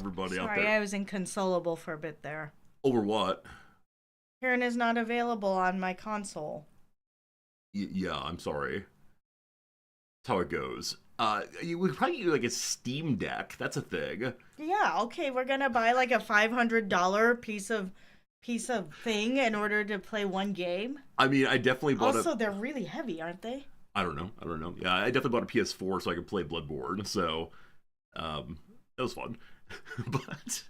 everybody out Sorry, there. I was inconsolable for a bit there. Over what? Karen is not available on my console. Yeah, I'm sorry. That's how it goes. We could probably do like a Steam Deck. That's a thing. Yeah, okay, we're gonna buy like a $500 piece of thing in order to play one game. I mean, I definitely bought a. Also, they're really heavy, aren't they? I don't know. I don't know. Yeah, I definitely bought a PS4 so I could play Bloodborne. So, it was fun. But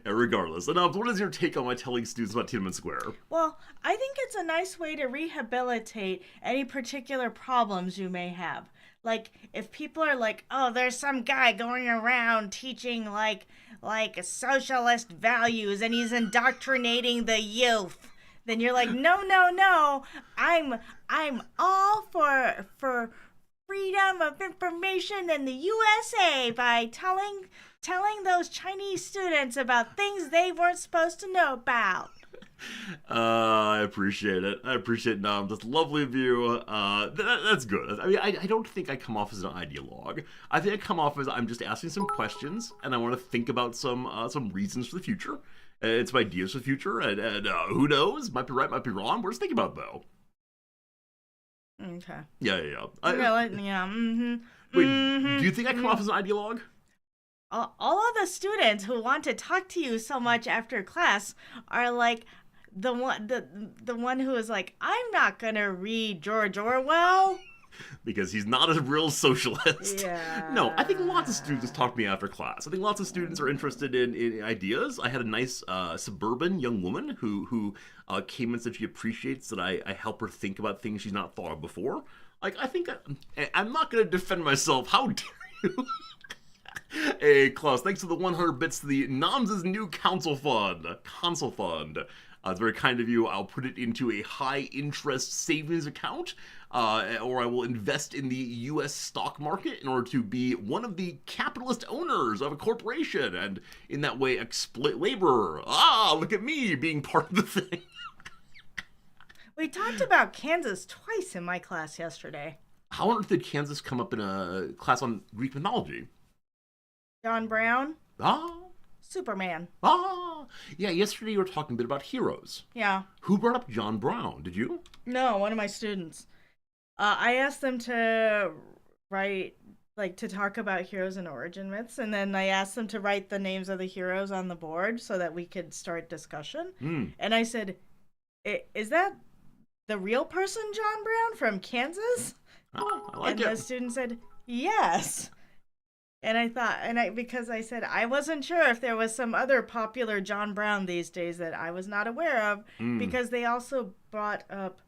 regardless, and what is your take on my telling students about Tiananmen Square? Well, I think it's a nice way to rehabilitate any particular problems you may have. Like if people are like, "Oh, there's some guy going around teaching like socialist values and he's indoctrinating the youth." Then you're like, "No, no, no. I'm all for freedom of information in the USA by telling those Chinese students about things they weren't supposed to know about." I appreciate it. I appreciate Nam. That's lovely of you. That's good. I mean, I don't think I come off as an ideologue. I think I come off as I'm just asking some questions, and I want to think about some reasons for the future. It's some ideas for the future, and who knows? Might be right, might be wrong. We're just thinking about it, though. Okay. Yeah. Yeah. Mm-hmm. Wait, Mm-hmm. do you think I come Mm-hmm. off as an ideologue? All of the students who want to talk to you so much after class are like the one who is like, I'm not gonna read George Orwell. Because he's not a real socialist. Yeah. No, I think lots of students talk to me after class. I think lots of students are interested in ideas. I had a nice suburban young woman who came and said she appreciates that I help her think about things she's not thought of before. Like, I think I'm not going to defend myself. How dare you? Hey, Klaus, thanks for the 100 bits to the NOMS' new console fund. It's very kind of you. I'll put it into a high-interest savings account, or I will invest in the U.S. stock market in order to be one of the capitalist owners of a corporation, and in that way exploit labor. Ah, look at me being part of the thing. We talked about Kansas twice in my class yesterday. How on earth did Kansas come up in a class on Greek mythology? John Brown, Ah, Superman. yeah, yesterday you were talking a bit about heroes. Yeah. Who brought up John Brown? Did you? No, one of my students. I asked them to write, like, to talk about heroes and origin myths, and then I asked them to write the names of the heroes on the board so that we could start discussion. And I said, "Is that the real person, John Brown from Kansas?" Oh, I like And it. the student said, "Yes." And I thought, because I said I wasn't sure if there was some other popular John Brown these days that I was not aware of, because they also brought up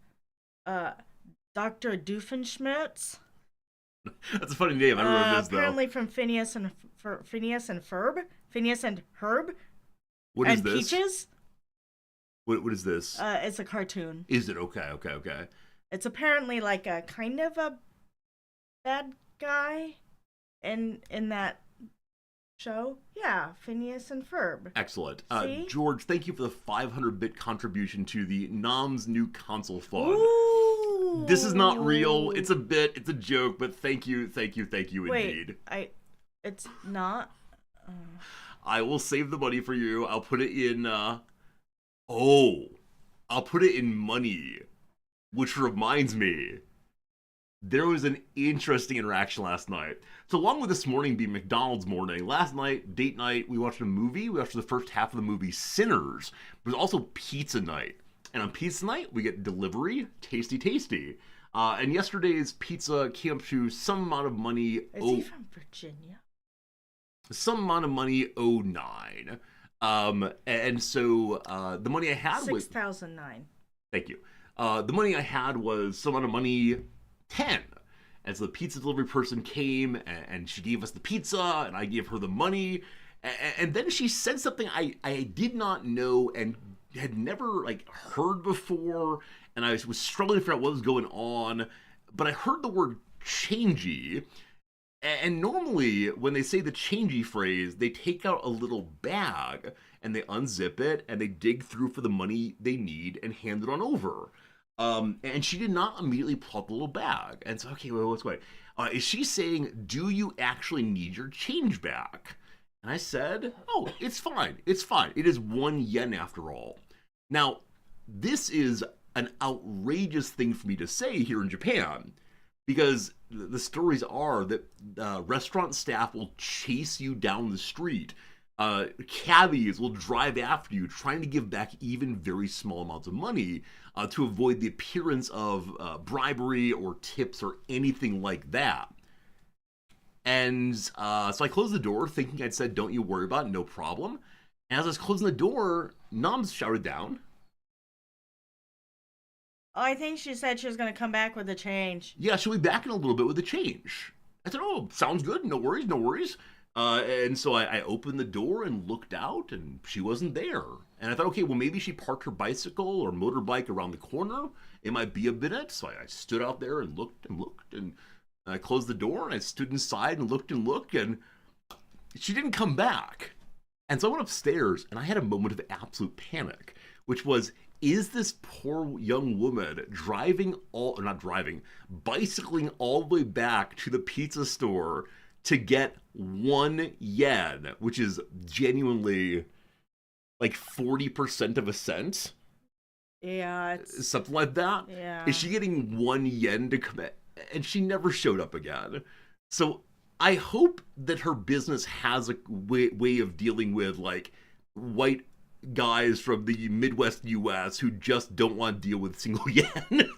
Dr. Doofenshmirtz. That's a funny name. I don't know what it is, though. Apparently from Phineas and Herb, What is and this? Peaches. What is this? It's a cartoon. Is it? Okay. It's apparently like a kind of a bad guy in that show. Yeah, Phineas and Ferb. Excellent. See? George, thank you for the 500-bit contribution to the NOM's new console fund. Ooh. This is not real. It's a bit. It's a joke. But thank you Wait, indeed. It's not. I will save the money for you. I'll put it in. I'll put it in money. Which reminds me, there was an interesting interaction last night. So along with this morning being McDonald's morning, last night, date night, we watched a movie. We watched the first half of the movie Sinners. But it was also pizza night. And on pizza night, we get delivery, tasty. And yesterday's pizza came up to some amount of money. Is he from Virginia? Some amount of money, 09. And so the money I had was 6,009. Thank you. The money I had was some amount of money, 10. And so the pizza delivery person came and she gave us the pizza and I gave her the money. And then she said something I did not know and had never heard before. And I was struggling to figure out what was going on. But I heard the word changey. And normally when they say the changey phrase, they take out a little bag and they unzip it and they dig through for the money they need and hand it on over. And she did not immediately pull out the little bag. And so, okay, well, what's going on? Is she saying, do you actually need your change back? And I said, "Oh, it's fine. It's fine. It is 1 yen after all." Now, this is an outrageous thing for me to say here in Japan because the stories are that restaurant staff will chase you down the street. Cabbies will drive after you, trying to give back even very small amounts of money to avoid the appearance of bribery or tips or anything like that. And so I closed the door, thinking I'd said, "Don't you worry about it, no problem." And as I was closing the door, Noms shouted down, Oh, I think she said she was going to come back with the change. "Yeah, she'll be back in a little bit with the change." I said, "Oh, sounds good. No worries, no worries." And so I opened the door and looked out, and she wasn't there. And I thought, okay, well, maybe she parked her bicycle or motorbike around the corner. It might be a minute. So I stood out there and looked, and I closed the door, and I stood inside and looked, and she didn't come back. And so I went upstairs, and I had a moment of absolute panic, which was, is this poor young woman bicycling all the way back to the pizza store to get 1 yen, which is genuinely like 40% of a cent? Yeah, it's Something like that? yeah. Is she getting 1 yen to come? And she never showed up again. So I hope that her business has a way of dealing with like white guys from the Midwest US who just don't want to deal with single yen.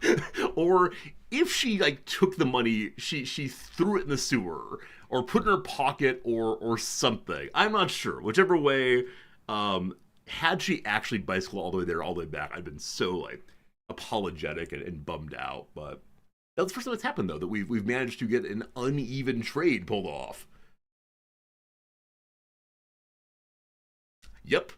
Or if she like took the money, she threw it in the sewer or put it in her pocket or something. I'm not sure. Whichever way, had she actually bicycled all the way there, all the way back, I'd been so like apologetic and bummed out. But that's the first time it's happened though, that we've managed to get an uneven trade pulled off. Yep.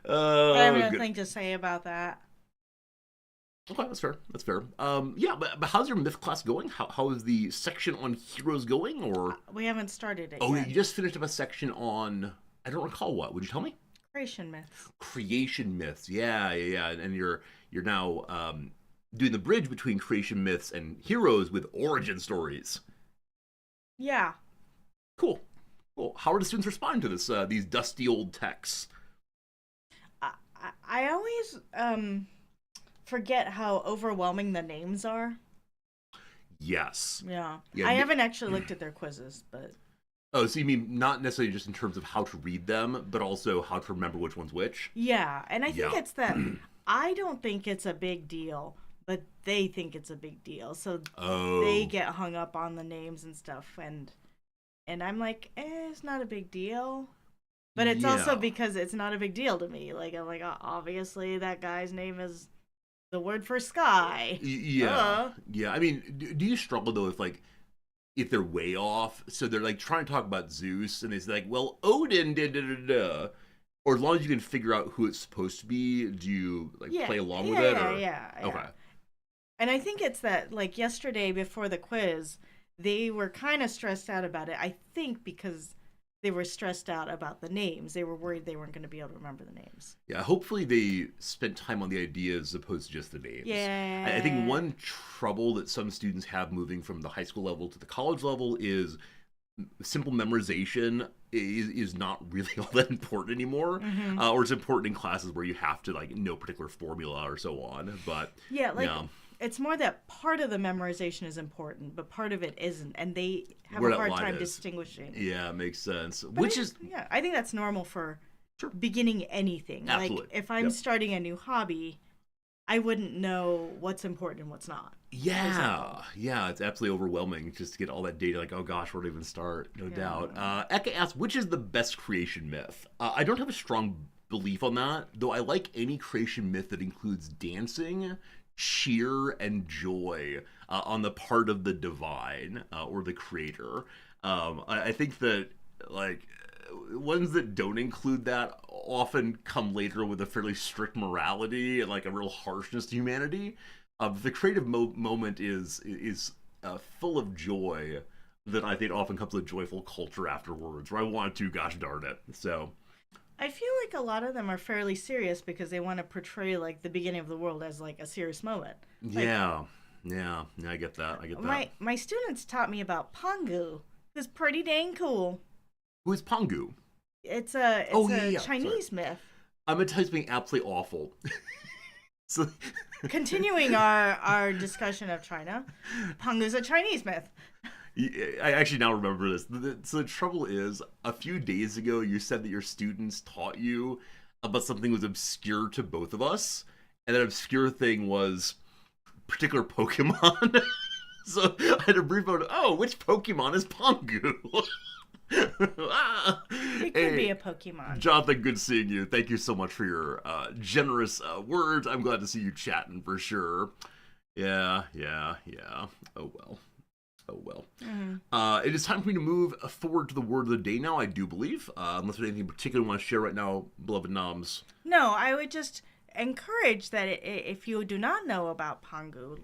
I have Good. nothing to say about that. Okay, that's fair. That's fair. Yeah, but how's your myth class going? How is the section on heroes going? Or We haven't started it oh, yet. you just finished up a section on, I don't recall what. Would you tell me? Creation myths. Creation myths. Yeah. And you're now doing the bridge between creation myths and heroes with origin stories. Yeah. Cool. Cool. How are the students responding to this? These dusty old texts. I always forget how overwhelming the names are. Yes. Yeah. Yeah, I haven't actually looked at their quizzes, but Oh, so you mean not necessarily just in terms of how to read them, but also how to remember which one's which? yeah. And I think Yeah. it's that I don't think it's a big deal, but they think it's a big deal. So Oh. they get hung up on the names and stuff, and I'm like, it's not a big deal. But it's also Yeah. because it's not a big deal to me. Like I'm like, obviously that guy's name is the word for sky. Yeah. Yeah. I mean, do you struggle though if they're way off? So they're like trying to talk about Zeus, and it's like, well, Odin did da da da. Or as long as you can figure out who it's supposed to be, do you like Yeah, play along yeah, with it? yeah, Or yeah, yeah. okay. And I think it's that like yesterday before the quiz, they were kind of stressed out about it. I think because they were stressed out about the names. They were worried they weren't going to be able to remember the names. Yeah. Hopefully they spent time on the ideas as opposed to just the names. Yeah. I think one trouble that some students have moving from the high school level to the college level is simple memorization is not really all that important anymore, or it's important in classes where you have to like know particular formula or so on. But Yeah, like yeah, it's more that part of the memorization is important, but part of it isn't, and they have Where a that hard line time is. distinguishing. yeah, makes sense. But Which is yeah, I think that's normal for Sure. beginning anything. Absolutely. Like if I'm Yep. starting a new hobby, I wouldn't know what's important and what's not. yeah, it's absolutely overwhelming just to get all that data. Like, oh gosh, where to even start? No doubt. Eka asks, which is the best creation myth? I don't have a strong belief on that, though. I like any creation myth that includes dancing, cheer, and joy on the part of the divine or the creator. I think that like ones that don't include that often come later with a fairly strict morality and like a real harshness to humanity. The creative moment is full of joy that I think often comes with a joyful culture afterwards, where I want to, gosh darn it. So I feel like a lot of them are fairly serious because they want to portray like the beginning of the world as like a serious moment. Like, yeah, I get that. my students taught me about Pangu, Who's pretty dang cool. Who is Pangu? It's a Chinese myth. I'm gonna tell you something absolutely awful. So, Continuing our discussion of China, Pangu's a Chinese myth. I actually now remember this. So the trouble is, a few days ago, you said that your students taught you about something that was obscure to both of us, and that obscure thing was particular Pokemon. So I had a brief about, which Pokemon is Pangu? It could be a Pokemon. Jonathan, good seeing you. Thank you so much for your generous words. I'm glad to see you chatting for sure. Yeah. Oh well. Mm-hmm. It is time for me to move forward to the word of the day now, I do believe. Unless there's anything particular you want to share right now, beloved Noms. No, I would just encourage that if you do not know about Pangu,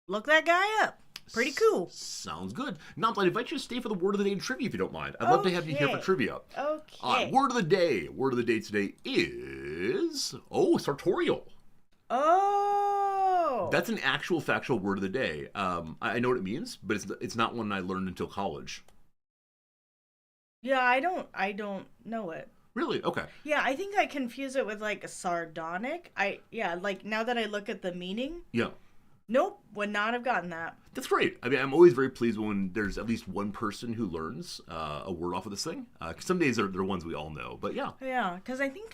look that guy up. Pretty cool. Sounds good. Noms, I'd invite you to stay for the word of the day in trivia if you don't mind. I'd love to have you here for trivia. Okay. Word of the day. Word of the day today is sartorial. Oh. That's an actual factual word of the day. I know what it means, but it's not one I learned until college. Yeah, I don't know it. Really? Okay. Yeah, I think I confuse it with like a sardonic. Like now that I look at the meaning. Yeah. Nope, would not have gotten that. That's great. I mean, I'm always very pleased when there's at least one person who learns a word off of this thing. 'Cause some days they're ones we all know, but yeah. Yeah, because I think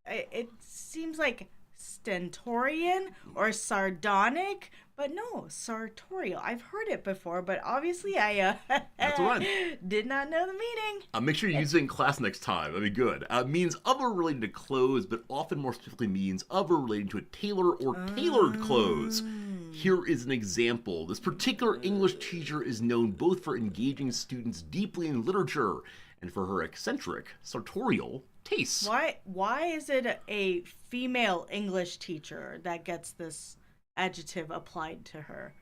it seems like stentorian or sardonic, but no, sartorial. I've heard it before, but obviously I That's all right. Did not know the meaning. Make sure you use it in class next time. That'd be good. Means of or related to clothes, but often more specifically means of or relating to a tailor or tailored clothes. Here is an example. This particular English teacher is known both for engaging students deeply in literature and for her eccentric, sartorial tastes. Why is it a female English teacher that gets this adjective applied to her?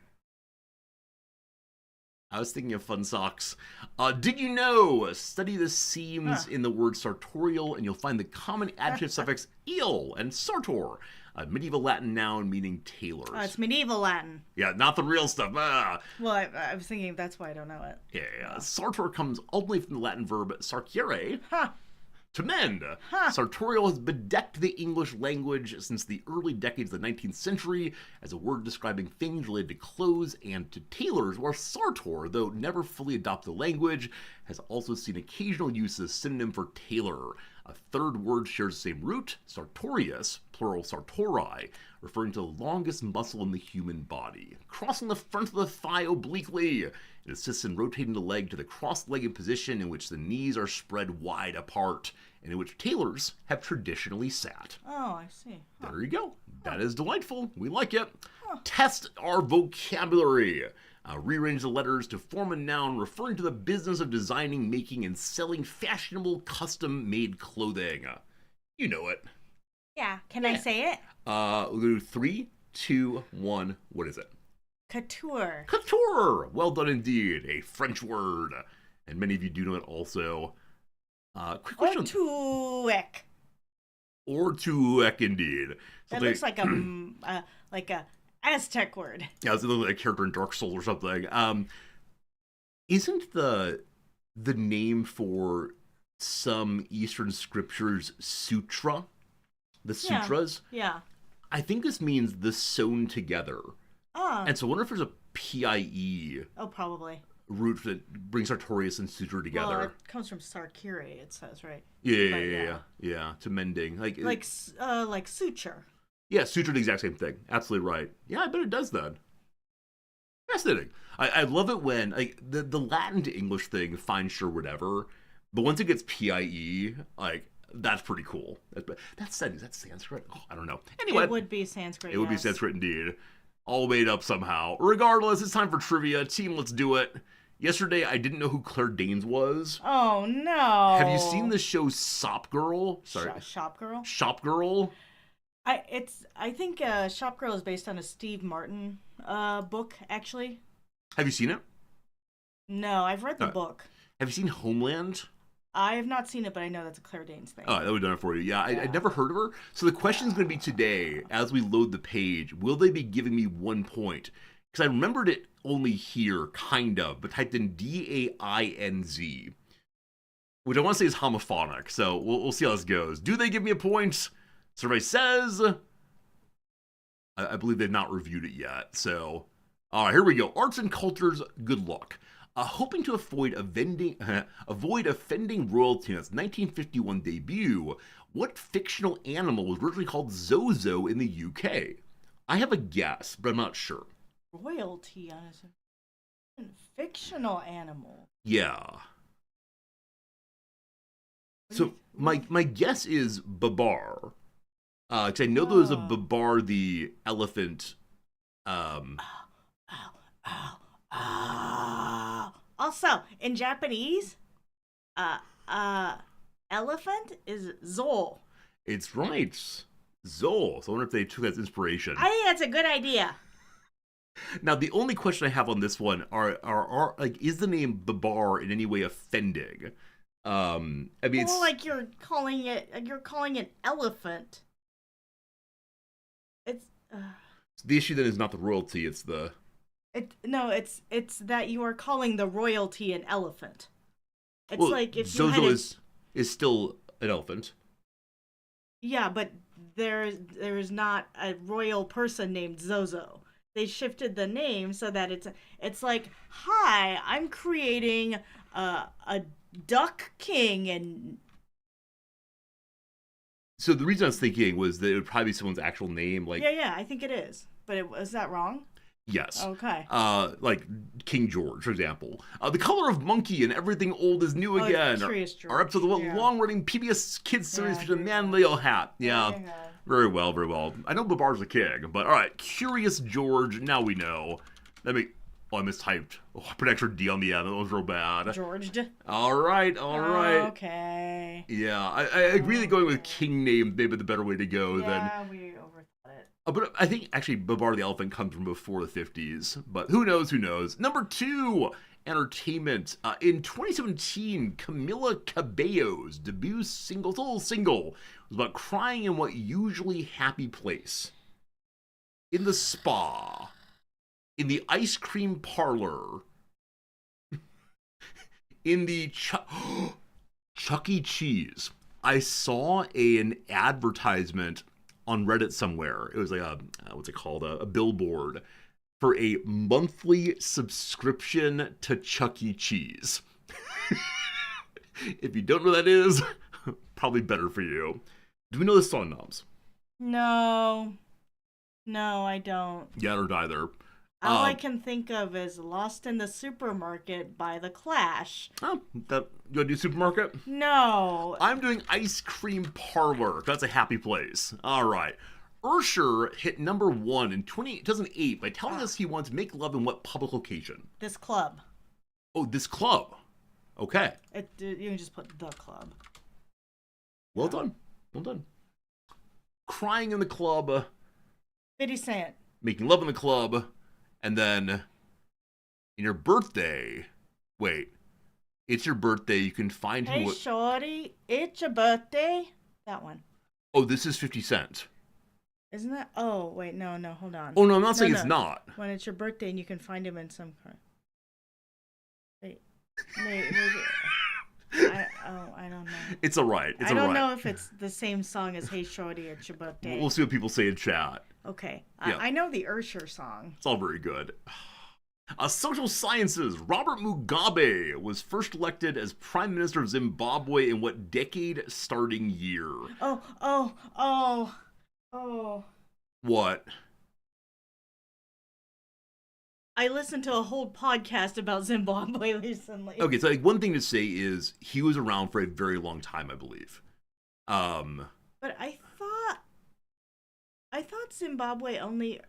I was thinking of fun socks. Did you know? Study the seams in the word sartorial, and you'll find the common adjective suffix "il" and sartor, a medieval Latin noun meaning tailors. It's medieval Latin. Yeah, not the real stuff. Well, I was thinking that's why I don't know it. Yeah. Sartor comes ultimately from the Latin verb sarcere. To mend. Sartorial has bedecked the English language since the early decades of the 19th century as a word describing things related to clothes and to tailors, while sartor, though never fully adopted the language, has also seen occasional use as a synonym for tailor. A third word shares the same root, sartorius, plural sartori, referring to the longest muscle in the human body. Crossing the front of the thigh obliquely, it assists in rotating the leg to the cross-legged position in which the knees are spread wide apart, and in which tailors have traditionally sat. Oh, I see. There you go. That is delightful. We like it. Test our vocabulary. Rearrange the letters to form a noun referring to the business of designing, making, and selling fashionable, custom-made clothing. You know it. Yeah. Can I say it? We'll do 3, 2, 1. What is it? Couture. Couture! Well done indeed. A French word. And many of you do know it also. Quick question. Ortuek, indeed. That looks like a Aztec word. Yeah, it's like a character in Dark Souls or something. Isn't the name for some Eastern scriptures sutra? The sutras? Yeah. I think this means the sewn together. Oh. And so I wonder if there's a PIE. Oh, probably. Root that brings sartorius and sutra together. Well, it comes from sarcere, it says, right? Yeah. To mending, like suture. Yeah, suture, the exact same thing. Absolutely right. Yeah, I bet it does that. Fascinating. I love it when like the Latin to English thing, fine, sure, whatever. But once it gets PIE, like that's pretty cool. That's is that Sanskrit? Oh, I don't know. Anyway, it would be Sanskrit. It would be Sanskrit indeed. All made up somehow. Regardless, it's time for trivia. Team, let's do it. Yesterday, I didn't know who Claire Danes was. Oh, no. Have you seen the show Sop Girl? Sorry. Shop Girl? Shop Girl? I think Shop Girl is based on a Steve Martin book, actually. Have you seen it? No, I've read the book. Have you seen Homeland? I have not seen it, but I know that's a Claire Danes thing. Oh, that would have done it for you. Yeah, I'd never heard of her. So the question's going to be today, as we load the page, will they be giving me 1 point because I remembered it only here, kind of, but typed in DAINZ, which I want to say is homophonic. So we'll see how this goes. Do they give me a point? Survey says I believe they've not reviewed it yet. So, all right, here we go. Arts and cultures. Good luck. Hoping to avoid offending royalty in its 1951 debut, what fictional animal was originally called Zozo in the UK? I have a guess, but I'm not sure. Royalty on a fictional animal. Yeah. So my guess is Babar. Because I know there was a Babar the elephant. Also, in Japanese, elephant is Zol. It's right. Zol. So I wonder if they took that as inspiration. I think that's a good idea. Now, the only question I have on this one are like, is the name Babar in any way offending? I mean, well, like you're calling it elephant. It's the issue then is not the royalty; it's the. It's that you are calling the royalty an elephant. It's well, like if Zozo you had is still an elephant. Yeah, but there is not a royal person named Zozo. They shifted the name so that it's like, hi, I'm creating a duck king. And so the reason I was thinking was that it would probably be someone's actual name, like yeah, I think it is. But is that wrong? Yes. Okay. Like King George, for example. The Color of Monkey and Everything Old is New Again. Curious George. Our episode of the long-running PBS Kids series featuring the Man in the Yellow Hat. Yeah. Very well, very well. I know Babar's a king, but all right. Curious George. Now we know. I mistyped. Oh, I put extra D on the end. That was real bad. Georged. All right. Okay. Yeah, I agree that going with king name may be the better way to go than. Yeah, we overthought it. But I think actually Babar the Elephant comes from before the 50s. But who knows? Number 2, entertainment. In 2017, Camila Cabello's debut single was about crying in what usually happy place. In the spa. In the ice cream parlor. In the Chuck E. Cheese. I saw an advertisement on Reddit somewhere. It was like what's it called? A billboard for a monthly subscription to Chuck E. Cheese. If you don't know what that is, probably better for you. Do we know this song, Noms? No, I don't. Yeah, or neither. All I can think of is Lost in the Supermarket by The Clash. Oh, you want to do supermarket? No. I'm doing ice cream parlor. That's a happy place. All right. Ursher hit number 1 in 2008 by telling us he wants to make love in what public location? This club. Oh, this club. Okay. You can just put the club. Well done. Crying in the club. 50 Cent. Making love in the club. And then, in your birthday, it's your birthday, you can find him. Hey, shorty, it's your birthday. That one. Oh, this is 50 Cent. Isn't that? Oh, wait, no, hold on. Oh, no, I'm not saying it's not. When it's your birthday and you can find him in some car. Wait, maybe. I don't know. It's all right. I don't know if it's the same song as Hey Shorty, it's your birthday. We'll see what people say in chat. Okay. Yeah. I know the Ursher song. It's all very good. Social sciences. Robert Mugabe was first elected as Prime Minister of Zimbabwe in what decade starting year? Oh. What? I listened to a whole podcast about Zimbabwe recently. Okay, so one thing to say is he was around for a very long time, I believe. But I thought Zimbabwe only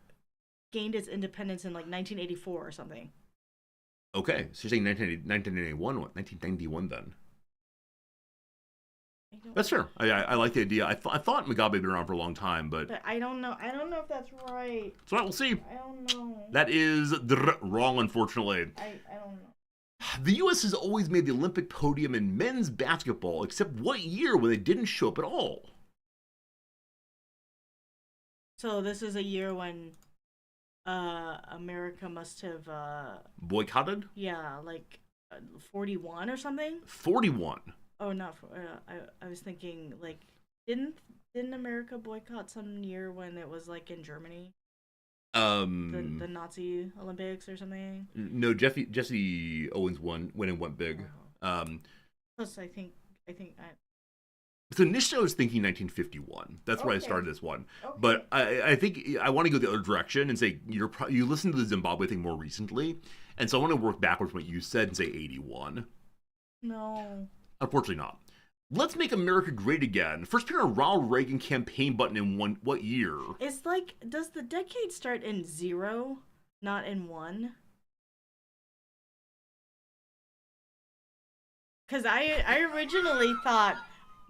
gained its independence in like 1984 or something. Okay, so you're saying 1981, what? 1991 then? That's fair. I like the idea. I thought Mugabe had been around for a long time, but I don't know. I don't know if that's right. So we'll see. I don't know. That is wrong, unfortunately. I don't know. The U.S. has always made the Olympic podium in men's basketball, except what year when they didn't show up at all? So this is a year when America must have Boycotted? yeah, like 41 or something. 41. Oh, not for, I was thinking like didn't didn't America boycott some year when it was like in Germany, the Um, Nazi Olympics or something? no, Jesse Owens went and went big. Oh. Um, Plus, I think so initially I was thinking 1951. That's where I okay, started this one. okay. But I think I want to go the other direction and say you listened to the Zimbabwe thing more recently, and so I want to work backwards from what you said and say 81. No. Unfortunately, not. Let's make America great again. First appeared on a Ronald Reagan campaign button in what year? It's like, does the decade start in zero, not in one? Because I originally thought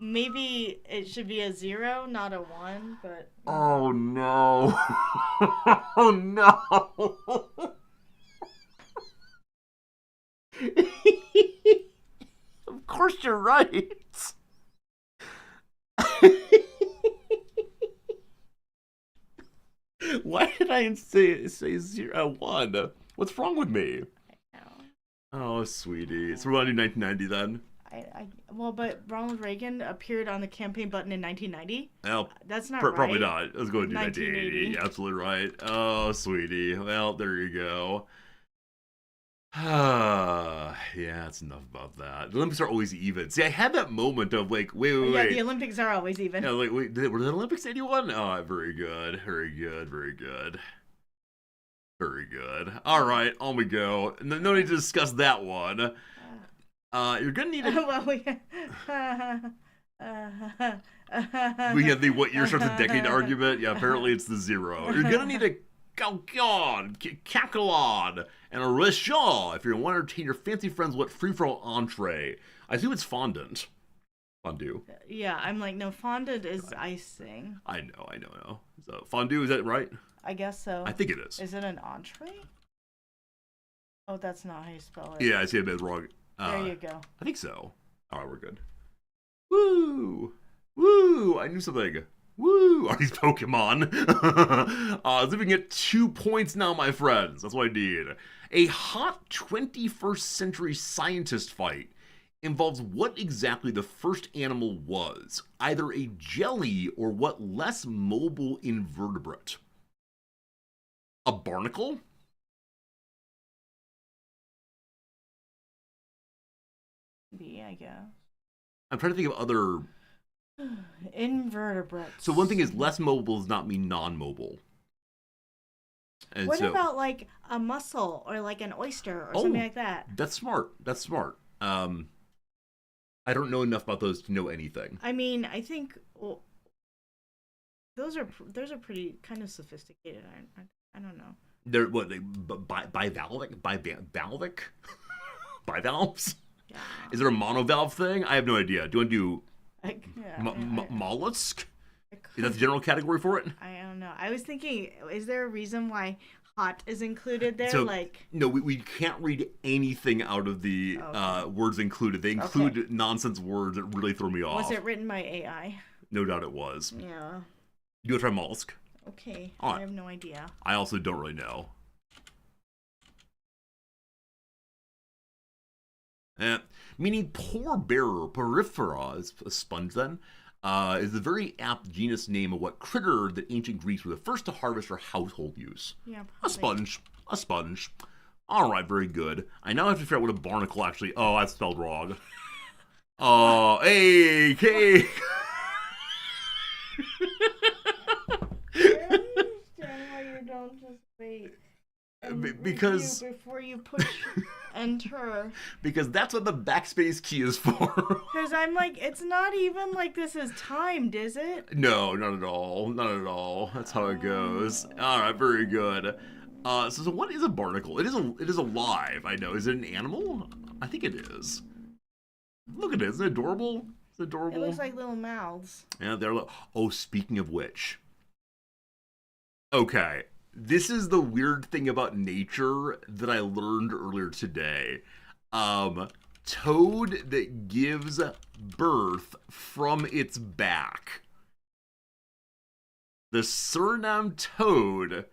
maybe it should be a zero, not a one, but Oh no! Oh no! Of course you're right. Why did I say zero one? What's wrong with me? no. Oh, sweetie. So we're gonna do 1990 then. Well, but Ronald Reagan appeared on the campaign button in 1990. Well, That's not probably right. not. I was going to do 1980. 1980. Absolutely right. Oh, sweetie. Well, there you go. Yeah, that's enough about that. The Olympics are always even. See, I had that moment of like, wait, wait, Yeah, the wait. Olympics are always even. Yeah, like, wait, were the Olympics 81? Oh, very good. Very good. Very good. Very good. All right, on we go. No need to discuss that one. You're gonna need a. Well, We have the what year starts the decade argument. Yeah, apparently it's the zero. You're gonna need a calcon, calculon, and a restaurant if you want to entertain your fancy friends with free-for-all entree. I assume it's fondant. Fondue. yeah, I'm like, no, fondant is icing. I know. So fondue, is that right? I guess so. I think it is. Is it an entree? Oh, that's not how you spell it. Yeah, I see it as wrong. There you go. I think so. All right, we're good. Woo! Woo! I knew something. Woo! Are these Pokemon? Zipping at 2 points now, my friends. That's what I need. A hot 21st century scientist fight involves what exactly the first animal was, either a jelly or what less mobile invertebrate. A barnacle? B, I guess. I'm trying to think of other. Invertebrates. So one thing is less mobile does not mean non-mobile. And What so, about like a mussel or like an oyster or something like that? That's smart. That's smart. I don't know enough about those to know anything. I mean, I think those are pretty kind of sophisticated. I don't know. They're what they bivalvic, bivalvic, bivalves. Yeah. Is there a monovalve thing? I have no idea. Do you want to do Yeah, mollusk? Is that the general category for it? I don't know. I was thinking, is there a reason why hot is included there? So, like, no, we can't read anything out of the words included. They include nonsense words that really throw me off. was it written by AI? No doubt it was. Yeah. You go try mollusk. Okay. All I have no idea. I also don't really know. Meaning poor bearer, porifera, is a sponge then, is the very apt genus name of what critter that ancient Greeks were the first to harvest for household use. Yeah. A sponge. A sponge. All right, very good. I now have to figure out what a barnacle actually. Oh, that's spelled wrong. Oh, hey, Kay. I understand why you don't just wait. Because before you push enter. Because that's what the backspace key is for. Because I'm like, it's not even like this is timed, is it? No, not at all. Not at all. That's how it goes. All right, very good. So what is a barnacle? It is alive. I know. Is it an animal? I think it is. Look at it. Isn't it adorable? It's adorable. It looks like little mouths. Yeah, they're. Oh, speaking of which. Okay. This is the weird thing about nature that I learned earlier today. Toad that gives birth from its back. The Suriname toad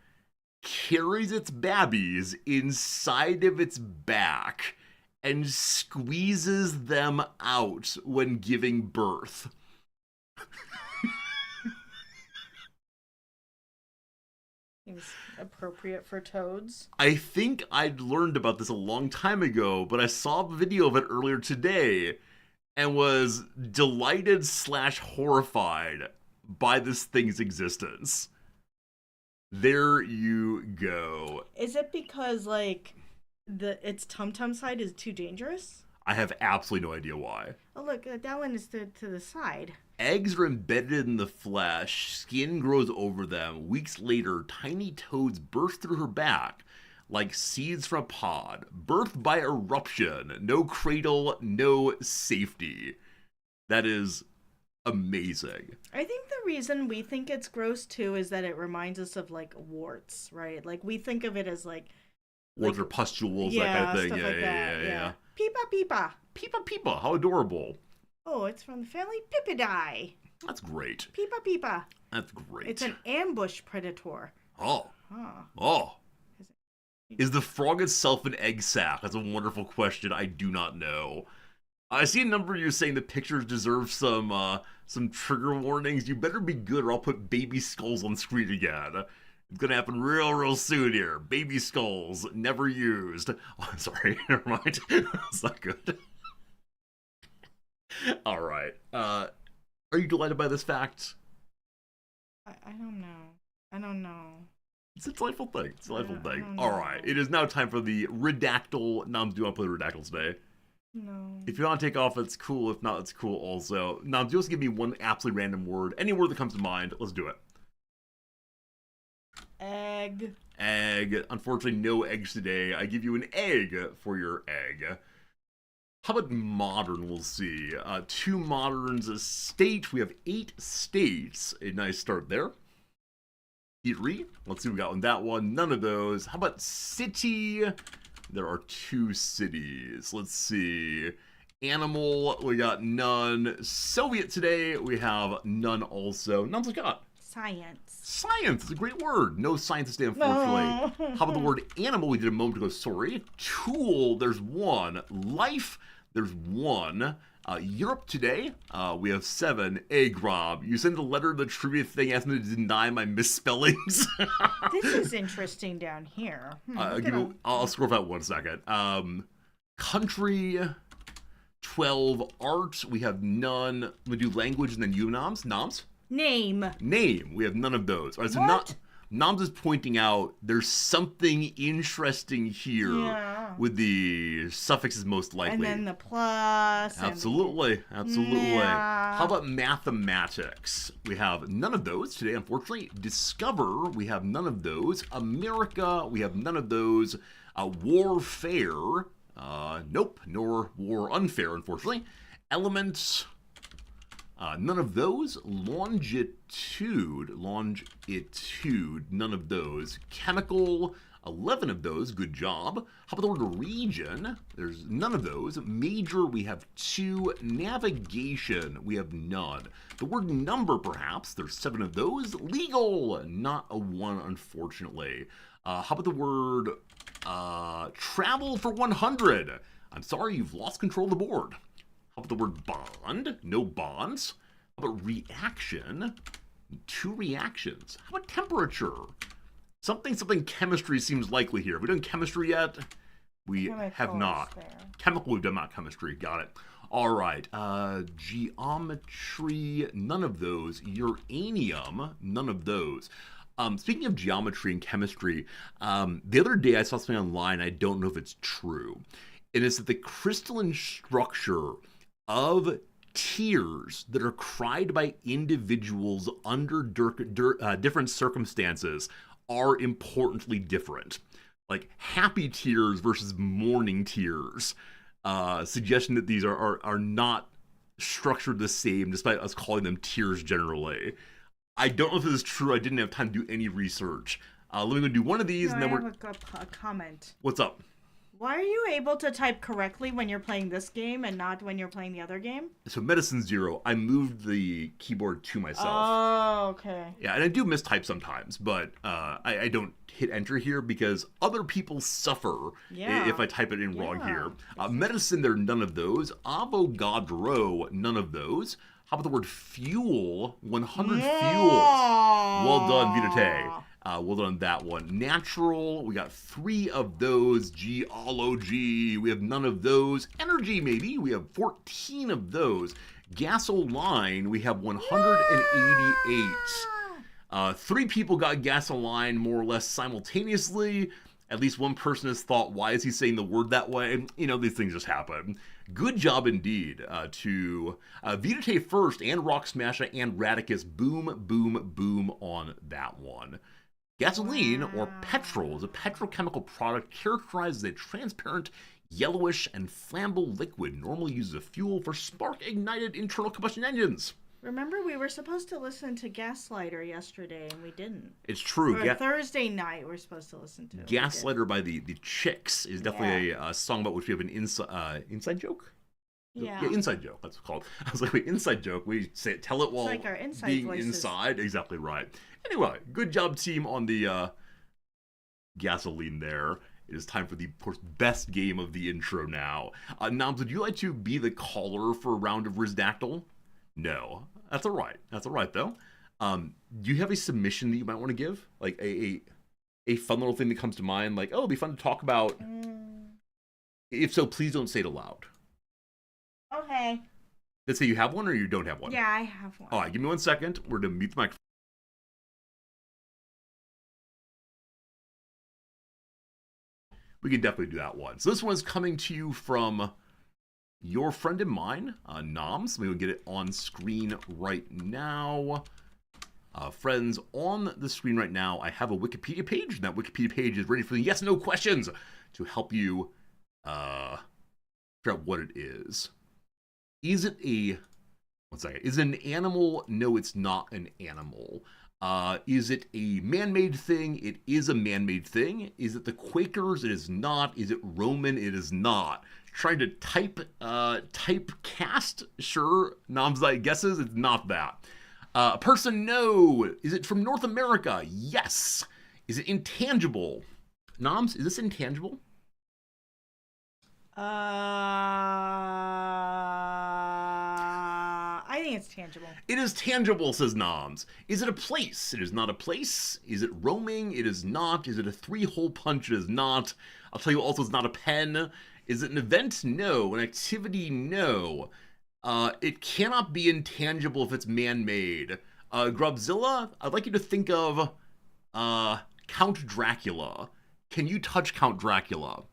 carries its babbies inside of its back and squeezes them out when giving birth. Seems appropriate for toads. I think I'd learned about this a long time ago, but I saw a video of it earlier today and was delighted / horrified by this thing's existence. There you go. Is it because like its tum tum side is too dangerous? I have absolutely no idea why. Oh look, that one is to the side. Eggs are embedded in the flesh, skin grows over them. Weeks later, tiny toads burst through her back like seeds from a pod. Birth by eruption. No cradle, no safety. That is amazing. I think the reason we think it's gross too is that it reminds us of like warts, right? Like we think of it as like Warts or pustules, yeah, that kind of thing. Stuff Yeah, like yeah, that. yeah. Peepa peepa. Peepa peepa, how adorable. Oh, it's from the family Pipidae. That's great. Peepa peepa. That's great. It's an ambush predator. Oh. Huh. Oh. Is the frog itself an egg sac? That's a wonderful question. I do not know. I see a number of you saying the pictures deserve some trigger warnings. You better be good or I'll put baby skulls on screen again. It's gonna happen real soon here. Baby skulls, never used. Oh, sorry, never mind. That's not good. All right. Are you delighted by this fact? I don't know. I don't know. It's a delightful thing. It's a delightful thing. know. All right. It is now time for the redactyl. Noms, do you want to play the redactyl today? No. If you want to take off, it's cool. If not, it's cool also. Now, just give me one absolutely random word. Any word that comes to mind. Let's do it. Egg. Egg. Unfortunately, no eggs today. I give you an egg for your egg. How about modern? We'll see. 2 moderns, a state. We have 8 states. A nice start there. 3. Let's see what we got on that one. None of those. How about city? There are 2 cities. Let's see. Animal, we got none. Soviet today, we have none also. None's we got. Science. Science is a great word. No science today, unfortunately. No. How about the word animal? We did a moment ago, sorry. Tool, there's 1. Life, there's 1. Europe today, we have 7. Egg Rob, you sent a letter to the trivia thing asking me to deny my misspellings. This is interesting down here. I'll scroll that 1 second. Country, 12. Art, we have none. We do language and then you, Noms. Noms? Name. Name, we have none of those. All right, so What? Noms is pointing out there's something interesting here with the suffixes most likely. And then the plus. Absolutely. Yeah. How about mathematics? We have none of those today, unfortunately. Discover, we have none of those. America, we have none of those. Warfare, nope, nor war unfair, unfortunately. Elements, none of those. Longitude, none of those. Chemical, 11 of those, good job. How about the word region? There's none of those. Major, we have 2. Navigation, we have none. The word number, perhaps, there's 7 of those. Legal, not a 1, unfortunately. How about the word travel for 100? I'm sorry, you've lost control of the board. How about the word bond? No bonds. How about reaction? 2 reactions. How about temperature? Something chemistry seems likely here. Have we done chemistry yet? We have not. There. Chemical, we've done not chemistry. Got it. All right. Geometry, none of those. Uranium, none of those. Speaking of geometry and chemistry, the other day I saw something online. I don't know if it's true. And it's that the crystalline structure of tears that are cried by individuals under different circumstances are importantly different. Like happy tears versus mourning tears, suggesting that these are not structured the same, despite us calling them tears generally. I don't know if this is true. I didn't have time to do any research. Let me go do one of these, and then I have a comment. What's up? Why are you able to type correctly when you're playing this game and not when you're playing the other game? So Medicine Zero, I moved the keyboard to myself. Oh, okay. Yeah, and I do mistype sometimes, but I don't hit enter here because other people suffer if I type it in wrong here. Medicine, there are none of those. Avogadro, none of those. How about the word fuel? 100 fuels. Well done, Vitate. Well done on that one. Natural, we got 3 of those. Geology, we have none of those. Energy, maybe, we have 14 of those. Gasoline, we have 188. 3 people got gasoline more or less simultaneously. At least one person has thought, why is he saying the word that way? You know, these things just happen. Good job indeed to Vitate first, and Rock Smasher and Radicus. Boom, boom, boom on that one. Gasoline, or petrol, is a petrochemical product characterized as a transparent, yellowish, and flammable liquid normally used as a fuel for spark-ignited internal combustion engines. Remember, we were supposed to listen to Gaslighter yesterday, and we didn't. It's true. Or Thursday night, we're supposed to listen to. Gaslighter by the Chicks is definitely a song about which we have an inside joke? Yeah, inside joke, that's called. I was like, wait, inside joke? We say it, tell it while like our inside being voices. Inside? Exactly right. Anyway, good job, team, on the gasoline there. It is time for the, of course, best game of the intro now. Noms, would you like to be the caller for a round of Rizdactyl? No. That's all right. That's all right, though. Do you have a submission that you might want to give? Like a fun little thing that comes to mind? Like, oh, it'd be fun to talk about. If so, please don't say it aloud. Okay. Let's say you have one or you don't have one. Yeah, I have one. All right, give me 1 second. We're going to mute the microphone. We can definitely do that one. So this one's coming to you from your friend and mine, Noms. We will get it on screen right now. Friends, on the screen right now, I have a Wikipedia page, and that Wikipedia page is ready for the yes-no questions to help you figure out what it is. Is it a... One second. Is it an animal? No, it's not an animal. Is it a man-made thing? It is a man-made thing. Is it the Quakers? It is not. Is it Roman? It is not. Trying to typecast? Sure. Noms like guesses? It's not that. A person? No. Is it from North America? Yes. Is it intangible? Noms, is this intangible? I think it's tangible. It is tangible, says Noms. Is it a place? It is not a place. Is it roaming? It is not. Is it a 3-hole punch? It is not. I'll tell you also it's not a pen. Is it an event? No. An activity? No. It cannot be intangible if it's man-made. Grubzilla, I'd like you to think of Count Dracula. Can you touch Count Dracula?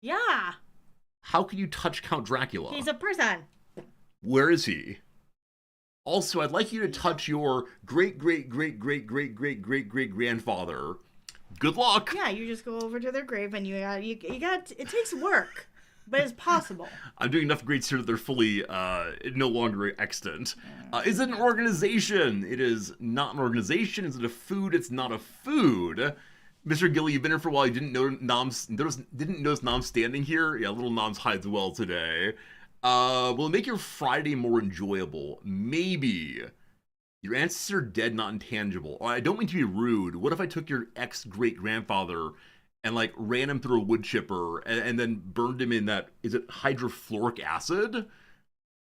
Yeah. How can you touch Count Dracula? He's a person. Where is he? Also, I'd like you to touch your great-great-great-great-great-great-great-great-grandfather. Good luck. Yeah, you just go over to their grave and you got it takes work, but it's possible. I'm doing enough greats here that they're fully no longer extant. Is it an organization? It is not an organization. Is it a food? It's not a food. Mr. Gilly, you've been here for a while. You didn't notice Noms standing here? Yeah, little Noms hides well today. Will it make your Friday more enjoyable? Maybe. Your ancestors are dead, not intangible. I don't mean to be rude. What if I took your ex-great-grandfather and, like, ran him through a wood chipper and then burned him in that, is it hydrofluoric acid?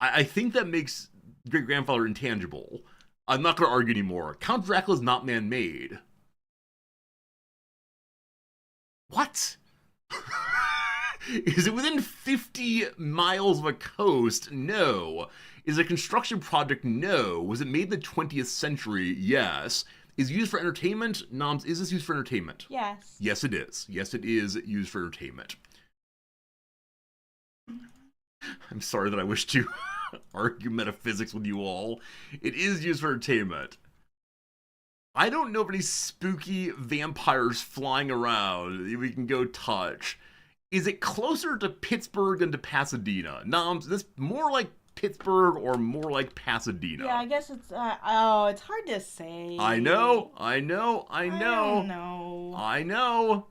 I think that makes great-grandfather intangible. I'm not going to argue anymore. Count Dracula's not man-made. What? Is it within 50 miles of a coast? No. Is it a construction project? No. Was it made in the 20th century? Yes. Is it used for entertainment? Noms, is this used for entertainment? Yes. Yes, it is. Yes, it is used for entertainment. I'm sorry that I wish to argue metaphysics with you all. It is used for entertainment. I don't know of any spooky vampires flying around that we can go touch. Is it closer to Pittsburgh than to Pasadena? Noms, this more like Pittsburgh or more like Pasadena? Yeah, I guess it's it's hard to say. I know. I don't know. I know.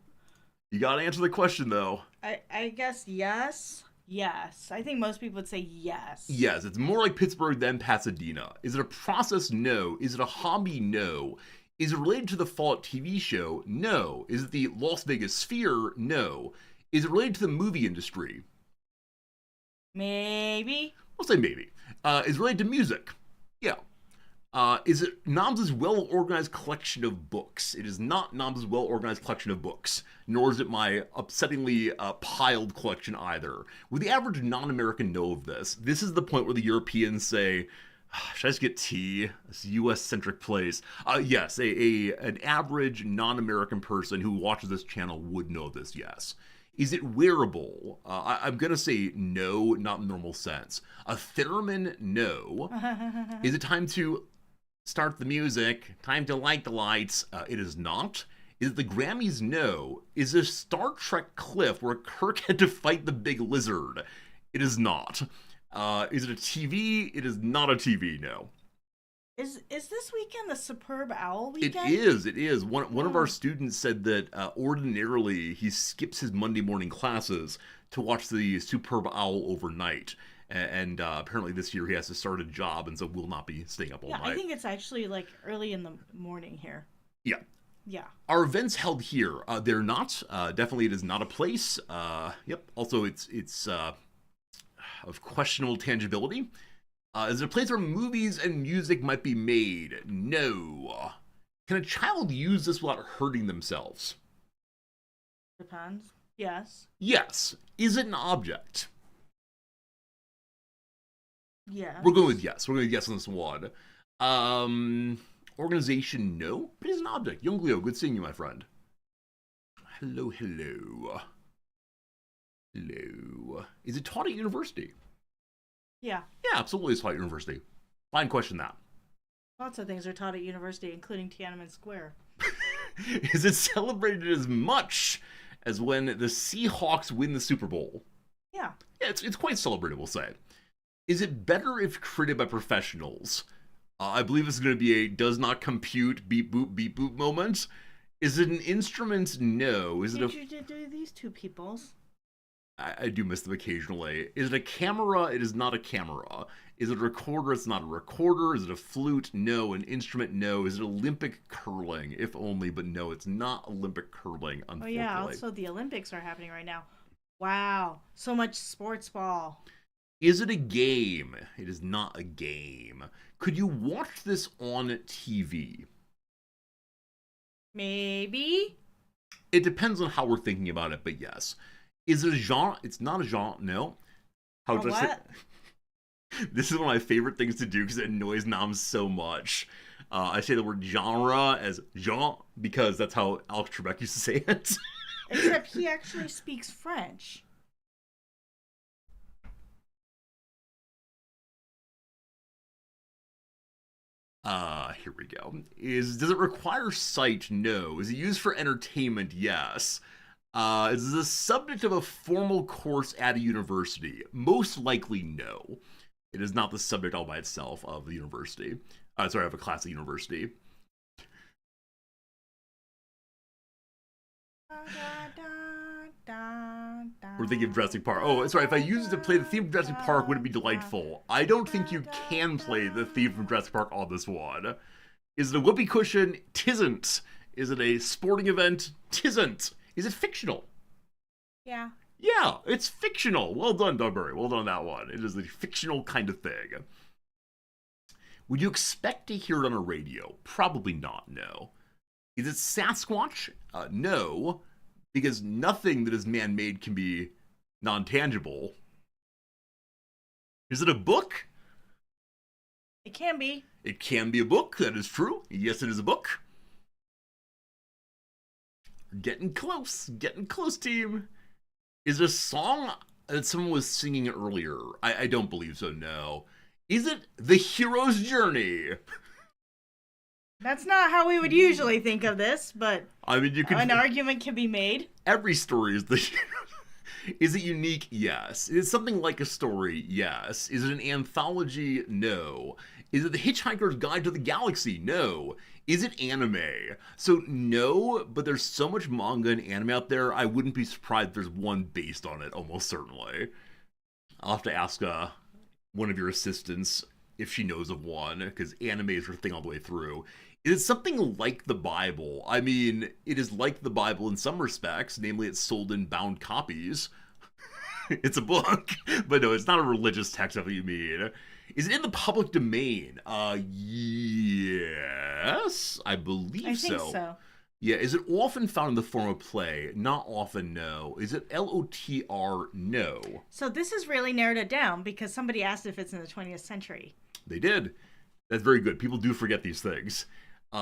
You gotta answer the question, though. I guess yes. Yes. I think most people would say yes. Yes, it's more like Pittsburgh than Pasadena. Is it a process? No. Is it a hobby? No. Is it related to the Fallout TV show? No. Is it the Las Vegas Sphere? No. Is it related to the movie industry? Maybe. I'll say maybe. Is it related to music? Yeah. Is it Noms' well-organized collection of books? It is not Noms' well-organized collection of books, nor is it my upsettingly piled collection either. Would the average non-American know of this? This is the point where the Europeans say, should I just get tea? This U.S.-centric place. Yes, an average non-American person who watches this channel would know this, yes. Is it wearable? I'm going to say no, not in normal sense. A theremin? No. Is it time to start the music? Time to light the lights? It is not. Is it the Grammys? No. Is it Star Trek Cliff where Kirk had to fight the big lizard? It is not. Is it a TV? It is not a TV, no. Is this weekend the Superb Owl weekend? It is. One of our students said that ordinarily he skips his Monday morning classes to watch the Superb Owl overnight. And apparently this year he has to start a job and so will not be staying up all night. I think it's actually like early in the morning here. Yeah. Yeah. Are events held here? They're not. Definitely it is not a place. Yep. Also it's of questionable tangibility. Is it a place where movies and music might be made? No. Can a child use this without hurting themselves? Depends. Yes. Yes. Is it an object? Yes. We're going with yes. We're going with yes on this one. Organization, no. But it's an object. Young Leo, good seeing you, my friend. Hello. Hello. Is it taught at university? Yeah. Yeah, absolutely it's taught at university. Fine question that. Lots of things are taught at university, including Tiananmen Square. Is it celebrated as much as when the Seahawks win the Super Bowl? Yeah. Yeah, it's quite celebrated, we'll say. Is it better if created by professionals? I believe this is going to be a does not compute beep boop moment. Is it an instrument? No. Is it Did you do these two peoples? I do miss them occasionally. Is it a camera? It is not a camera. Is it a recorder? It's not a recorder. Is it a flute? No. An instrument? No. Is it Olympic curling? If only, but no, it's not Olympic curling, unfortunately. Oh yeah, also the Olympics are happening right now. Wow, so much sports ball. Is it a game? It is not a game. Could you watch this on TV? Maybe. It depends on how we're thinking about it, but yes. Is it a genre? It's not a genre, no. How does I say? This is one of my favorite things to do because it annoys Noms so much. I say the word genre as genre because that's how Alex Trebek used to say it. Except he actually speaks French. Here we go. Does it require sight? No. Is it used for entertainment? Yes. Is this the subject of a formal course at a university? Most likely, no. It is not the subject all by itself of the university. Of a class at university. We're thinking of Jurassic Park. Oh, sorry, if I used it to play the theme of Jurassic Park, would it be delightful? I don't think you can play the theme from Jurassic Park on this one. Is it a whoopee cushion? Tisn't. Is it a sporting event? Tisn't. Is it fictional? Yeah. Yeah, it's fictional. Well done, Dugbury. Well done on that one. It is a fictional kind of thing. Would you expect to hear it on a radio? Probably not, no. Is it Sasquatch? No, because nothing that is man-made can be non-tangible. Is it a book? It can be. It can be a book, that is true. Yes, it is a book. Getting close, team. Is it a song that someone was singing earlier? I don't believe so, no. Is it The Hero's Journey? That's not how we would usually think of this, but I mean, an argument can be made. Every story is the Is it unique? Yes. Is it something like a story? Yes. Is it an anthology? No. Is it The Hitchhiker's Guide to the Galaxy? No. Is it anime? So no, but there's so much manga and anime out there, I wouldn't be surprised if there's one based on it, almost certainly. I'll have to ask one of your assistants if she knows of one, because anime is her thing all the way through. Is it something like the Bible? I mean, it is like the Bible in some respects, namely it's sold in bound copies. It's a book, but no, it's not a religious text, that's what you mean. Is it in the public domain? Yes, I believe I think so. Yeah, is it often found in the form of play? Not often, no. Is it LOTR? No. So this has really narrowed it down because somebody asked if it's in the 20th century. They did. That's very good. People do forget these things.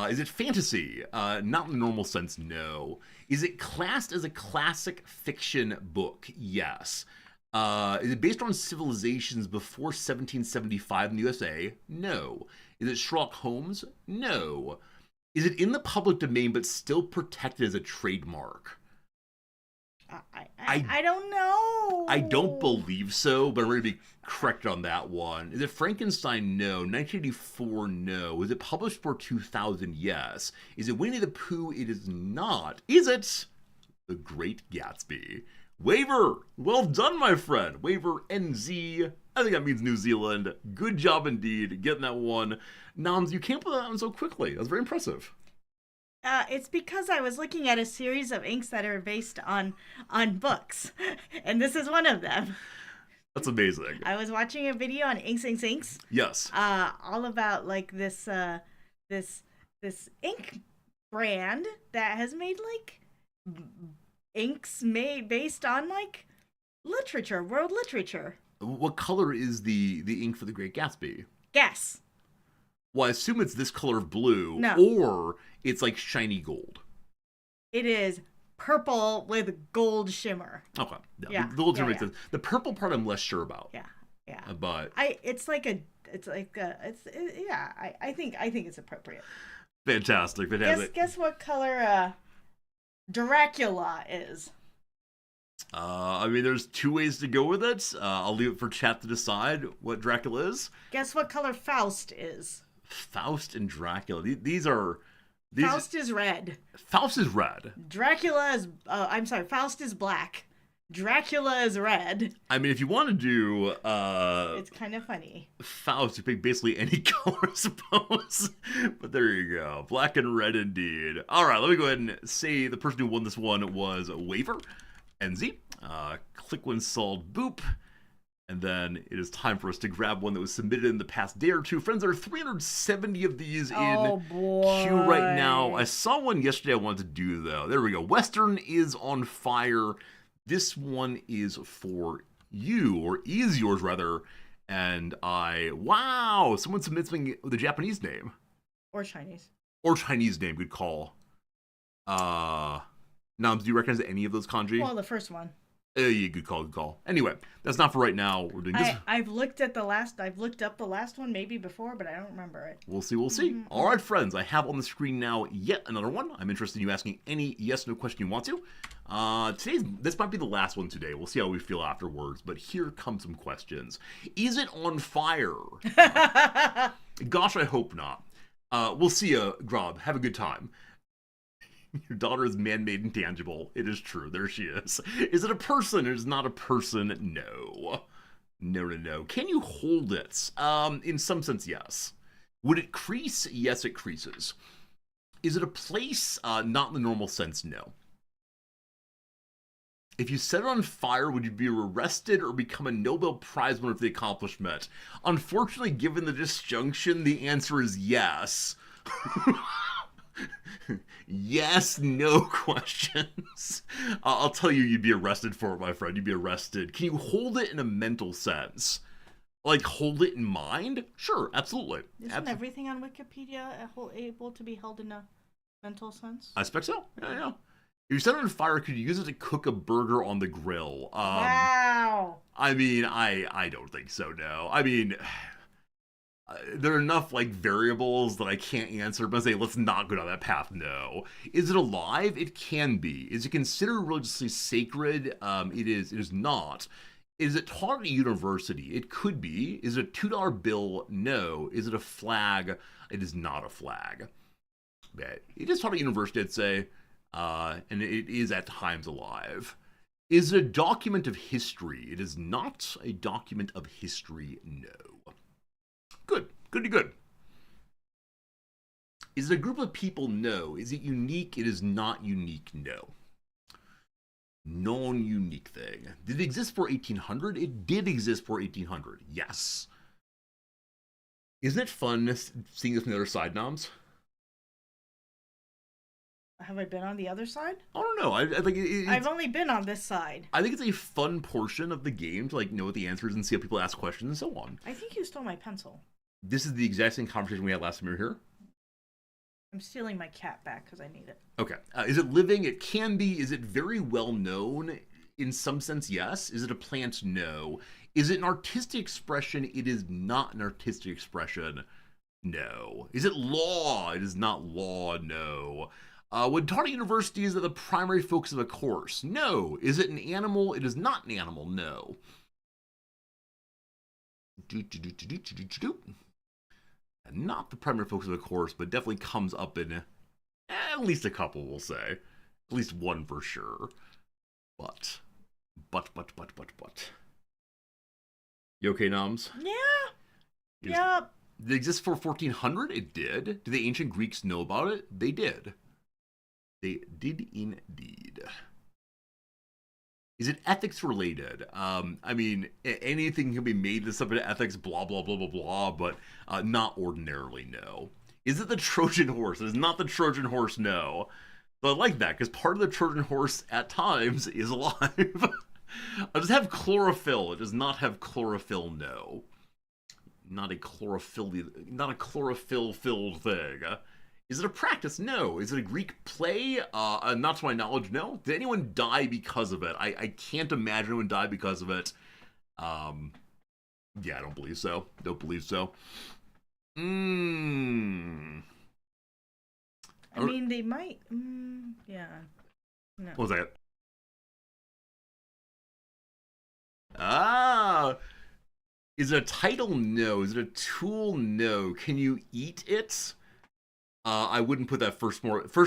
Is it fantasy? Not in the normal sense, no. Is it classed as a classic fiction book? Yes. Is it based on civilizations before 1775 in the USA? No. Is it Sherlock Holmes? No. Is it in the public domain but still protected as a trademark? I don't know. I don't believe so, but I'm going to be correct on that one. Is it Frankenstein? No. 1984? No. Is it published for 2000? Yes. Is it Winnie the Pooh? It is not. Is it The Great Gatsby? Waiver! Well done, my friend. Waiver NZ. I think that means New Zealand. Good job indeed getting that one. Noms, you came up with that one so quickly. That was very impressive. It's because I was looking at a series of inks that are based on books, and this is one of them. That's amazing. I was watching a video on Inks. Yes. All about like this ink brand that has made like inks made based on like literature, world literature. What color is the ink for The Great Gatsby? Guess. Well, I assume it's this color of blue, no. Or it's like shiny gold. It is purple with gold shimmer. Okay, yeah, the gold shimmer makes sense. The purple part I'm less sure about. Yeah. But I think it's appropriate. Fantastic. Guess what color Dracula is. I mean, there's two ways to go with it. I'll leave it for chat to decide what Dracula is. Guess what color Faust is. Faust and Dracula. Faust is red. Faust is red. Faust is black. Dracula is red. I mean, if you want to do... it's kind of funny. Faust, you pick basically any color, I suppose. But there you go. Black and red indeed. All right, let me go ahead and say the person who won this one was Waver, NZ. Click when solved, boop. And then it is time for us to grab one that was submitted in the past day or two. Friends, there are 370 of these in queue right now. I saw one yesterday I wanted to do, though. There we go. Western is on fire. This one is for you, or is yours, rather. And wow, someone submits me with a Japanese name. Or Chinese. Or Chinese name, good call. Nams, do you recognize any of those kanji? Well, the first one. Yeah, good call. Anyway, that's not for right now. We're doing this. I've looked up the last one maybe before, but I don't remember it. We'll see. Mm-hmm. All right, friends. I have on the screen now yet another one. I'm interested in you asking any yes/no question you want to. This might be the last one today. We'll see how we feel afterwards. But here come some questions. Is it on fire? Gosh, I hope not. We'll see you, Grob. Have a good time. Your daughter is man-made and tangible. It is true. There she is. Is it a person? It is not a person. No. No. Can you hold it? In some sense, yes. Would it crease? Yes, it creases. Is it a place? Not in the normal sense, no. If you set it on fire, would you be arrested or become a Nobel Prize winner for the accomplishment? Unfortunately, given the disjunction, the answer is yes. Yes, no questions. I'll tell you, you'd be arrested for it, my friend. You'd be arrested. Can you hold it in a mental sense? Like, hold it in mind? Sure, absolutely. Isn't everything on Wikipedia able to be held in a mental sense? I expect so. Yeah. If you set it on fire, could you use it to cook a burger on the grill? Wow. I mean, I don't think so, no. I mean... There are enough like variables that I can't answer, but I say let's not go down that path. No. Is it alive? It can be. Is it considered religiously sacred? It is. It is not. Is it taught at a university? It could be. Is it a $2 bill? No. Is it a flag? It is not a flag. Okay. It is taught at a university, I'd say, and it is at times alive. Is it a document of history? It is not a document of history. No. Good. Good to good. Is it a group of people? No. Is it unique? It is not unique. No. Non-unique thing. Did it exist for 1800? It did exist for 1800. Yes. Isn't it fun seeing this from the other side, Noms? Have I been on the other side? I don't know. I think I've only been on this side. I think it's a fun portion of the game to like know what the answers and see how people ask questions and so on. I think you stole my pencil. This is the exact same conversation we had last time we were here. I'm stealing my cat back because I need it. Okay. Is it living? It can be. Is it very well known? In some sense, yes. Is it a plant? No. Is it an artistic expression? It is not an artistic expression. No. Is it law? It is not law. No. Would taught at university is that the primary focus of a course? No. Is it an animal? It is not an animal. No. Not the primary focus of a course, but definitely comes up in at least a couple, we'll say. At least one for sure. But. You okay, Noms? Yeah. Yep. Did it exist for 1400? It did. Did the ancient Greeks know about it? They did. They did indeed. Is it ethics related? I mean, anything can be made into something ethics, blah, blah, blah, blah, blah, but not ordinarily, no. Is it the Trojan horse? It is not the Trojan horse, no. But I like that, because part of the Trojan horse at times is alive. It does have chlorophyll. It does not have chlorophyll, no. Not a chlorophyll-filled thing. Is it a practice? No. Is it a Greek play? Not to my knowledge, no. Did anyone die because of it? I can't imagine anyone died because of it. Yeah, I don't believe so. Don't believe so. I mean, they might. Yeah. No. What was that? Ah! Is it a title? No. Is it a tool? No. Can you eat it? I wouldn't put that first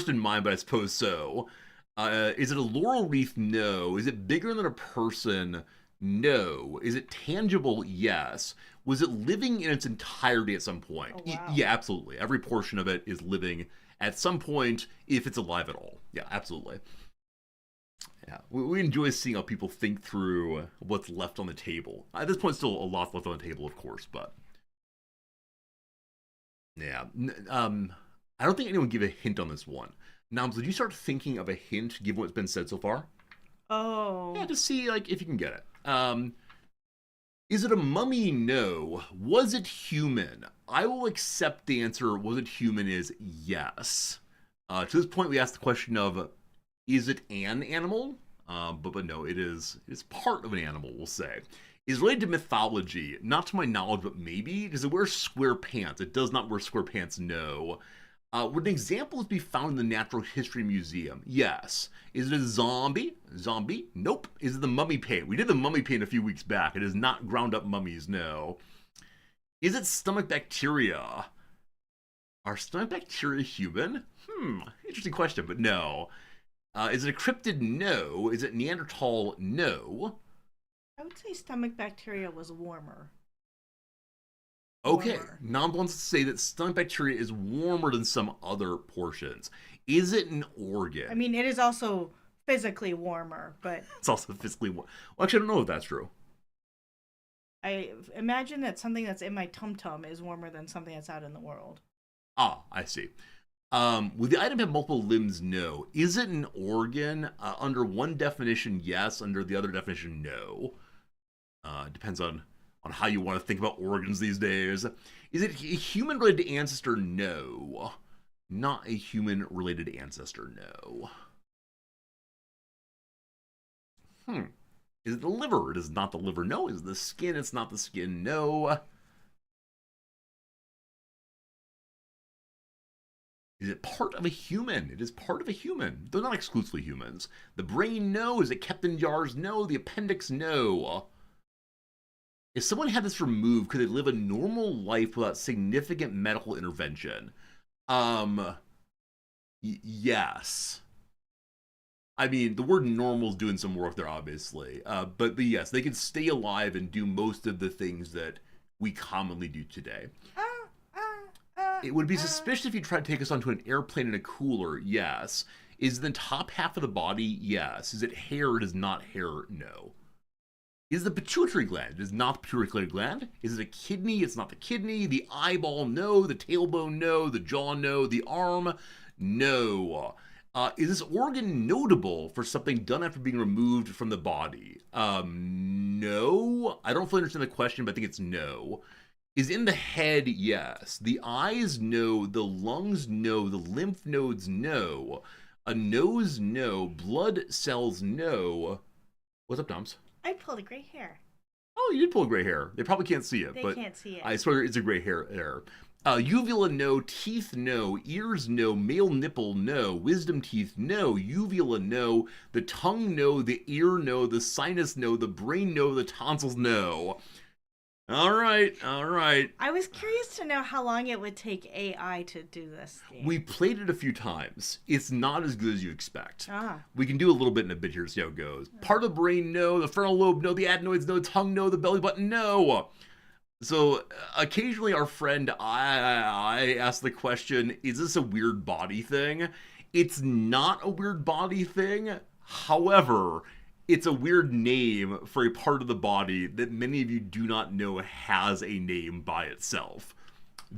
in mind, but I suppose so. Is it a laurel wreath? No. Is it bigger than a person? No. Is it tangible? Yes. Was it living in its entirety at some point? Oh, wow. Yeah, absolutely. Every portion of it is living at some point, if it's alive at all. Yeah, absolutely. Yeah, we enjoy seeing how people think through what's left on the table. At this point, still a lot left on the table, of course, but yeah. I don't think anyone gave a hint on this one. Noms, did you start thinking of a hint given what's been said so far? Oh. Yeah, just see like if you can get it. Is it a mummy? No. Was it human? I will accept the answer. Was it human? Is yes. To this point, we asked the question of, is it an animal? But no, it is. It's part of an animal. We'll say. Is related to mythology. Not to my knowledge, but maybe. Does it wear square pants? It does not wear square pants. No. Would an example be found in the Natural History Museum? Yes. Is it a zombie? Zombie? Nope. Is it the mummy paint? We did the mummy paint a few weeks back. It is not ground up mummies, no. Is it stomach bacteria? Are stomach bacteria human? Interesting question, but no. Is it a cryptid? No. Is it Neanderthal? No. I would say stomach bacteria was warmer. Okay, Nom wants to say that stomach bacteria is warmer than some other portions. Is it an organ? I mean, it is also physically warmer, but it's also physically warm. Well, actually, I don't know if that's true. I imagine that something that's in my tum-tum is warmer than something that's out in the world. Ah, I see. Would the item have multiple limbs? No. Is it an organ? Under one definition, yes. Under the other definition, no. Depends on how you want to think about organs these days. Is it a human-related ancestor? No. Not a human-related ancestor, no. Is it the liver? It is not the liver, no. Is it the skin? It's not the skin, no. Is it part of a human? It is part of a human. They're not exclusively humans. The brain, no. Is it kept in jars? No. The appendix, no. If someone had this removed, could they live a normal life without significant medical intervention? Yes. I mean, the word normal is doing some work there, obviously. But yes, they can stay alive and do most of the things that we commonly do today. It would be suspicious if you tried to take us onto an airplane in a cooler, yes. Is the top half of the body? Yes. Is it hair? It is not hair, no. Is the pituitary gland? It is not the pituitary gland. Is it a kidney? It's not the kidney. The eyeball? No. The tailbone? No. The jaw? No. The arm? No. Is this organ notable for something done after being removed from the body? No. I don't fully understand the question, but I think it's no. Is in the head? Yes. The eyes? No. The lungs? No. The lymph nodes? No. A nose? No. Blood cells? No. What's up, Doms? I pulled a gray hair. Oh, you did pull a gray hair. They probably can't see it, They but can't see it. I swear it's a gray hair there. Uvula, no. Teeth, no. Ears, no. Male nipple, no. Wisdom teeth, no. Uvula, no. The tongue, no. The ear, no. The sinus, no. The brain, no. The tonsils, no. All right. I was curious to know how long it would take AI to do this game. We played it a few times. It's not as good as you expect. Ah. We can do a little bit in a bit here to see how it goes. Part of the brain, no. The frontal lobe, no. The adenoids, no. Tongue, no. The belly button, no. So occasionally our friend, I ask the question, is this a weird body thing? It's not a weird body thing. However, it's a weird name for a part of the body that many of you do not know has a name by itself.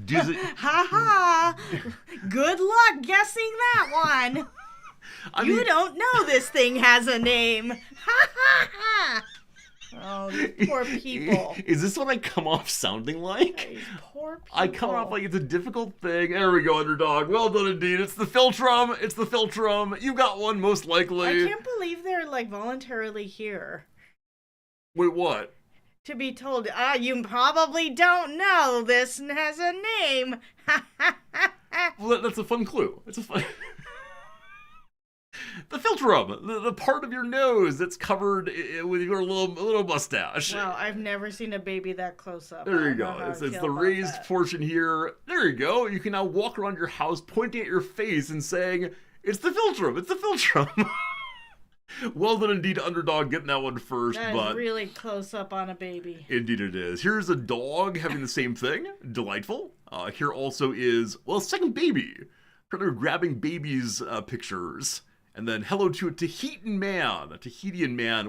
Does it? Ha ha! Good luck guessing that one. You don't know this thing has a name. Ha ha ha! Oh, these poor people. Is this what I come off sounding like? These poor people. I come off like it's a difficult thing. There we go, underdog. Well done indeed. It's the Filtrum. It's the Filtrum. You got one, most likely. I can't believe they're like voluntarily here. Wait, what? To be told, you probably don't know this has a name. Well, that's a fun clue. It's a fun... The Filtrum, the part of your nose that's covered with your little mustache. Well, I've never seen a baby that close up. There you go. It's the raised portion here. There you go. You can now walk around your house pointing at your face and saying, it's the Filtrum. It's the Filtrum. Well done indeed, underdog, getting that one first. That but is really close up on a baby. Indeed it is. Here's a dog having the same thing. Delightful. Here also is, well, second baby. Predator grabbing babies' pictures. And then hello to a Tahitian man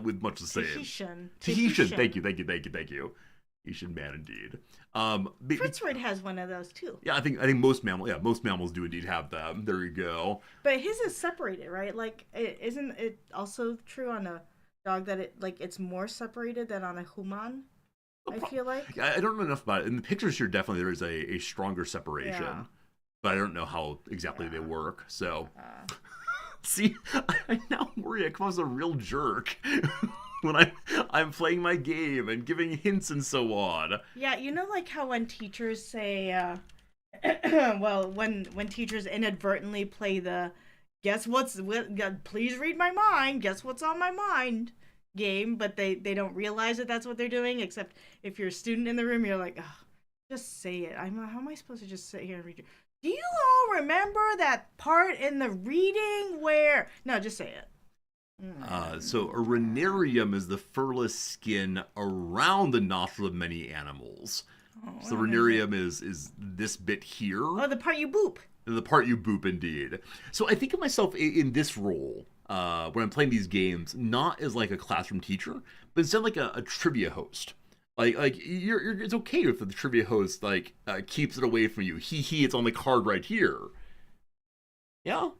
with much the same. Tahitian. Thank you. Tahitian man indeed. Fritz has one of those too. Yeah, I think most mammals do indeed have them. There you go. But his is separated, right? Like, isn't it also true on a dog that it's more separated than on a human? I feel like. I don't know enough about it. In the pictures here, definitely there is a stronger separation. Yeah. But I don't know how exactly they work. So. See, I now worry I come off as a real jerk when I'm playing my game and giving hints and so on. Yeah, you know, like how when teachers say, well, when teachers inadvertently play the please read my mind, guess what's on my mind game, but they don't realize that that's what they're doing, except if you're a student in the room, you're like, oh, just say it. How am I supposed to just sit here and read you? Do you all remember that part in the reading where... No, just say it. So a rhinarium is the furless skin around the nostril of many animals. So the rhinarium is this bit here. Oh, the part you boop. The part you boop, indeed. So I think of myself in this role, when I'm playing these games, not as like a classroom teacher, but instead like a trivia host. Like it's okay if the trivia host keeps it away from you. It's on the card right here. Yeah.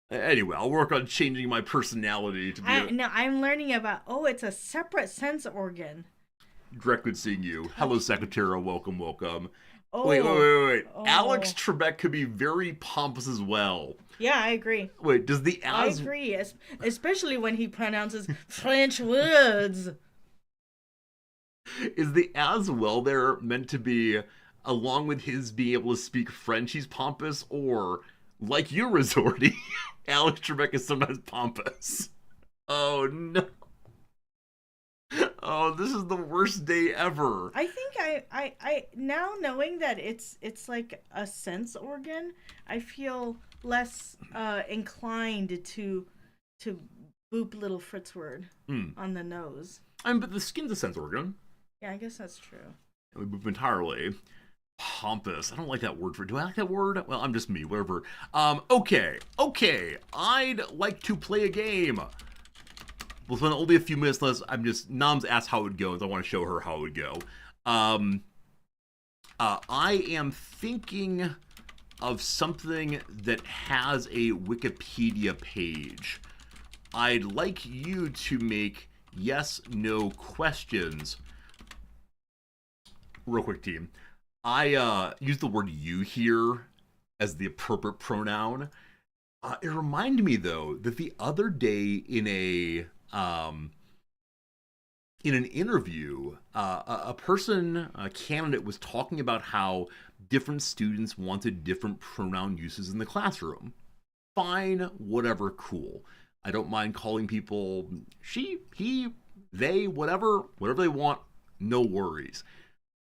Anyway, I'll work on changing my personality to be. No, I'm learning about. Oh, it's a separate sense organ. Directly seeing you. Hello, Secretary. Welcome. Oh, wait. Oh. Alex Trebek could be very pompous as well. Yeah, I agree. Wait, does the as? I agree, especially when he pronounces French words. Is the as well there meant to be, along with his being able to speak French, he's pompous, or Like you, Resorty, Alex Trebek is sometimes pompous. Oh no. Oh, this is the worst day ever. I think I now knowing that it's like a sense organ, I feel less inclined to boop little Fritz word Hmm. on the nose. But the skin's a sense organ. Yeah, I guess that's true. And we boop entirely. Pompous. I don't like that word for. Do I like that word? Well, I'm just me. Whatever. Okay. I'd like to play a game. We'll spend only a few minutes less. I'm just Nam's asked how it would go, so I want to show her how it would go. I am thinking of something that has a Wikipedia page. I'd like you to make yes/no questions. Real quick, team. I use the word "you" here as the appropriate pronoun. It reminded me though that the other day in an interview, a person, a candidate, was talking about how different students wanted different pronoun uses in the classroom. Fine, whatever, cool. I don't mind calling people she, he, they, whatever they want, no worries.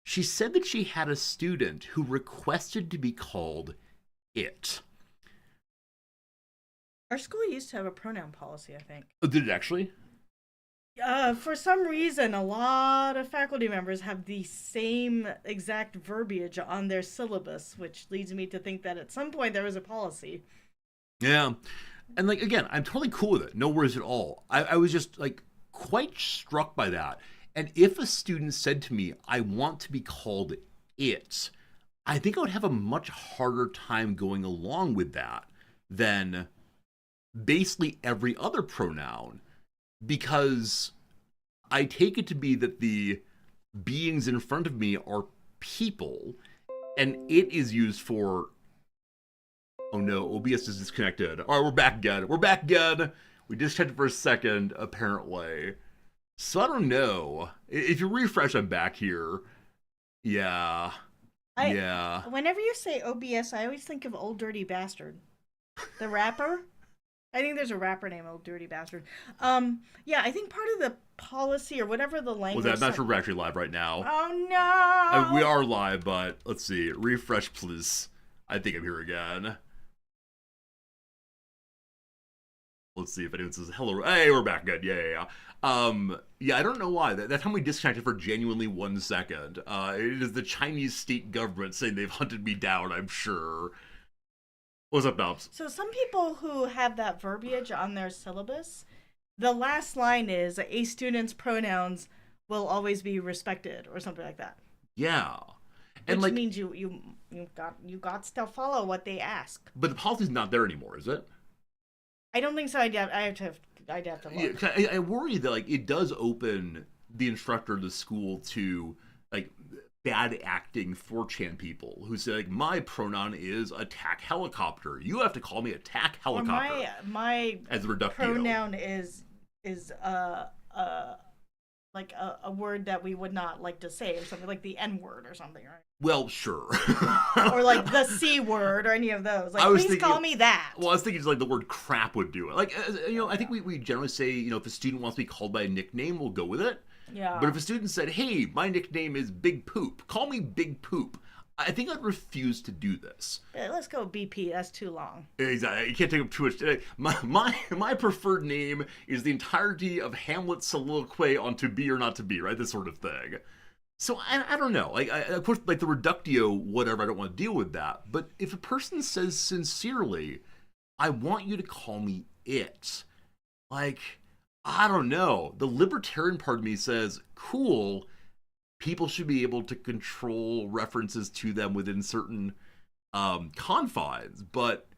She said that she had a student who requested to be called it. Our school used to have a pronoun policy, I think. Oh, did it actually? For some reason, a lot of faculty members have the same exact verbiage on their syllabus, which leads me to think that at some point there was a policy. Yeah. And like again, I'm totally cool with it. No worries at all. I was just like quite struck by that. And if a student said to me, I want to be called it, I think I would have a much harder time going along with that than basically every other pronoun, because I take it to be that the beings in front of me are people, and it is used for. Oh no, OBS is disconnected. All right, we're back again. We disconnected for a second, apparently. So I don't know. If you refresh, I'm back here. Yeah. Yeah. Whenever you say OBS, I always think of Old Dirty Bastard, the rapper. I think there's a rapper named Old Dirty Bastard. Yeah, I think part of the policy or whatever the language. I'm not sure we're actually live right now. Oh no! We are live, but let's see. Refresh, please. I think I'm here again. Let's see if anyone says hello. Hey, we're back good. Yeah. Yeah, I don't know why. That time we disconnected for genuinely 1 second. It is the Chinese state government saying they've hunted me down, I'm sure. What's up, Dobbs? So some people who have that verbiage on their syllabus, the last line is a student's pronouns will always be respected or something like that. Yeah. And which means you got to follow what they ask. But the policy's not there anymore, is it? I don't think so. I'd have to look. Yeah, I worry that like it does open the instructor of the school to like bad acting 4chan people who say like my pronoun is attack helicopter. You have to call me attack helicopter. Or my as a reductio. Pronoun is like a word that we would not like to say, or something like the N word or something, right? Well, sure. Or like the C word or any of those. Like, please call me that. Well, I was thinking just like the word crap would do it. Like, I think we generally say, if a student wants to be called by a nickname, we'll go with it. Yeah. But if a student said, hey, my nickname is Big Poop, call me Big Poop, I think I'd refuse to do this. Let's go BP. That's too long. Exactly. You can't take up too much. My preferred name is the entirety of Hamlet's soliloquy on to be or not to be, right? This sort of thing. So I don't know. Like, of course, like the reductio, whatever. I don't want to deal with that. But if a person says sincerely, I want you to call me it. Like, I don't know. The libertarian part of me says, cool. People should be able to control references to them within certain confines. But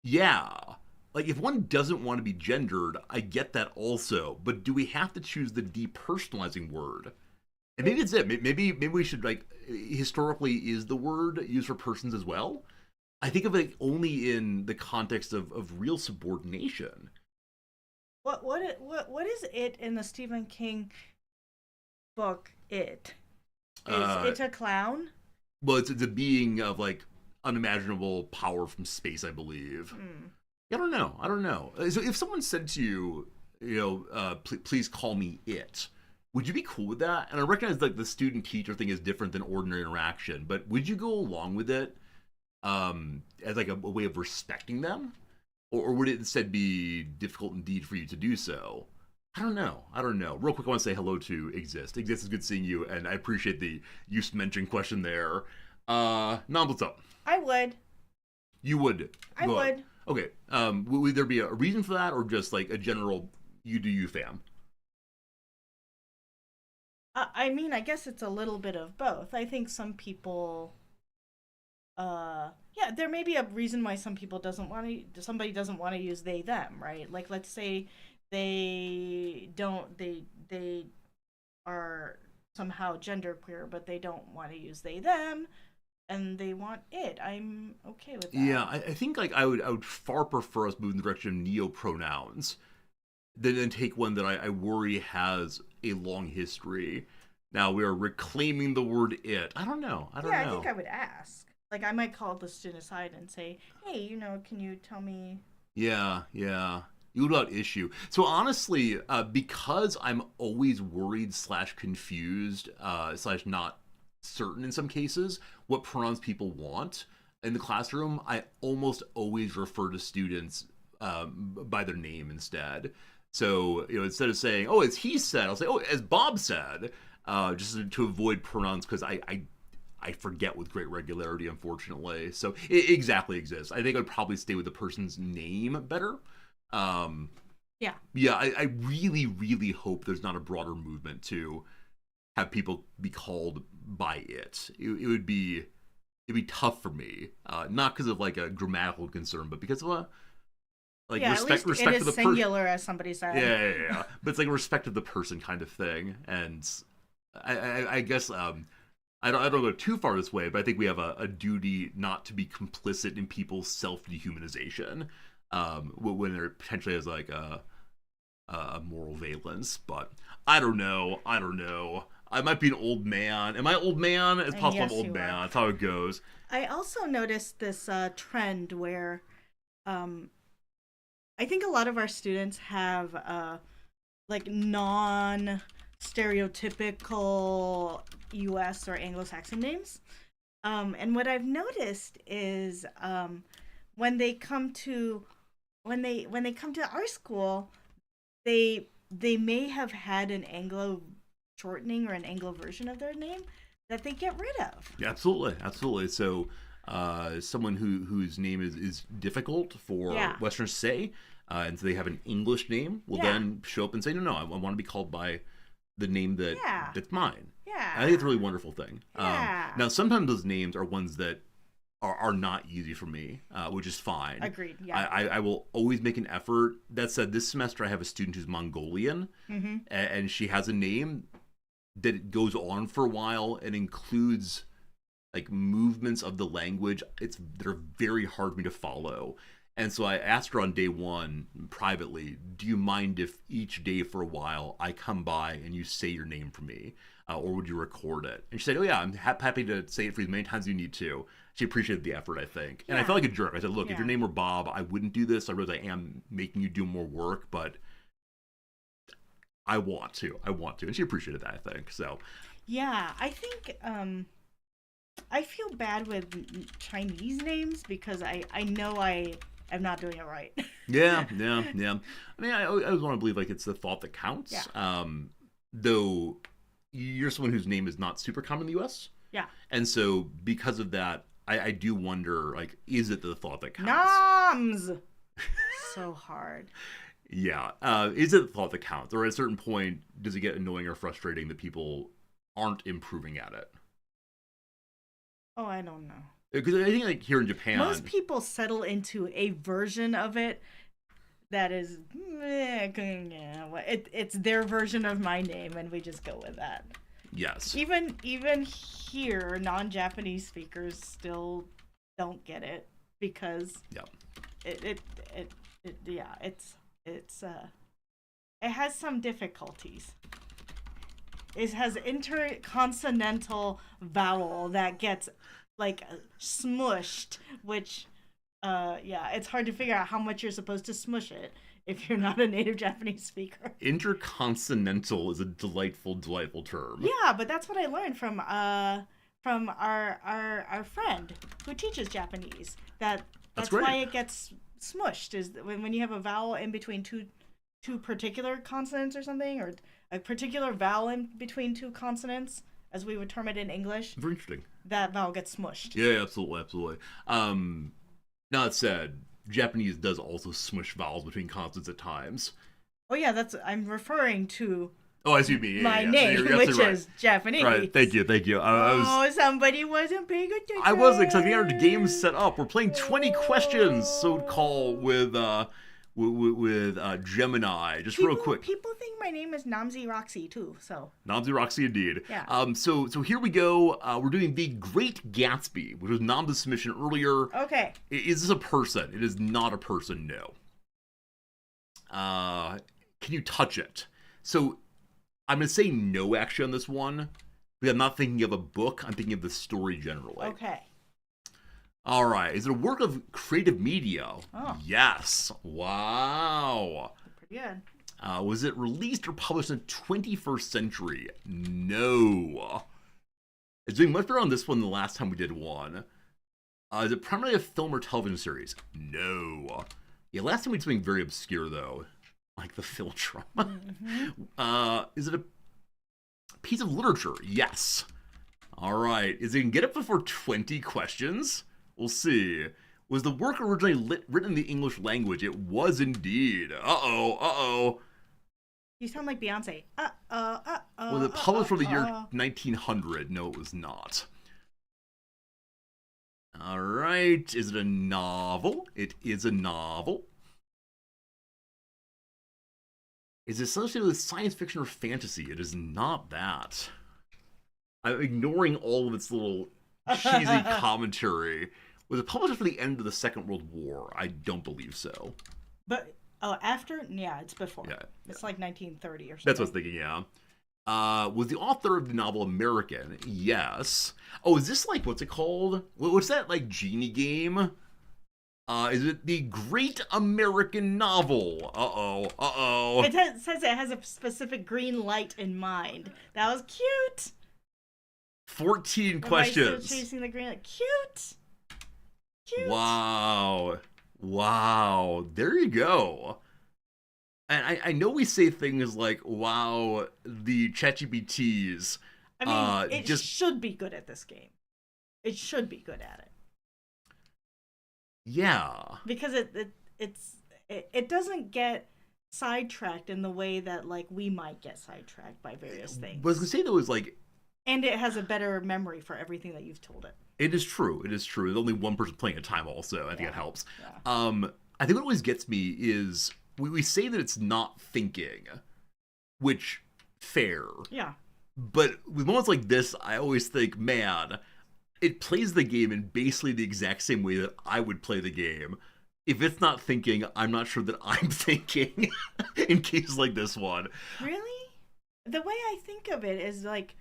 yeah, like if one doesn't want to be gendered, I get that also. But do we have to choose the depersonalizing word? And maybe it's it. Maybe we should like historically is the word used for persons as well? I think of it only in the context of real subordination. What is it in the Stephen King book? It is it a clown? Well, it's a being of like unimaginable power from space, I believe. I don't know. I don't know. So if someone said to you, please call me it, would you be cool with that? And I recognize like the student teacher thing is different than ordinary interaction, but would you go along with it as like a way of respecting them, or would it instead be difficult indeed for you to do so? I don't know. I don't know. Real quick, I want to say hello to Exist. Exist is good seeing you, and I appreciate the use mentioned question there. Nom, what's up? I would. You would. I would. Okay. Would there be a reason for that, or just like a general you do you fam? I mean, I guess it's a little bit of both. I think some people, yeah, there may be a reason why somebody doesn't want to use they them, right? Like, let's say they are somehow genderqueer, but they don't want to use they them, and they want it. I'm okay with that. Yeah, I think like I would far prefer us move in the direction of neo pronouns than take one that I worry has a long history. Now we are reclaiming the word it. I don't know. I think I would ask. Like, I might call the student aside and say, hey, can you tell me? Yeah. You about issue. So honestly, because I'm always worried / confused / not certain in some cases what pronouns people want in the classroom, I almost always refer to students by their name instead. So, instead of saying, oh, as he said, I'll say, oh, as Bob said, just to avoid pronouns, because I forget with great regularity, unfortunately. So it exactly exists. I think I'd probably stay with the person's name better. Yeah. I really, really hope there's not a broader movement to have people be called by it. It'd be tough for me, not because of like a grammatical concern, but because of respect it is for the singular, as somebody said. Yeah. But it's like a respect of the person kind of thing, and I guess I don't go too far this way, but I think we have a duty not to be complicit in people's self dehumanization when there potentially has like a moral valence. But I don't know. I might be an old man. Am I an old man? It's possible yes, I'm an old man. That's how it goes. I also noticed this trend where I think a lot of our students have like non-stereotypical U.S. or Anglo-Saxon names. And what I've noticed is when they come to our school, they may have had an Anglo shortening or an Anglo version of their name that they get rid of. Yeah, absolutely. So someone whose name is difficult for Westerners to say, and so they have an English name, will then show up and say, no, I want to be called by the name that's mine. Yeah. I think it's a really wonderful thing. Yeah. Now, sometimes those names are ones that are not easy for me, which is fine. Agreed, yeah. I will always make an effort. That said, this semester I have a student who's Mongolian, and she has a name that goes on for a while and includes like movements of the language that are very hard for me to follow. And so I asked her on day one privately, do you mind if each day for a while I come by and you say your name for me? Or would you record it? And she said, oh yeah, I'm happy to say it for you as many times as you need to. She appreciated the effort, I think. And I felt like a jerk. I said, look, if your name were Bob, I wouldn't do this. I realize I am making you do more work, but I want to. And she appreciated that, I think. So yeah, I think I feel bad with Chinese names because I know I'm not doing it right. Yeah. I mean, I always want to believe like it's the thought that counts. Yeah. Though you're someone whose name is not super common in the U.S. Yeah. And so because of that, I do wonder, like, is it the thought that counts? Noms! So hard. Yeah. Is it the thought that counts? Or at a certain point, does it get annoying or frustrating that people aren't improving at it? Oh, I don't know. Because I think like here in Japan, most people settle into a version of it that is, it's their version of my name, and we just go with that. Yes. Even here, non-Japanese speakers still don't get it because it has some difficulties. It has interconsonantal vowel that gets smushed, which yeah, it's hard to figure out how much you're supposed to smush it if you're not a native Japanese speaker. Interconsonantal is a delightful, delightful term. Yeah, but that's what I learned from our friend who teaches Japanese. That's great. why it gets smushed, is when you have a vowel in between two particular consonants or something, or a particular vowel in between two consonants, as we would term it in English. Very interesting. That vowel gets smushed. Yeah, absolutely, absolutely. Now that said, Japanese does also smush vowels between consonants at times. Oh yeah, I'm referring to. Oh, I see what you mean. Yeah, my yeah. name, You're which right. is Japanese. Right, thank you. Somebody wasn't paying attention. I wasn't, because we had the game set up. We're playing 20 questions, so to call, with Gemini. Just real quick. People think my name is Namzi Roxy too, so. Namzi Roxy, indeed. Yeah. So here we go. We're doing The Great Gatsby, which was Nam's submission earlier. Okay. Is this a person? It is not a person, no. Can you touch it? So I'm going to say no, actually, on this one. Because I'm not thinking of a book. I'm thinking of the story generally. Okay. All right. Is it a work of creative media? Oh. Yes. Wow. Pretty good. Was it released or published in the 21st century? No. It's doing much better on this one than the last time we did one. Is it primarily a film or television series? No. Yeah, last time we did something very obscure, though. Like the Philtrum. Mm-hmm. Is it a piece of literature? Yes. All right. Is it going to get up before 20 questions? We'll see. Was the work originally written in the English language? It was indeed. Uh-oh. You sound like Beyonce. Was it published from the year 1900? No, it was not. All right. Is it a novel? It is a novel. Is it associated with science fiction or fantasy? It is not that. I'm ignoring all of its little cheesy commentary. Was it published for the end of the Second World War? I don't believe so. But, after? Yeah, it's before. Yeah. It's like 1930 or something. That's what I was thinking, yeah. Was the author of the novel American? Yes. Oh, is this like, what's it called? What's that, like, genie game? Is it The Great American Novel? Uh-oh. It says it has a specific green light in mind. That was cute. 14 questions. Am I still chasing the green light? Cute. Wow. There you go. And I know we say things like, wow, the ChatGPTs. I mean, it should be good at this game. It should be good at it. Yeah. Because it doesn't get sidetracked in the way that, like, we might get sidetracked by various things. What I was going to say, though, is like... And it has a better memory for everything that you've told it. It is true. There's only one person playing at a time also. I think it helps. Yeah. I think what always gets me is we say that it's not thinking, which, fair. Yeah. But with moments like this, I always think, man, it plays the game in basically the exact same way that I would play the game. If it's not thinking, I'm not sure that I'm thinking in cases like this one. Really? The way I think of it is like,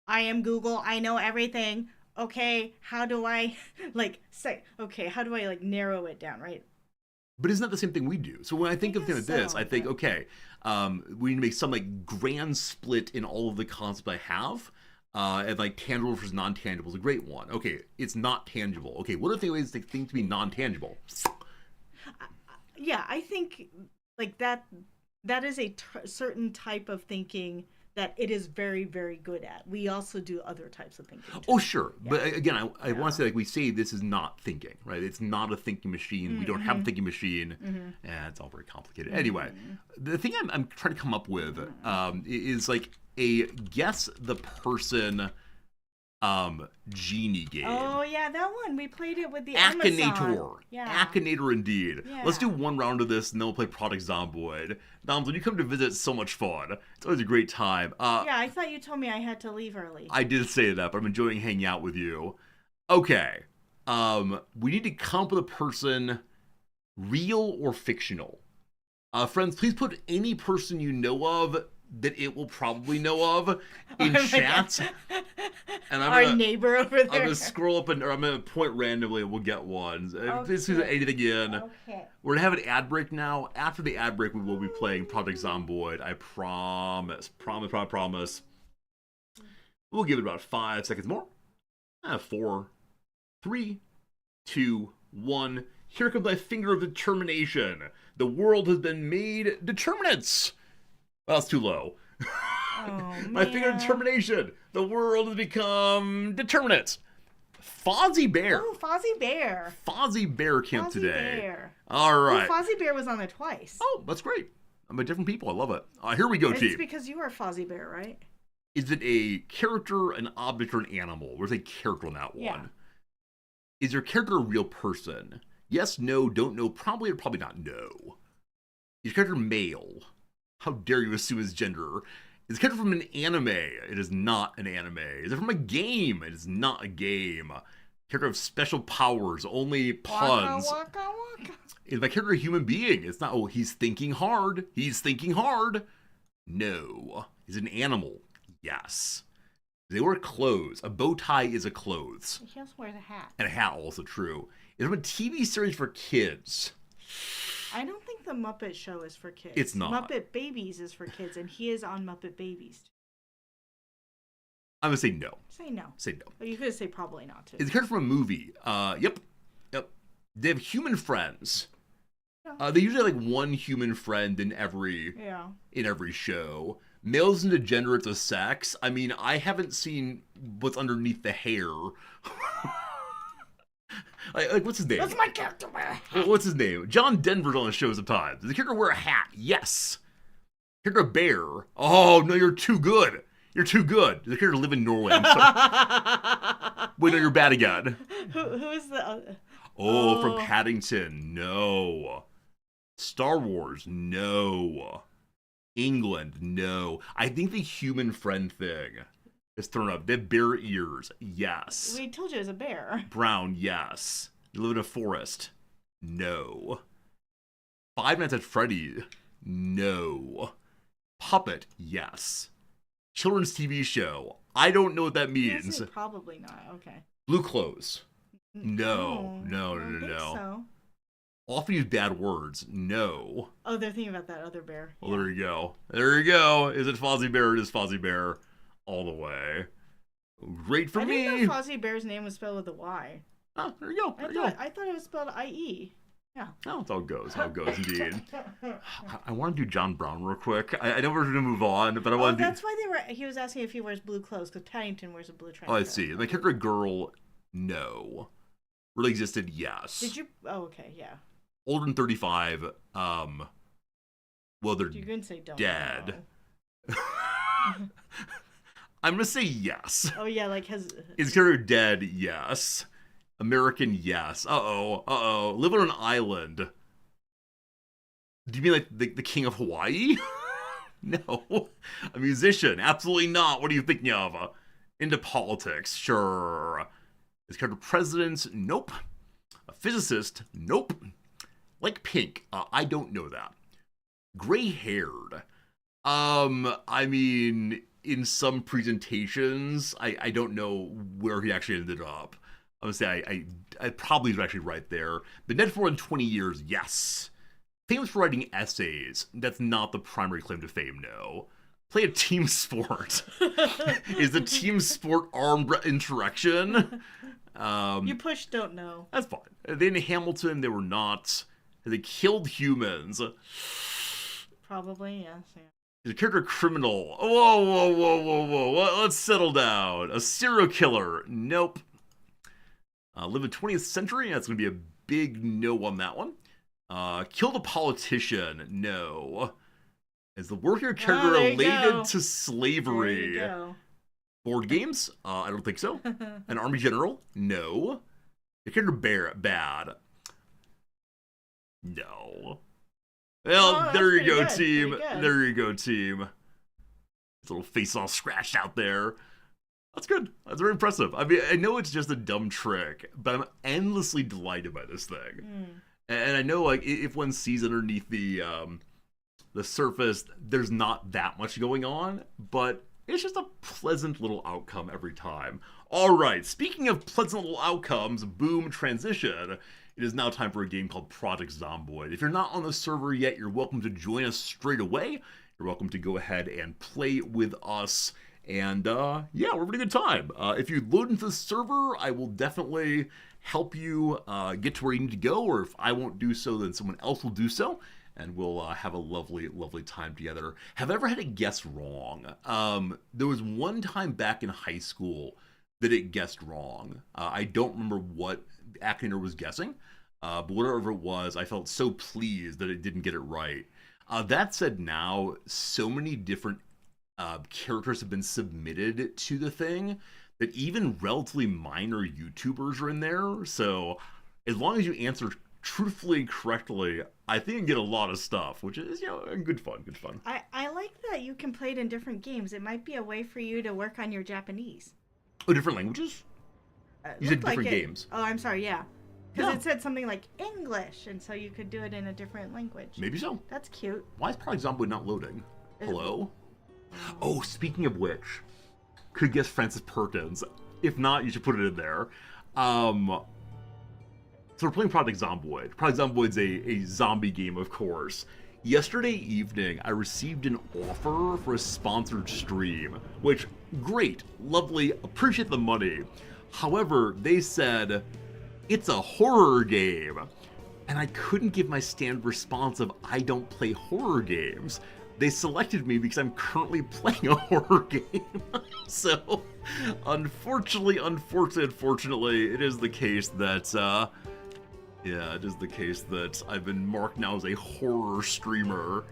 I am Google, I know everything. Okay, how do I how do I narrow it down, right? But isn't that the same thing we do? So when I think of things like this, I think, okay, we need to make some like grand split in all of the concepts I have. And like tangible versus non-tangible is a great one. Okay, it's not tangible. Okay, what are the ways to think to be non-tangible? Yeah, I think like that is a certain type of thinking that it is very, very good at. We also do other types of thinking too. Oh, sure. Yeah. But again, I want to say, like, we say this is not thinking, right? It's not a thinking machine. Mm-hmm. We don't have a thinking machine. Mm-hmm. And it's all very complicated. Mm-hmm. Anyway, the thing I'm trying to come up with is like a guess the person genie game. Oh, yeah, that one. We played it with the Akinator. Amazon. Yeah. Akinator indeed. Yeah. Let's do one round of this, and then we'll play Project Zomboid. Noms, when you come to visit, it's so much fun. It's always a great time. Yeah, I thought you told me I had to leave early. I did say that, but I'm enjoying hanging out with you. Okay. We need to come up with a person, real or fictional. Friends, please put any person you know of that it will probably know of in chat. And Our neighbor over there. I'm gonna scroll up or I'm gonna point randomly and we'll get one. If this is anything in. Okay. We're gonna have an ad break now. After the ad break, we will be playing Project Zomboid. I promise. Promise. We'll give it about 5 seconds more. 4, 3, 2, 1. Here comes my finger of determination. The world has been made determinants. Well, that's too low. Oh, My finger of determination. The world has become determinants. Fozzie Bear. Oh, Fozzie Bear. Fozzie Bear Camp Fozzie today. Bear. All right. Oh, Fozzie Bear was on there twice. Oh, that's great. I'm a different people. I love it. Here we go, team. It's because you are Fozzie Bear, right? Is it a character, an object, or an animal? Where's a character on that one? Yeah. Is your character a real person? Yes, no, don't know, probably or probably not no. Is your character male? How dare you assume his gender? Is the character from an anime? It is not an anime. Is it from a game? It is not a game. Character of special powers, only puns. Waka, waka. Is my character a human being? It's not, oh, he's thinking hard. He's thinking hard. No. Is it an animal? Yes. They wear clothes. A bow tie is a clothes. He also wears a hat. And a hat, also true. Is it from a TV series for kids? I don't think the Muppet Show is for kids. It's not. Muppet Babies is for kids, and he is on Muppet Babies. I'm going to say no. Say no. Say no. Well, you could say probably not, too. Is the character from a movie? Yep. They have human friends. Yeah. They usually have like one human friend in every show. Males into gender, it's a sex. I mean, I haven't seen what's underneath the hair. like, what's his name? That's my character wear a hat. What's his name? John Denver's on the show sometimes. Does the character wear a hat? Yes. Character a bear? Oh, no, you're too good. You're too good. Does the character live in Norway? I'm sorry. Wait, no, you're bad again. Who is the... From Paddington. No. Star Wars. No. England. No. I think the human friend thing is thrown up. They have bear ears. Yes. We told you it was a bear. Brown. Yes. You live in a forest. No. Five Nights at Freddy. No. Puppet. Yes. Children's TV show. I don't know what that means. Probably not. Okay. Blue clothes. No. I don't think so. Often use bad words. No. Oh, they're thinking about that other bear. Well, there you go. There you go. Is it Fozzie Bear? It is Fozzie Bear all the way. Great for me. I didn't know Fozzie Bear's name was spelled with a Y. Oh, there you go. I thought it was spelled I-E. Yeah. Oh, it's how it goes. How it goes, indeed. I want to do John Brown real quick. I know we're going to move on, but I want to do... That's why he was asking if he wears blue clothes, because Paddington wears a blue trench coat. Oh, I see. My character girl, no. Really existed, yes. Did you... Oh, okay, yeah. Older than 35, well, they're you can say don't dead. I'm going to say yes. Oh, yeah, like has... Is character dead? Yes. American, yes. Uh-oh. Live on an island. Do you mean like the king of Hawaii? No. A musician? Absolutely not. What are you thinking of? Into politics? Sure. Is character president? Nope. A physicist? Nope. Like pink? I don't know that. Gray-haired? I mean, in some presentations, I don't know where he actually ended up. I would say I probably was actually right there. Been dead for more than 20 years, yes. Famous for writing essays. That's not the primary claim to fame, no. Play a team sport. Is the team sport armed insurrection? You push don't know. That's fine. Then in Hamilton, they were not. They killed humans. Probably, yes. Yeah. Is a character criminal? Whoa. Let's settle down. A serial killer? Nope. Live in 20th century? That's going to be a big no on that one. Killed a politician? No. Is the worker character related to slavery? There you go. Board games? I don't think so. An army general? No. The character bad? No. Well, there you go, team. There you go, team. His little face all scratched out there. That's good. That's very impressive. I mean, I know it's just a dumb trick, but I'm endlessly delighted by this thing. And I know, like, if one sees underneath the the surface, there's not that much going on, but it's just a pleasant little outcome every time. Alright, speaking of pleasant little outcomes, boom, transition. It is now time for a game called Project Zomboid. If you're not on the server yet, you're welcome to join us straight away. You're welcome to go ahead and play with us. And yeah, we're having a good time. If you load into the server, I will definitely help you get to where you need to go, or if I won't do so, then someone else will do so, and we'll have a lovely, lovely time together. Have I ever had it guess wrong? There was one time back in high school that it guessed wrong. I don't remember what Actor was guessing, but whatever it was, I felt so pleased that it didn't get it right. That said, now so many different characters have been submitted to the thing that even relatively minor YouTubers are in there. So as long as you answer truthfully and correctly, I think you can get a lot of stuff, which is, good fun, good fun. I like that you can play it in different games. It might be a way for you to work on your Japanese. Oh, different languages? You said different games. Oh, I'm sorry, yeah. Because it said something like English, and so you could do it in a different language. Maybe so. That's cute. Why is Project Zomboid not loading? Hello? Oh, speaking of which, could guess Francis Perkins. If not, you should put it in there. So we're playing Project Zomboid. Project Zomboid's a zombie game, of course. Yesterday evening, I received an offer for a sponsored stream, which, great, lovely, appreciate the money. However, they said, it's a horror game. And I couldn't give my standard response of, I don't play horror games. They selected me because I'm currently playing a horror game. So, unfortunately, it is the case that, it is the case that I've been marked now as a horror streamer.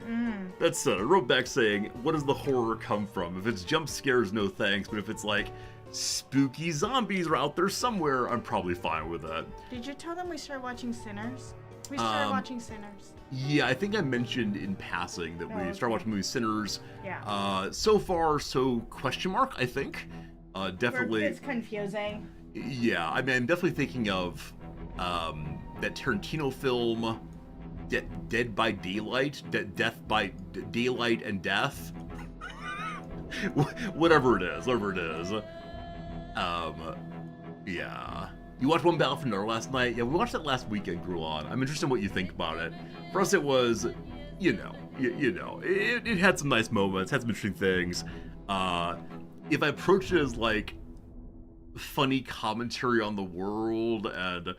That's I wrote back saying, what does the horror come from? If it's jump scares, no thanks, but if it's like, spooky zombies are out there somewhere, I'm probably fine with that. Did you tell them we started watching Sinners? We started watching Sinners. Yeah, I think I mentioned in passing that we started watching the movie Sinners. Yeah. So far, so question mark, I think. Definitely. It's confusing. Yeah, I mean, I'm definitely thinking of that Tarantino film, Dead by Daylight, Death by Daylight and Death. whatever it is. Yeah. You watched One Battle for Another last night? Yeah, we watched that last weekend, Gruon. I'm interested in what you think about it. For us, it was, it had some nice moments, had some interesting things. If I approach it as, like, funny commentary on the world and,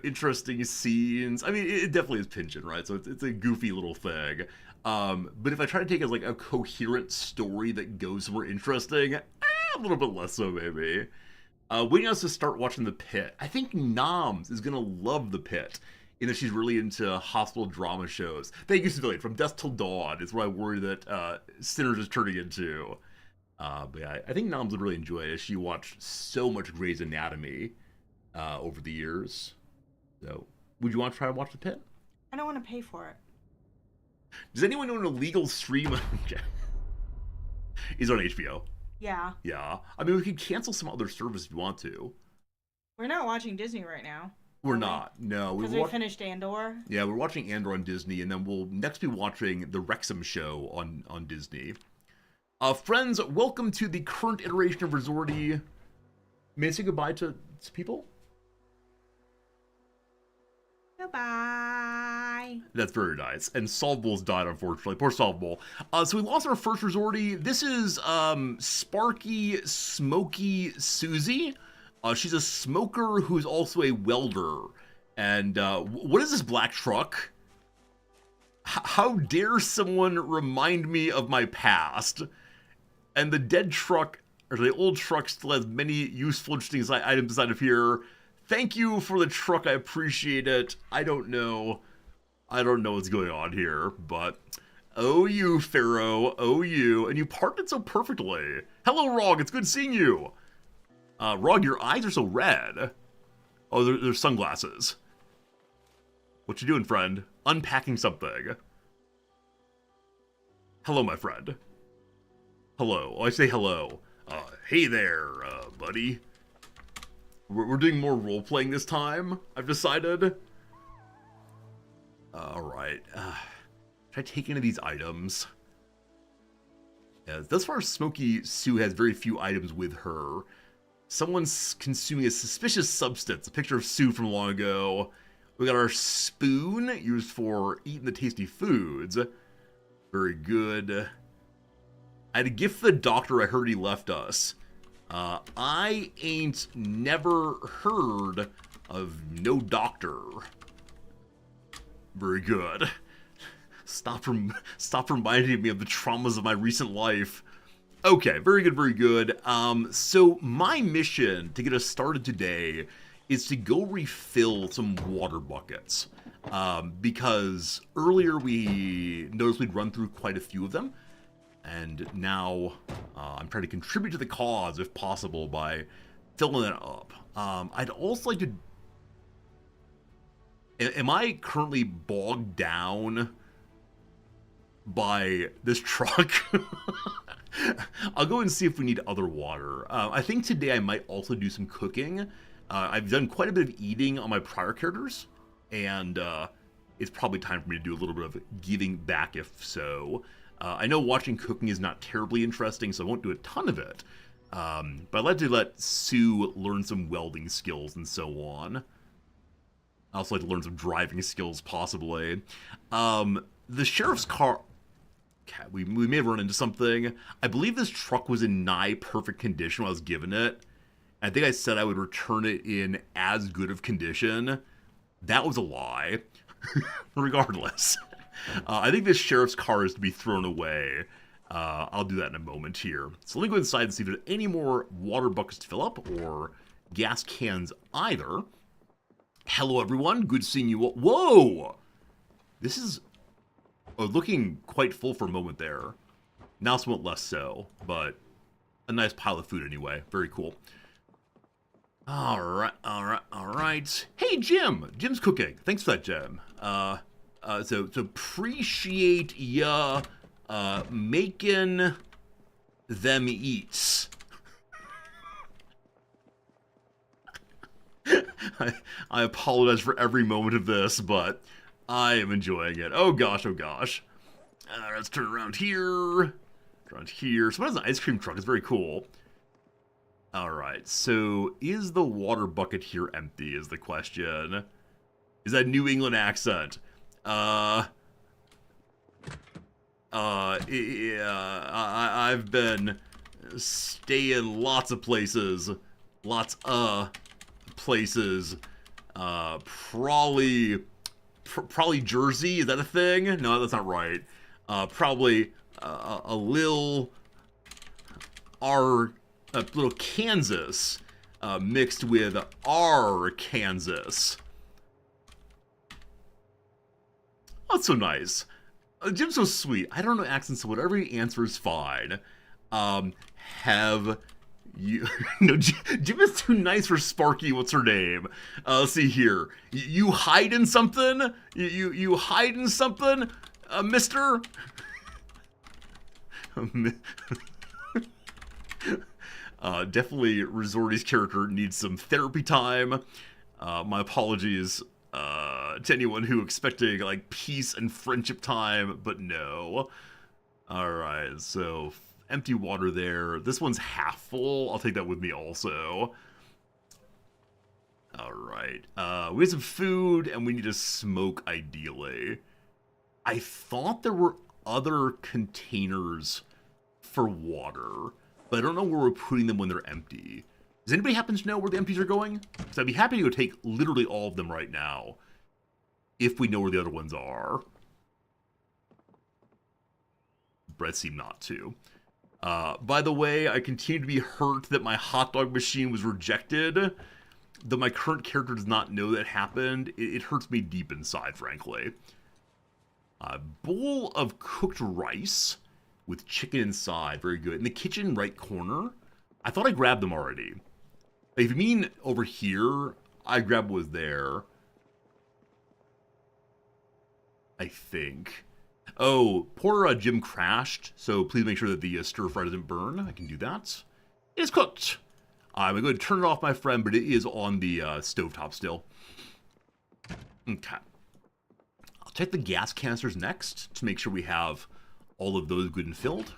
interesting scenes, I mean, it definitely is Pynchon, right? So it's a goofy little thing. But if I try to take it as, like, a coherent story that goes somewhere interesting, a little bit less so, maybe. Waiting us to start watching The Pit. I think Noms is gonna love The Pit, in that she's really into hospital drama shows. Thank you, Civilian. From Dusk Till Dawn is what I worry that Sinners is turning into. But yeah, I think Noms would really enjoy it, as she watched so much Grey's Anatomy over the years. So, would you want to try to watch The Pit? I don't want to pay for it. Does anyone know an illegal stream? Is on HBO. Yeah. Yeah. I mean, we could cancel some other service if you want to. We're not watching Disney right now. We're not. No. Because we finished Andor. Yeah, we're watching Andor on Disney, and then we'll next be watching the Wrexham show on Disney. Friends, welcome to the current iteration of Resorty. May I say goodbye to people? Goodbye. That's very nice. And Solvable's died, unfortunately. Poor Solvable. So we lost our first Resorty. This is Sparky Smoky Susie. She's a smoker who's also a welder. And what is this black truck? How dare someone remind me of my past? And the dead truck, or the old truck, still has many useful, interesting items inside of here. Thank you for the truck. I appreciate it. I don't know what's going on here, but oh you, Pharaoh, oh you. And you parked it so perfectly. Hello, Rog. It's good seeing you. Rog, your eyes are so red. Oh, they're sunglasses. What you doing, friend? Unpacking something. Hello, my friend. Hello. Oh, I say hello. Hey there, buddy. We're doing more role-playing this time, I've decided. Alright. Should I take any of these items? Yeah, thus far, Smoky Sue has very few items with her. Someone's consuming a suspicious substance. A picture of Sue from long ago. We got our spoon used for eating the tasty foods. Very good. I had a gift for the doctor I heard he left us. I ain't never heard of no doctor. Very good. Stop reminding me of the traumas of my recent life. Okay, very good, very good. So my mission to get us started today is to go refill some water buckets. Because earlier we noticed we'd run through quite a few of them. And now I'm trying to contribute to the cause, if possible, by filling it up. I'd also like to... Am I currently bogged down by this truck? I'll go and see if we need other water. I think today I might also do some cooking. I've done quite a bit of eating on my prior characters, and it's probably time for me to do a little bit of giving back if so. I know watching cooking is not terribly interesting, so I won't do a ton of it. But I'd like to let Sue learn some welding skills and so on. I also like to learn some driving skills, possibly. The sheriff's car... Okay, we may have run into something. I believe this truck was in nigh perfect condition when I was given it. I think I said I would return it in as good of condition. That was a lie. Regardless. I think this sheriff's car is to be thrown away. I'll do that in a moment here. So let me go inside and see if there's any more water buckets to fill up, or gas cans either. Hello, everyone. Good seeing you all. Whoa! This is looking quite full for a moment there. Now somewhat less so, but a nice pile of food anyway. Very cool. Alright. Hey, Jim! Jim's cooking. Thanks for that, Jim. So appreciate ya making them eats. I apologize for every moment of this, but I am enjoying it. Oh gosh. Let's turn around here. Someone has an ice cream truck. It's very cool. Alright, so is the water bucket here empty is the question. Is that New England accent? Yeah, I've been staying lots of places. Probably Jersey, is that a thing? No, that's not right. Probably a little Kansas mixed with Kansas. That's so nice. Jim's so sweet. I don't know accents, so whatever he answers, fine. Have you... No, Jim is too nice for Sparky. What's her name? Let's see here. You hiding something? You hiding something, mister? Definitely Resorty's character needs some therapy time. My apologies to anyone who expecting like peace and friendship time, but no. Alright, so empty water there. This one's half full. I'll take that with me also. Alright, we have some food and we need to smoke ideally. I thought there were other containers for water, but I don't know where we're putting them when they're empty. Does anybody happen to know where the empties are going? Because I'd be happy to go take literally all of them right now, if we know where the other ones are. Brett seemed not to. By the way, I continue to be hurt that my hot dog machine was rejected. Though my current character does not know that happened, it hurts me deep inside, frankly. A bowl of cooked rice with chicken inside. Very good. In the kitchen right corner. I thought I grabbed them already. If you mean over here, I grabbed what was there. I think. Oh, poor Jim crashed, so please make sure that the stir fry doesn't burn. I can do that. It is cooked. I'm going to turn it off, my friend, but it is on the stovetop still. Okay. I'll check the gas canisters next to make sure we have all of those good and filled.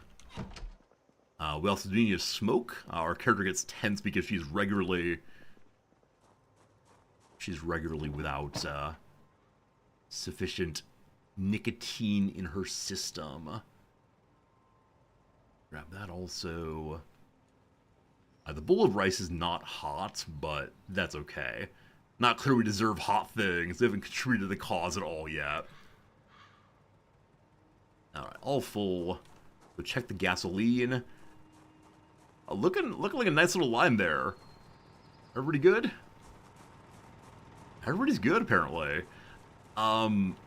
We also do need to smoke. Our character gets tense because she's regularly without sufficient nicotine in her system. Grab that also. The bowl of rice is not hot, but that's okay. Not clear we deserve hot things. They haven't contributed to the cause at all yet. Alright, all full. So check the gasoline. Looking like a nice little line there. Everybody good? Everybody's good, apparently.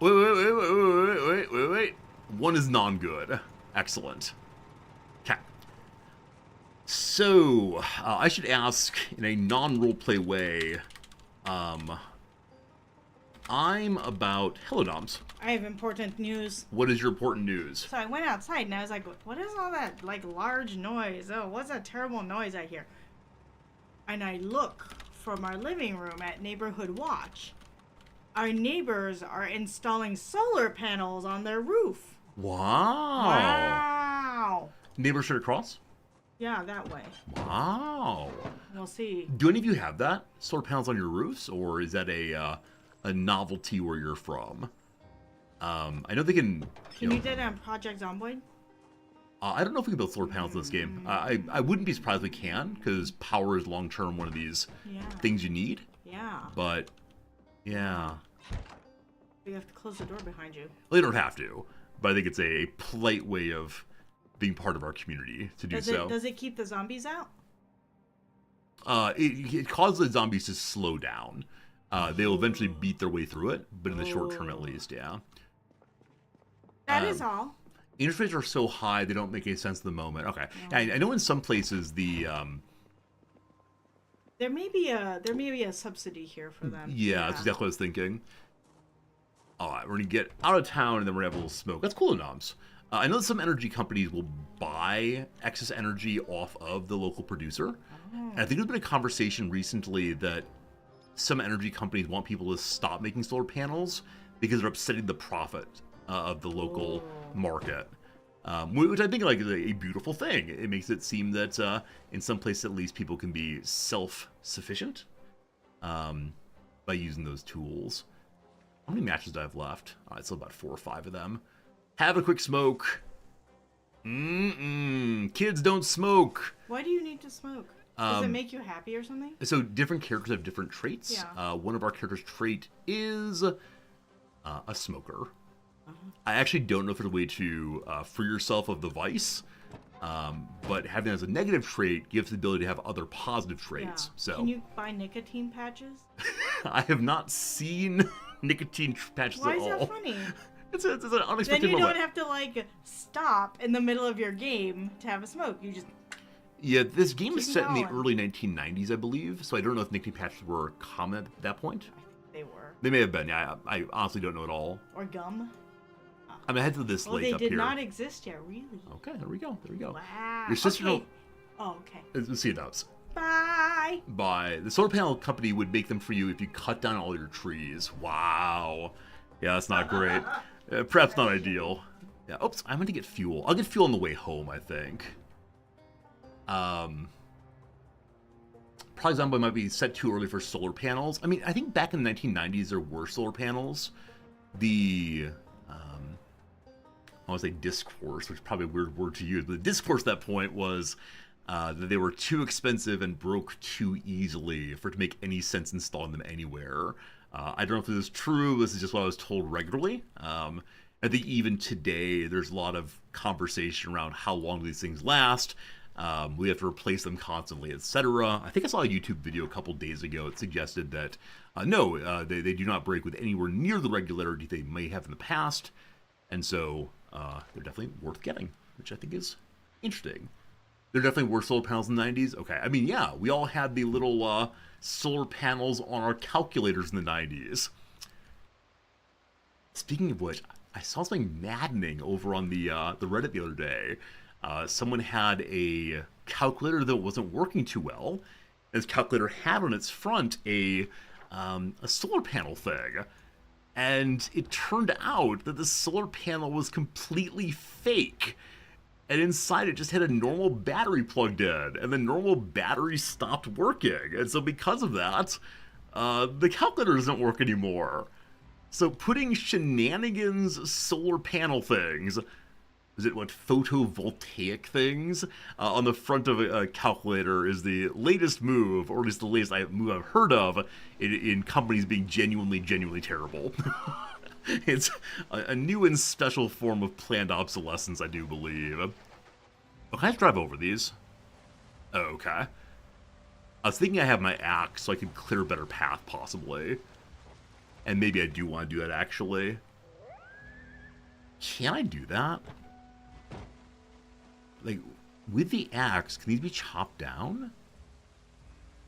Wait. One is non-good. Excellent. Okay. So, I should ask in a non-roleplay way, I'm about... Hello, Doms. I have important news. What is your important news? So I went outside and I was like, what is all that, like, large noise? Oh, what's that terrible noise I hear? And I look from our living room at Neighborhood Watch. Our neighbors are installing solar panels on their roof. Wow. Wow. Neighbors straight across? Yeah, that way. Wow. We'll see. Do any of you have that? Solar panels on your roofs? Or is that a novelty where you're from? I know they can... Can you do that on Project Zomboid? I don't know if we can build solar panels in this game. I wouldn't be surprised if we can, because power is long-term one of these things you need. Yeah. But, yeah. You have to close the door behind you. Well, you don't have to, but I think it's a polite way of being part of our community to do so. Does it keep the zombies out? It causes the zombies to slow down. They'll eventually beat their way through it, but in the short term at least, yeah. That is all. Interest rates are so high, they don't make any sense at the moment. Okay. No. I know in some places the... There may be a subsidy here for them. Yeah, that's exactly what I was thinking. Alright, we're going to get out of town and then we're going to have a little smoke. That's cool, Noms. I know that some energy companies will buy excess energy off of the local producer. Oh. And I think there's been a conversation recently that some energy companies want people to stop making solar panels because they're upsetting the profit of the local market. Which I think is a beautiful thing. It makes it seem that in some places at least people can be self-sufficient by using those tools. How many matches do I have left? It's still about 4 or 5 of them. Have a quick smoke. Kids don't smoke. Why do you need to smoke? Does it make you happy or something? So different characters have different traits. Yeah. One of our characters' trait is a smoker. I actually don't know if there's a way to free yourself of the vice, but having it as a negative trait gives the ability to have other positive traits. Yeah. So can you buy nicotine patches? I have not seen nicotine patches at all. Why is that funny? It's an unexpected then you moment. don't have to stop in the middle of your game to have a smoke. You just this game is set in the going. early 1990s, I believe. So I don't know if nicotine patches were common at that point. I think they were. They may have been. Yeah, I honestly don't know at all. Or gum. I'm ahead of this lake up here. They did not exist yet, really. Okay, there we go. Wow. Your sister. Okay. Oh, okay. Let's see those. Bye. Bye. The solar panel company would make them for you if you cut down all your trees. Wow. Yeah, that's not great. Perhaps not ideal. Yeah. Oops. I'm going to get fuel. I'll get fuel on the way home, I think. Probably Zomboid might be set too early for solar panels. I mean, I think back in the 1990s there were solar panels. The I want to say discourse, which is probably a weird word to use, but the discourse at that point was that they were too expensive and broke too easily for it to make any sense installing them anywhere. I don't know if this is true. This is just what I was told regularly. I think even today there's a lot of conversation around how long these things last. We have to replace them constantly, etc. I think I saw a YouTube video a couple days ago that suggested that they do not break with anywhere near the regularity they may have in the past, and so they're definitely worth getting, which I think is interesting. They're definitely worth solar panels in the 90s. Okay, I mean, yeah, we all had the little solar panels on our calculators in the 90s. Speaking of which, I saw something maddening over on the Reddit the other day. Someone had a calculator that wasn't working too well. And this calculator had on its front a solar panel thing. And it turned out that the solar panel was completely fake. And inside it just had a normal battery plugged in, and the normal battery stopped working. And so because of that, the calculator doesn't work anymore. So putting shenanigans solar panel things, is it what, photovoltaic things, on the front of a calculator is the latest move, or at least the latest move I've heard of in companies being genuinely terrible. It's a new and special form of planned obsolescence, I do believe. Oh, can I drive over these? Oh, okay. I was thinking I have my axe so I could clear a better path, possibly. And maybe I do want to do that, actually. Can I do that? Like, with the axe, can these be chopped down?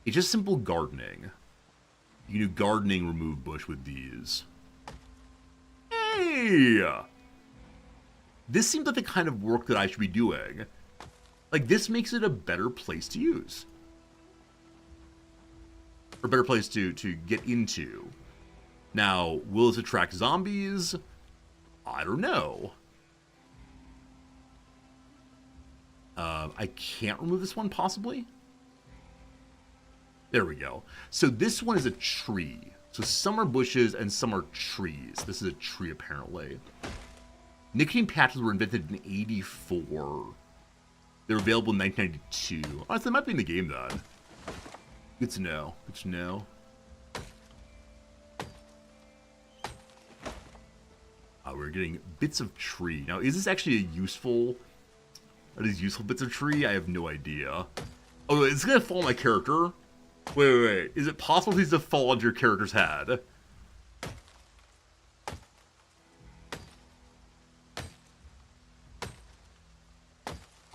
It's just simple gardening. You can do gardening, remove bush with these. Hey! This seems like the kind of work that I should be doing. Like, this makes it a better place to use. Or a better place to get into. Now, will this attract zombies? I don't know. I can't remove this one, possibly? There we go. So this one is a tree. So some are bushes and some are trees. This is a tree, apparently. Nicotine patches were invented in 84. They were available in 1992. Oh, so they might be in the game, then. Good to know. Good to know. We're getting bits of tree. Now, is this actually a useful... Are these useful bits of tree? I have no idea. Oh, it's gonna fall on my character? Wait. Is it possible for these to fall onto your character's head?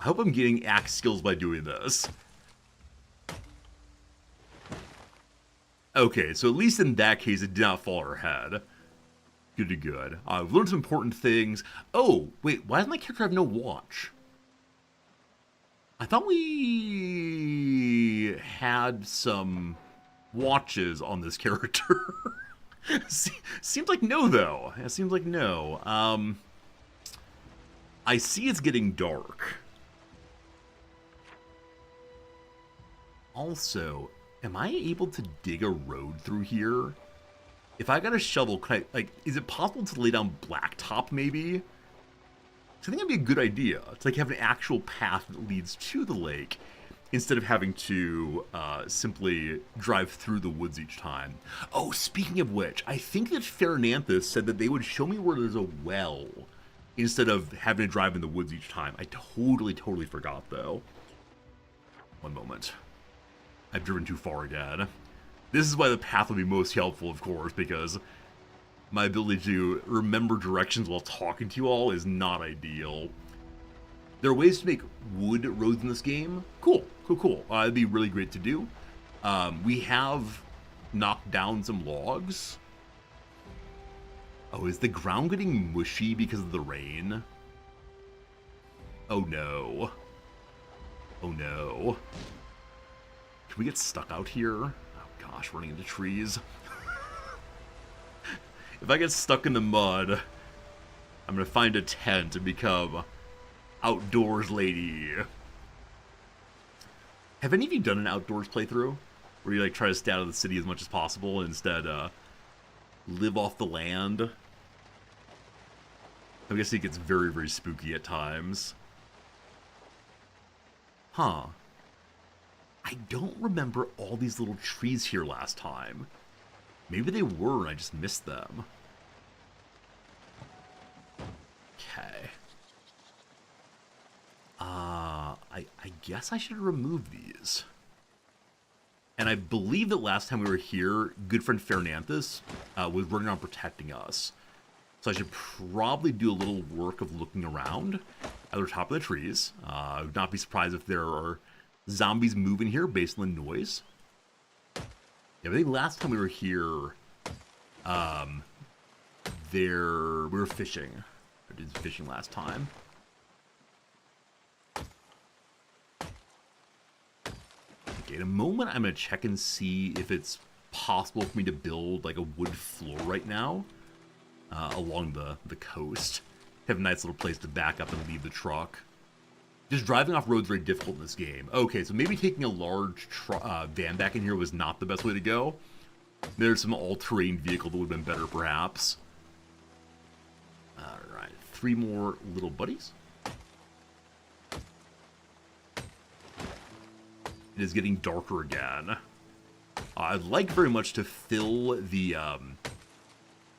I hope I'm getting axe skills by doing this. Okay, so at least in that case, it did not fall on her head. Good to good. I've learned some important things. Oh, wait, why does my character have no watch? I thought we had some watches on this character. Seems like no, though. It seems like no. I see it's getting dark. Also, am I able to dig a road through here? If I got a shovel, can I, is it possible to lay down blacktop, maybe? So I think that'd be a good idea. To have an actual path that leads to the lake, instead of having to simply drive through the woods each time. Oh, speaking of which, I think that Farinanthus said that they would show me where there's a well, instead of having to drive in the woods each time. I totally forgot, though. One moment. I've driven too far again. This is why the path would be most helpful, of course, because my ability to remember directions while talking to you all is not ideal. There are ways to make wood roads in this game. Cool. It'd be really great to do. We have knocked down some logs. Oh, is the ground getting mushy because of the rain? Oh no. Can we get stuck out here? Oh gosh, running into trees. If I get stuck in the mud, I'm gonna find a tent and become outdoors lady. Have any of you done an outdoors playthrough? Where you try to stay out of the city as much as possible and instead live off the land? I guess it gets very spooky at times. Huh. I don't remember all these little trees here last time. Maybe they were and I just missed them. Okay. I guess I should remove these. And I believe that last time we were here, good friend Farinanthus was running around protecting us. So I should probably do a little work of looking around at the top of the trees. I would not be surprised if there are zombies moving here based on the noise. Yeah, I think last time we were here, we were fishing. I did fishing last time. Okay, in a moment, I'm gonna check and see if it's possible for me to build a wood floor right now. along the coast. Have a nice little place to back up and leave the truck. Just driving off road's very difficult in this game. Okay, so maybe taking a large van back in here was not the best way to go. There's some all-terrain vehicle that would have been better, perhaps. Alright, 3 more little buddies. It is getting darker again. I'd like very much to fill the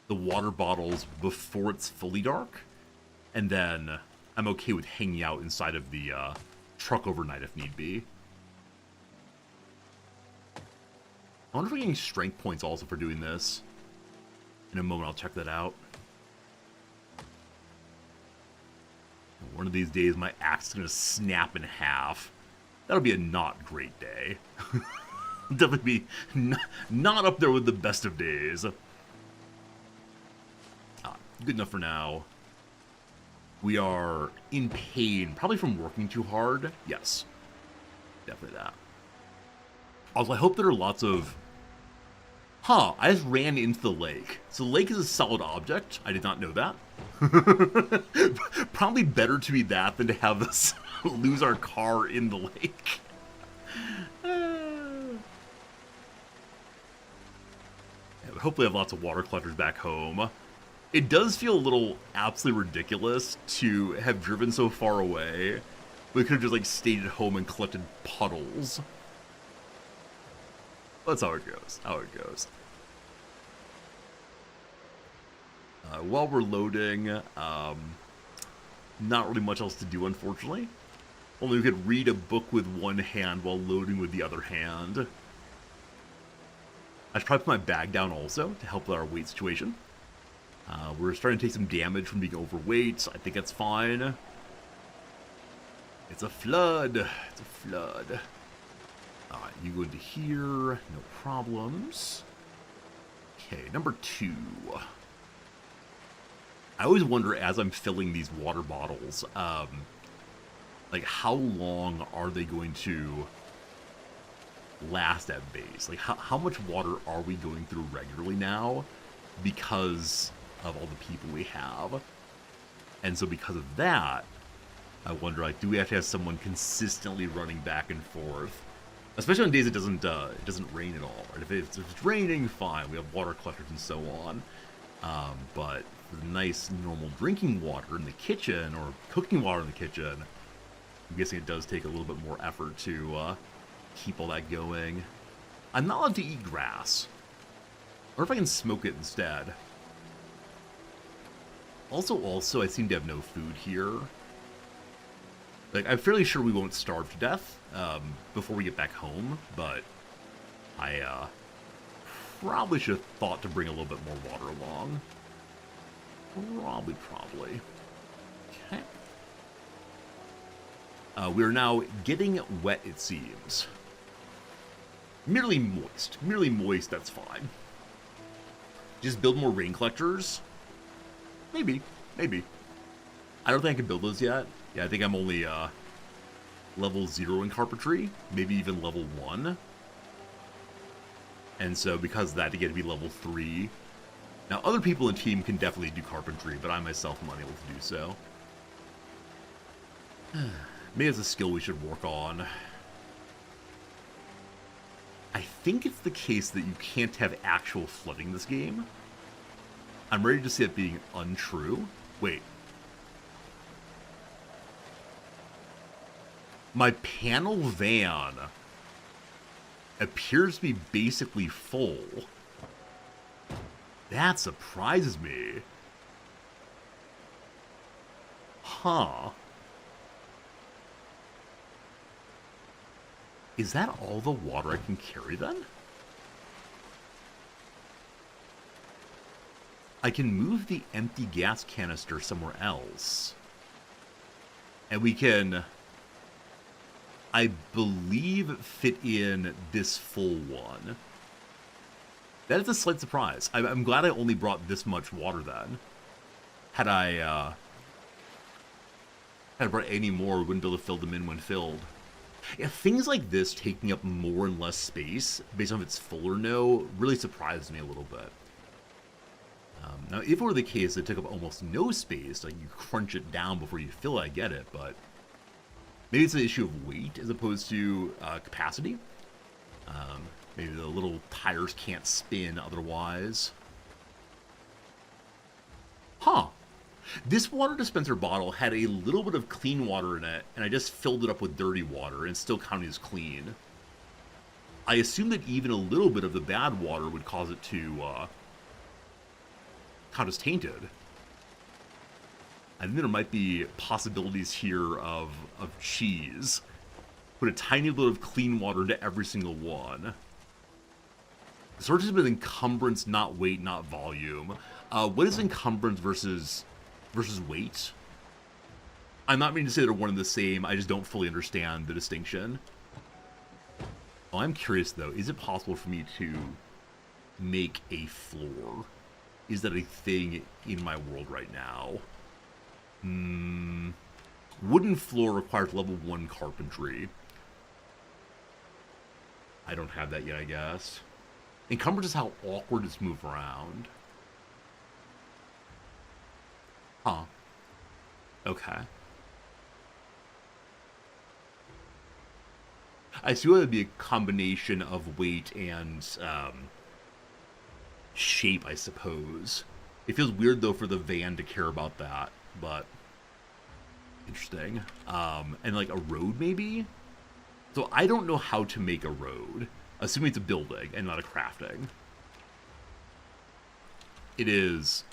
water bottles before it's fully dark, and then I'm okay with hanging out inside of the truck overnight if need be. I wonder if we're getting strength points also for doing this. In a moment, I'll check that out. One of these days, my axe is going to snap in half. That'll be a not great day. Definitely be not up there with the best of days. Good enough for now. We are in pain, probably from working too hard. Yes, definitely that. Also, I hope there are lots of... I just ran into the lake. So the lake is a solid object. I did not know that. Probably better to be that than to have us lose our car in the lake. Hopefully I have lots of water collectors back home. It does feel a little absolutely ridiculous to have driven so far away. We could have just, like, stayed at home and collected puddles. That's how it goes. While we're loading, not really much else to do, unfortunately. Only we could read a book with one hand while loading with the other hand. I should probably put my bag down also to help with our weight situation. We're starting to take some damage from being overweight. I think that's fine. It's a flood. It's a flood. Alright, you go into here. No problems. Okay, number 2. I always wonder as I'm filling these water bottles, like how long are they going to last at base? Like how much water are we going through regularly now because of all the people we have? And so because of that, I wonder, like, do we have to have someone consistently running back and forth? Especially on days it doesn't rain at all. Right? If it's raining, fine, we have water collectors and so on. But for the nice normal drinking water in the kitchen, or cooking water in the kitchen, I'm guessing it does take a little bit more effort to keep all that going. I'm not allowed to eat grass. Or if I can smoke it instead. Also, I seem to have no food here. Like, I'm fairly sure we won't starve to death before we get back home, but I probably should have thought to bring a little bit more water along. Probably. Okay. We are now getting wet, it seems. Merely moist, that's fine. Just build more rain collectors? Maybe. I don't think I can build those yet. Yeah, I think I'm only level 0 in carpentry, maybe even level 1. And so because of that, to get to be level 3. Now, other people in the team can definitely do carpentry, but I myself am unable to do so. Maybe it's a skill we should work on. I think it's the case that you can't have actual flooding in this game. I'm ready to see it being untrue. Wait. My panel van appears to be basically full. That surprises me. Huh. Is that all the water I can carry then? I can move the empty gas canister somewhere else. And we can, I believe, fit in this full one. That is a slight surprise. I'm glad I only brought this much water then. Had I brought any more, we wouldn't be able to fill them in when filled. Yeah, things like this taking up more and less space, based on if it's full or no, really surprises me a little bit. Now, if it were the case that it took up almost no space, like you crunch it down before you fill it, I get it, but maybe it's an issue of weight as opposed to capacity. Maybe the little tires can't spin otherwise. Huh. This water dispenser bottle had a little bit of clean water in it, and I just filled it up with dirty water, and still counted as clean. I assume that even a little bit of the bad water would cause it to count as tainted. I think there might be possibilities here of cheese. Put a tiny bit of clean water into every single one. The search has been encumbrance, not weight, not volume. What is encumbrance versus weight? I'm not meaning to say they're one and the same. I just don't fully understand the distinction. Oh, I'm curious though. Is it possible for me to make a floor? Is that a thing in my world right now? Wooden floor requires level 1 carpentry. I don't have that yet, I guess. Encumbrance is how awkward it's moved around. Huh. Okay. I assume it would be a combination of weight and shape, I suppose. It feels weird, though, for the van to care about that, but interesting. And, like, a road, maybe? So I don't know how to make a road, assuming it's a building and not a crafting. It is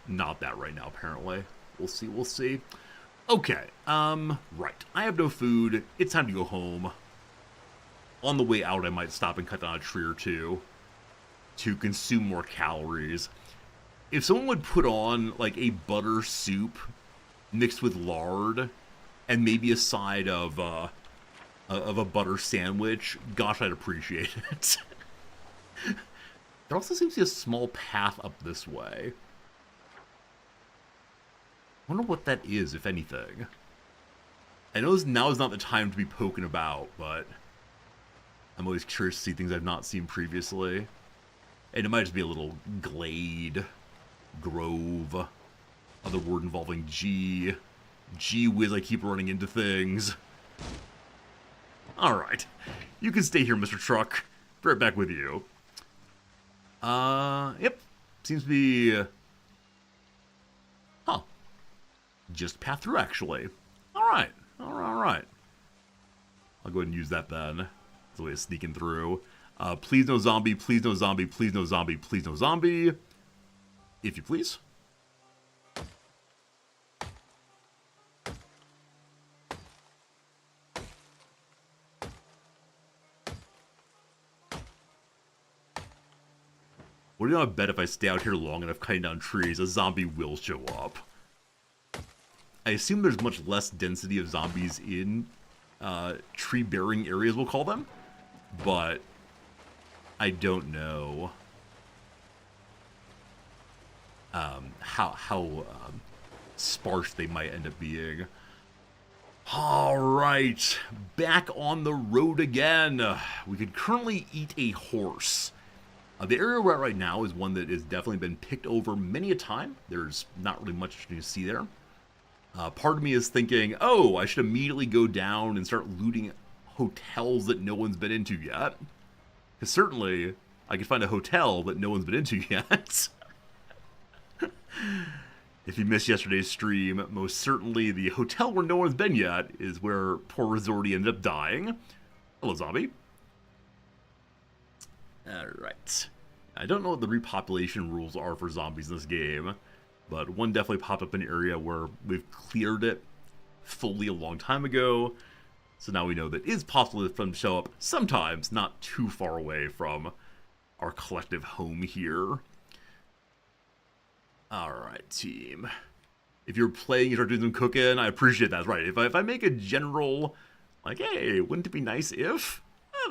not that right now, apparently. We'll see, we'll see. Okay, right. I have no food. It's time to go home. On the way out, I might stop and cut down a tree or two to consume more calories. If someone would put on, like, a butter soup mixed with lard and maybe a side of a butter sandwich, gosh, I'd appreciate it. There also seems to be a small path up this way. I wonder what that is, if anything. I know now is not the time to be poking about, but I'm always curious to see things I've not seen previously. And it might just be a little glade, grove, other word involving G. Gee whiz, I keep running into things. Alright. You can stay here, Mr. Truck. Be right back with you. Yep. Seems to be... Huh. Just path through, actually. Alright. Alright. I'll go ahead and use that then. It's a way of sneaking through. Please no zombie, please no zombie, please no zombie, please no zombie. If you please. What do you want to bet if I stay out here long enough cutting down trees, a zombie will show up? I assume there's much less density of zombies in tree-bearing areas, we'll call them. But I don't know how sparse they might end up being. Alright, back on the road again. We could currently eat a horse. The area we're at right now is one that has definitely been picked over many a time. There's not really much to see there. Part of me is thinking, oh, I should immediately go down and start looting hotels that no one's been into yet. Because certainly, I could find a hotel that no one's been into yet. If you missed yesterday's stream, most certainly the hotel where no one's been yet is where poor Resorty ended up dying. Hello, zombie. Alright. I don't know what the repopulation rules are for zombies in this game, but one definitely popped up in an area where we've cleared it fully a long time ago, so now we know that it is possible for them to show up sometimes not too far away from our collective home here. Alright, team. If you're playing, you start doing some cooking, I appreciate that. Right, if I make a general, like, hey, wouldn't it be nice if...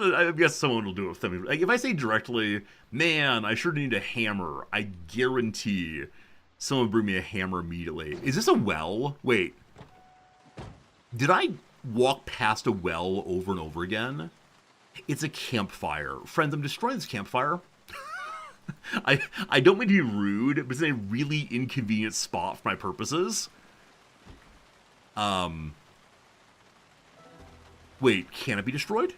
I guess someone will do it with them. Like, if I say directly, man, I sure need a hammer, I guarantee someone will bring me a hammer immediately. Is this a well? Wait. Did I walk past a well over and over again? It's a campfire. Friends, I'm destroying this campfire. I don't mean to be rude, but it's in a really inconvenient spot for my purposes. Wait, can it be destroyed?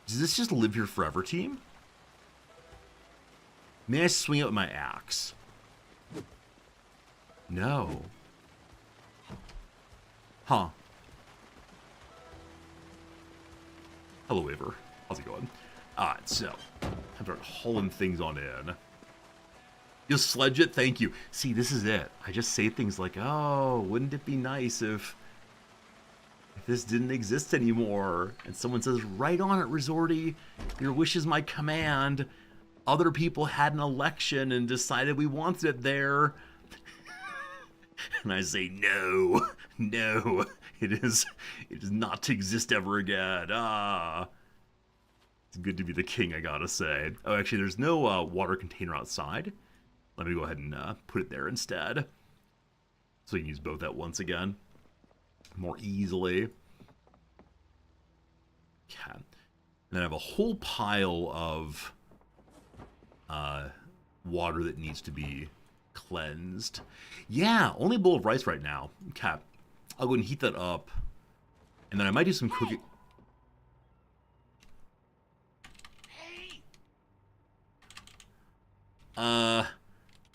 Does this just live here forever, team? May I swing it with my axe? No. Huh. Hello, Waver. How's it going? Alright, so. I'm start hauling things on in. You'll sledge it? Thank you. See, this is it. I just say things like, oh, wouldn't it be nice if this didn't exist anymore? And someone says, right on it, Resorty. Your wish is my command. Other people had an election and decided we wanted it there. And I say, no, no, it is not to exist ever again. Ah. It's good to be the king, I gotta say. Oh, actually, there's no water container outside. Let me go ahead and put it there instead. So you can use both at once again. More easily. Okay. And then I have a whole pile of water that needs to be cleansed. Yeah, only a bowl of rice right now. Okay. I'll go and heat that up. And then I might do some cooking.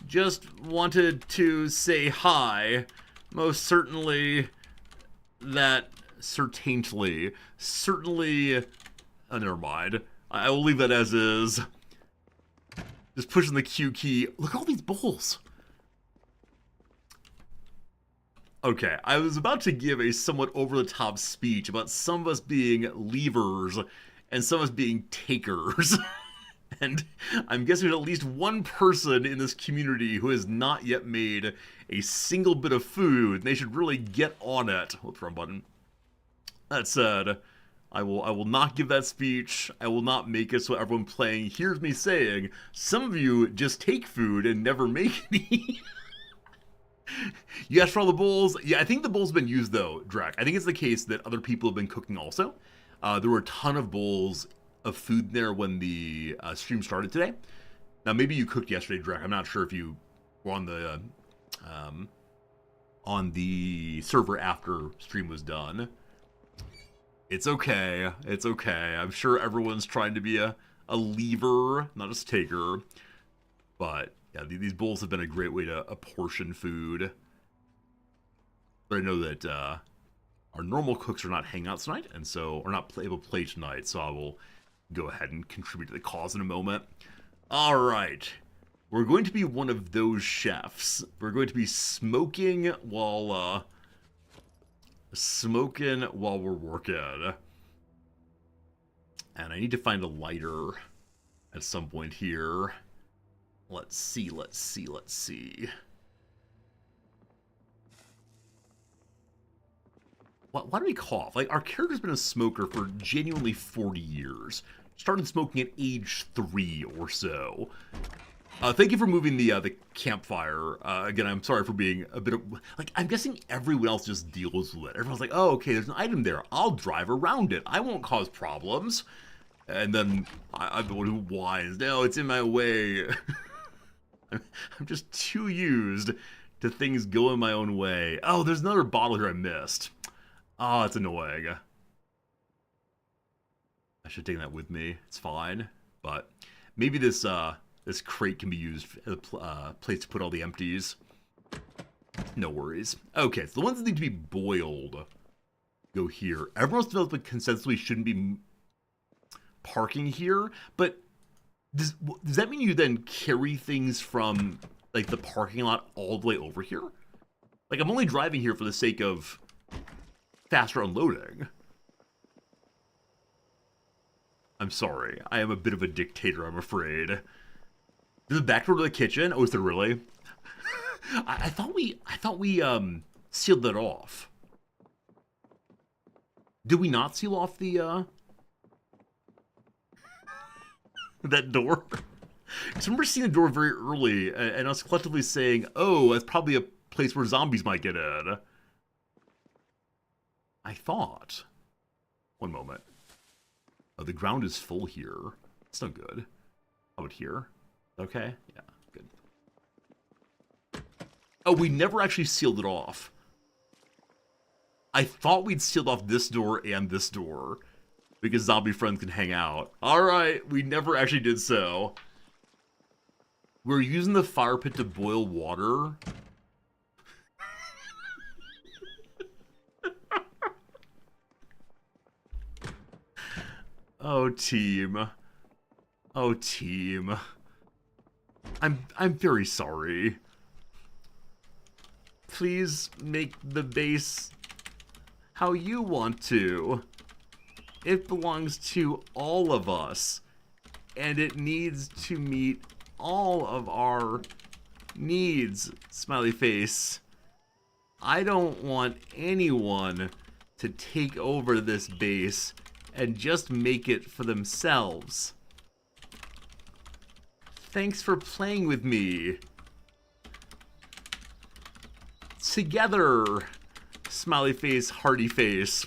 Just wanted to say hi. Most certainly that certainly. Oh, never mind. I will leave that as is. Just pushing the Q key. Look at all these bowls. Okay, I was about to give a somewhat over-the-top speech about some of us being leavers and some of us being takers. And I'm guessing there's at least one person in this community who has not yet made a single bit of food, and they should really get on it. Whoops, wrong button. That said, I will not give that speech. I will not make it so everyone playing hears me saying, some of you just take food and never make any. You asked for all the bowls? Yeah, I think the bowls have been used though, Drek. I think it's the case that other people have been cooking also. There were a ton of bowls of food there when the stream started today. Now, maybe you cooked yesterday, Drek. I'm not sure if you were on the server after stream was done. It's okay. It's okay. I'm sure everyone's trying to be a leaver, not a taker. But yeah, these bowls have been a great way to apportion food. But I know that our normal cooks are not hanging out tonight, and so are not able to play tonight. So I will go ahead and contribute to the cause in a moment. All right. We're going to be one of those chefs. We're going to be smoking while we're working. And I need to find a lighter at some point here. Let's see. Why do we cough? Like, our character's been a smoker for genuinely 40 years. Started smoking at age 3 or so. Thank you for moving the campfire. Again, I'm sorry for being a bit of... Like, I'm guessing everyone else just deals with it. Everyone's like, oh, okay, there's an item there. I'll drive around it. I won't cause problems. And then I'm the one who whines. No, it's in my way. I'm just too used to things going my own way. Oh, there's another bottle here I missed. Oh, it's annoying. I should have taken that with me. It's fine. But maybe this crate can be used as a place to put all the empties. No worries. Okay, so the ones that need to be boiled go here. Everyone's developed a consensus we shouldn't be parking here, but does that mean you then carry things from like the parking lot all the way over here? Like, I'm only driving here for the sake of faster unloading. I'm sorry. I am a bit of a dictator, I'm afraid. There's a back door to the kitchen? Oh, is there really? I thought we sealed that off. Did we not seal off the that door? Because I remember seeing the door very early, and us collectively saying, oh, that's probably a place where zombies might get in. I thought. One moment. Oh, the ground is full here. It's no good. How about here? Okay, yeah, good. Oh, we never actually sealed it off. I thought we'd sealed off this door and this door because zombie friends can hang out. Alright, we never actually did so. We're using the fire pit to boil water. Oh, team. Oh, team. I'm very sorry. Please make the base how you want to. It belongs to all of us, and it needs to meet all of our needs, smiley face. I don't want anyone to take over this base and just make it for themselves. Thanks for playing with me. Together, smiley face, hearty face.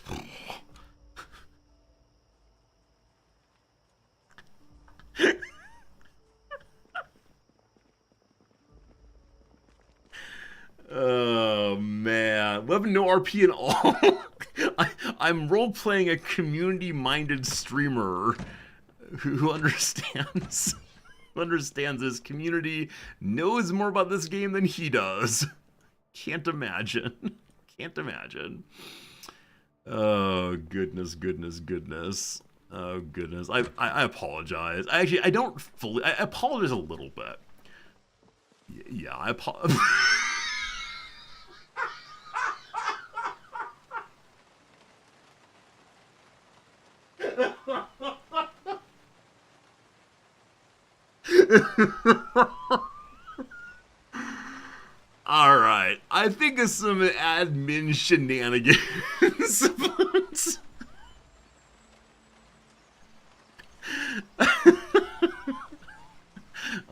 Oh man, we have no RP at all. I'm role-playing a community-minded streamer who understands his community, knows more about this game than he does. Can't imagine. Can't imagine. Oh goodness, goodness, goodness. Oh goodness. I apologize. I don't fully. I apologize a little bit. Yeah, I apologize. Alright, I think of some admin shenanigans.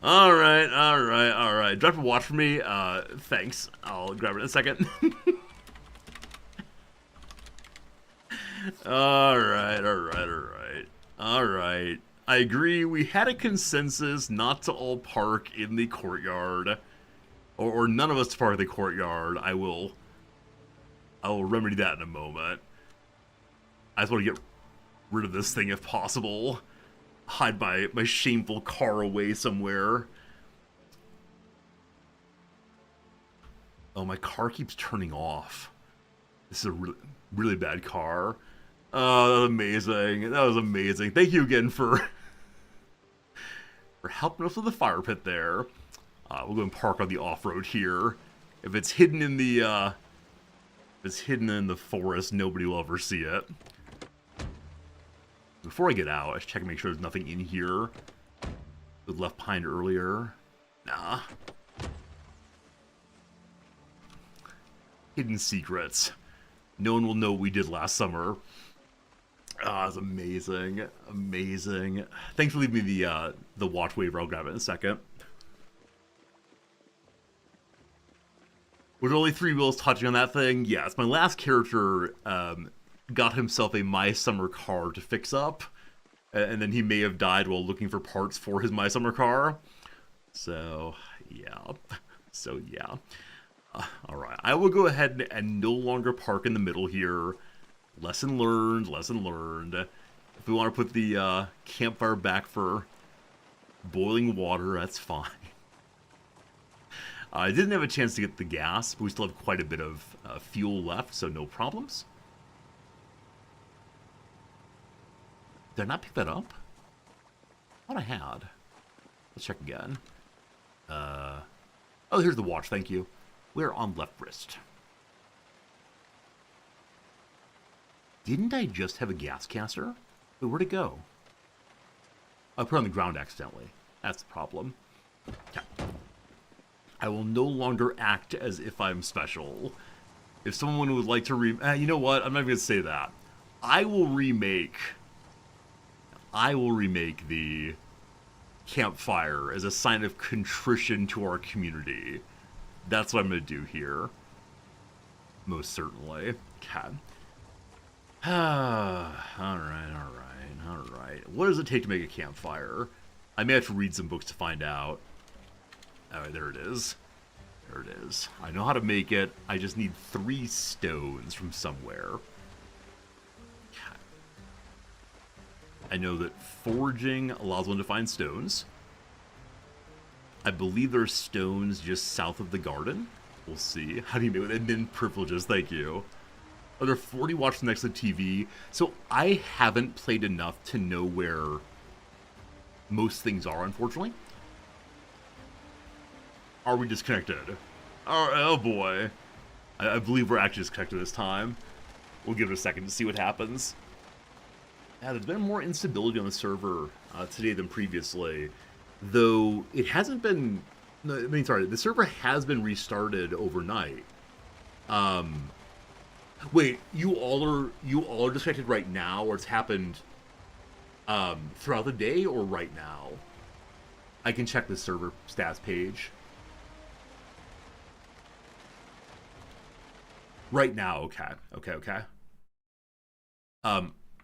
Alright. Drop a watch for me. Thanks. I'll grab it in a second. Alright. I agree, we had a consensus not to all park in the courtyard. Or none of us to park in the courtyard. I will remedy that in a moment. I just want to get rid of this thing if possible. Hide my shameful car away somewhere. Oh, my car keeps turning off. This is a really bad car. Oh, that was amazing. That was amazing. Thank you again for helping us with the fire pit there. We'll go and park on the off-road here. If it's hidden in the forest, nobody will ever see it. Before I get out, I should check and make sure there's nothing in here. Was left behind earlier. Nah. Hidden secrets. No one will know what we did last summer. Ah, it's amazing. Amazing. Thanks for leaving me the watch waiver. I'll grab it in a second. With only 3 wheels touching on that thing, yes, my last character got himself a My Summer car to fix up, and then he may have died while looking for parts for his My Summer car. So, yeah. Alright, I will go ahead and no longer park in the middle here. Lesson learned, lesson learned. If we want to put the campfire back for boiling water, that's fine. I didn't have a chance to get the gas, but we still have quite a bit of fuel left, so no problems. Did I not pick that up? I thought I had. Let's check again. Oh, here's the watch, thank you. We're on left wrist. Didn't I just have a gas caster? Wait, where'd it go? I put it on the ground accidentally. That's the problem. Okay. I will no longer act as if I'm special. If someone would like to you know what? I'm not even going to say that. I will remake the campfire as a sign of contrition to our community. That's what I'm going to do here. Most certainly. Okay. Alright. what does it take to make a campfire? I may have to read some books to find out. Alright, there it is. There it is. I know how to make it. I just need 3 stones from somewhere. I know that foraging allows one to find stones. I believe there's stones just south of the garden. We'll see. How do you make it? Admin privileges, thank you. Are there 40 watching next to the TV? So I haven't played enough to know where most things are, unfortunately. Are we disconnected? Oh boy. I believe we're actually disconnected this time. We'll give it a second to see what happens. Yeah, there's been more instability on the server today than previously. Though it hasn't been... the server has been restarted overnight. Wait, you all are disconnected right now, or it's happened throughout the day, or right now? I can check the server stats page. Right now, okay.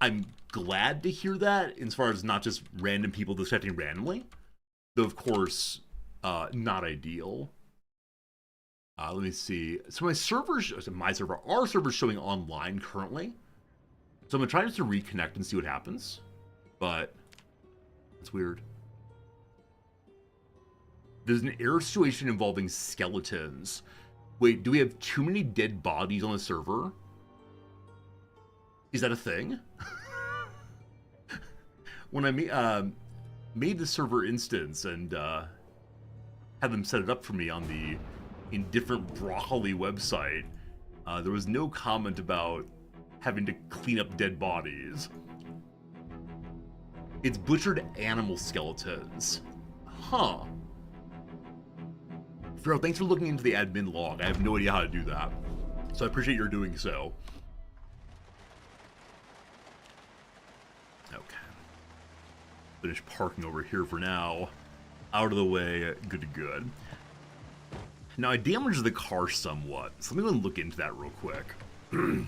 I'm glad to hear that, as far as not just random people disconnecting randomly. Though, of course, not ideal. Let me see. So our server's showing online currently. So I'm going to try just to reconnect and see what happens. But, it's weird. There's an error situation involving skeletons. Wait, do we have too many dead bodies on the server? Is that a thing? When I made the server instance and had them set it up for me on the Indifferent Broccoli website, there was no comment about having to clean up dead bodies. It's butchered animal skeletons. Huh. Pharaoh, thanks for looking into the admin log. I have no idea how to do that. So I appreciate your doing so. Okay. Finish parking over here for now. Out of the way, good to good. Now, I damaged the car somewhat, so let me look into that real quick. And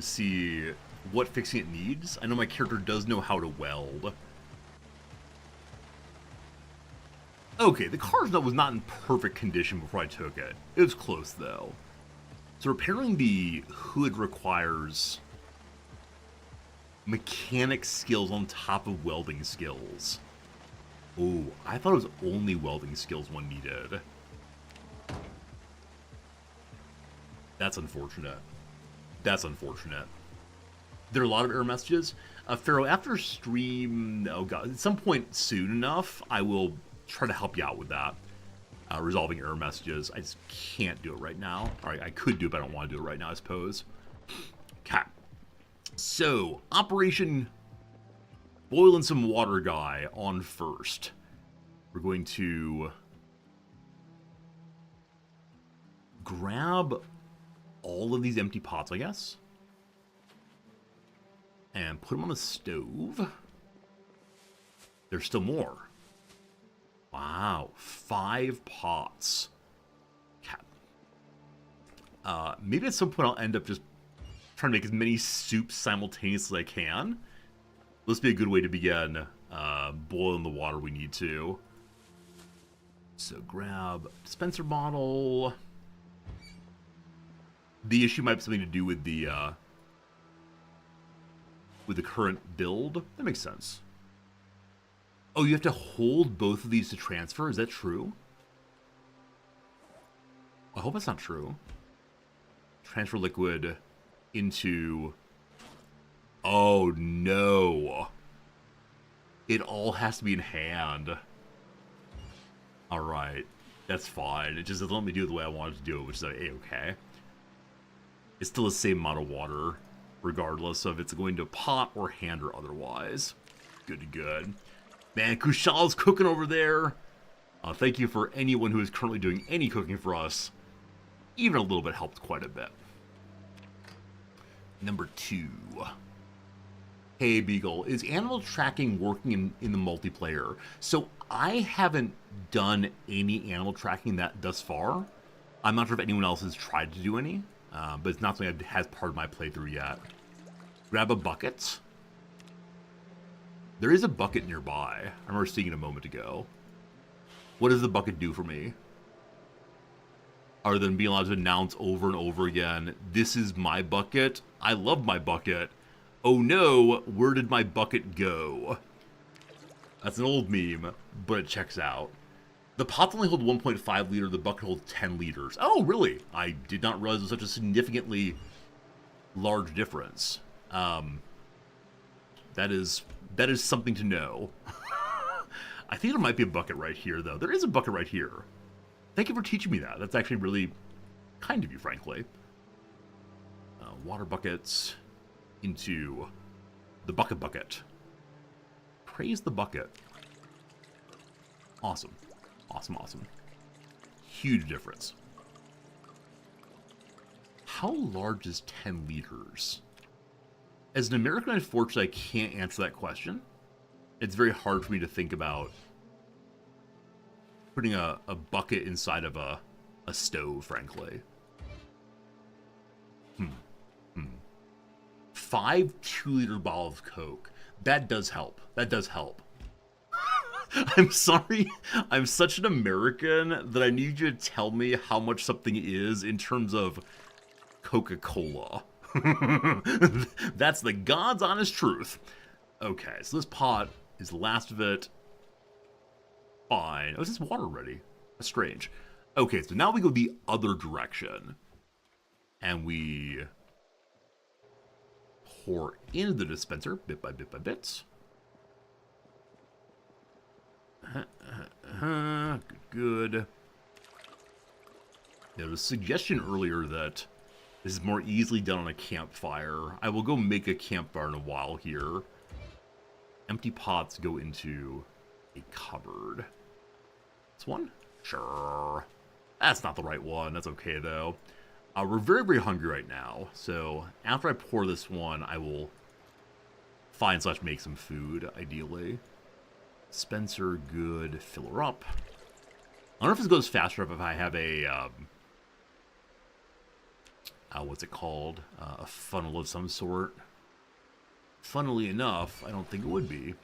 see what fixing it needs. I know my character does know how to weld. Okay, the car was not in perfect condition before I took it. It was close, though. So repairing the hood requires mechanic skills on top of welding skills. Oh, I thought it was only welding skills one needed. That's unfortunate. That's unfortunate. There are a lot of error messages. Pharaoh, after stream, oh god, at some point soon enough, I will try to help you out with that. Resolving error messages. I just can't do it right now. Alright, I could do it, but I don't want to do it right now, I suppose. Okay. So, Operation Boiling Some Water Guy on first. We're going to grab all of these empty pots, I guess, and put them on the stove. There's still more. Wow, 5 pots. Okay. Maybe at some point I'll end up just trying to make as many soups simultaneously as I can. This be a good way to begin boiling the water we need to. So grab dispenser bottle. The issue might have something to do with the current build. That makes sense. Oh, you have to hold both of these to transfer? Is that true? I hope that's not true. Transfer liquid into... Oh, no. It all has to be in hand. Alright. That's fine. It just doesn't let me do it the way I wanted to do it, which is like, A-okay. It's still the same amount of water, regardless of it's going to pot or hand or otherwise. Good to good. Man, Kushal's cooking over there. Thank you for anyone who is currently doing any cooking for us. Even a little bit helped quite a bit. Number 2. Hey, Beagle, is animal tracking working in the multiplayer? So I haven't done any animal tracking thus far. I'm not sure if anyone else has tried to do any, but it's not something that has part of my playthrough yet. Grab a bucket. There is a bucket nearby. I remember seeing it a moment ago. What does the bucket do for me? Other than being allowed to announce over and over again, this is my bucket. I love my bucket. Oh no, where did my bucket go? That's an old meme, but it checks out. The pots only hold 1.5 liter, the bucket holds 10 liters. Oh, really? I did not realize it was such a significantly large difference. That is something to know. I think there might be a bucket right here, though. There is a bucket right here. Thank you for teaching me that. That's actually really kind of you, frankly. Water buckets into the bucket. Praise the bucket. Awesome. Awesome. Huge difference. How large is 10 liters? As an American, unfortunately, I can't answer that question. It's very hard for me to think about putting a bucket inside of a stove, frankly. 5 2-liter bottles of Coke. That does help. I'm sorry. I'm such an American that I need you to tell me how much something is in terms of Coca-Cola. That's the God's honest truth. Okay, so this pot is the last of it. Fine. Oh, is this water ready? That's strange. Okay, so now we go the other direction. And we pour into the dispenser, bit by bit. Good. There was a suggestion earlier that this is more easily done on a campfire. I will go make a campfire in a while here. Empty pots go into a cupboard. This one? Sure. That's not the right one. That's okay, though. We're very, very hungry right now. So after I pour this one, I will find/make some food, ideally. Spencer, good. Fill her up. I don't know if this goes faster if I have a, what's it called? A funnel of some sort. Funnily enough, I don't think it would be.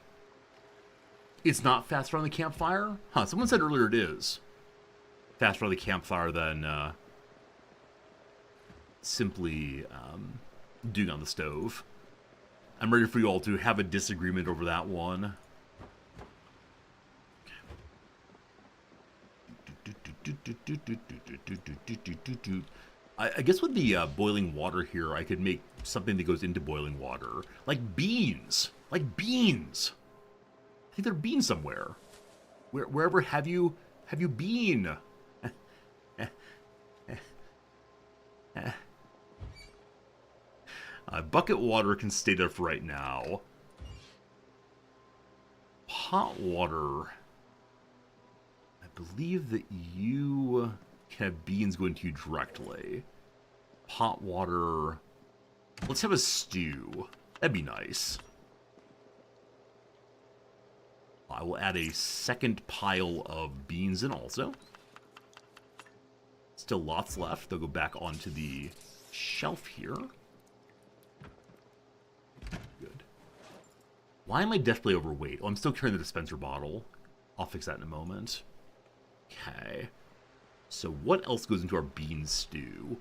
It's not faster on the campfire? Huh, someone said earlier it is. Faster on the campfire than simply doing on the stove. I'm ready for you all to have a disagreement over that one. I guess with the boiling water here, I could make something that goes into boiling water. Like beans! Like beans! I think there are beans somewhere. Wherever have you been? Bucket water can stay there for right now. Hot water. I believe that you can have beans go into you directly. Hot water. Let's have a stew. That'd be nice. I will add a second pile of beans in also. Still lots left. They'll go back onto the shelf here. Good. Why am I deathly overweight? Oh, I'm still carrying the dispenser bottle. I'll fix that in a moment. Okay. So what else goes into our bean stew?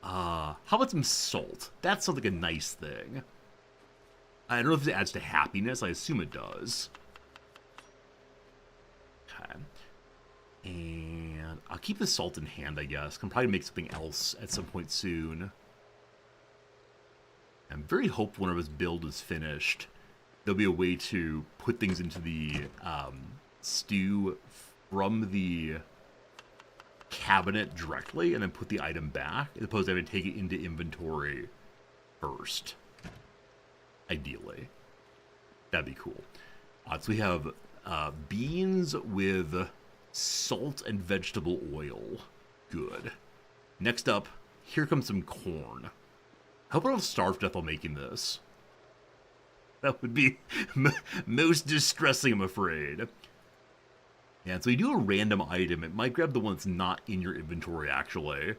How about some salt? That sounds like a nice thing. I don't know if it adds to happiness. I assume it does. Okay. And I'll keep the salt in hand, I guess. Can probably make something else at some point soon. I'm very hopeful whenever this build is finished, there'll be a way to put things into the stew from the cabinet directly and then put the item back, as opposed to having to take it into inventory first. Ideally. That'd be cool. So we have beans with salt and vegetable oil. Good. Next up, here comes some corn. I hope I don't starve to death while making this. That would be most distressing, I'm afraid. Yeah, so you do a random item, it might grab the one that's not in your inventory, actually.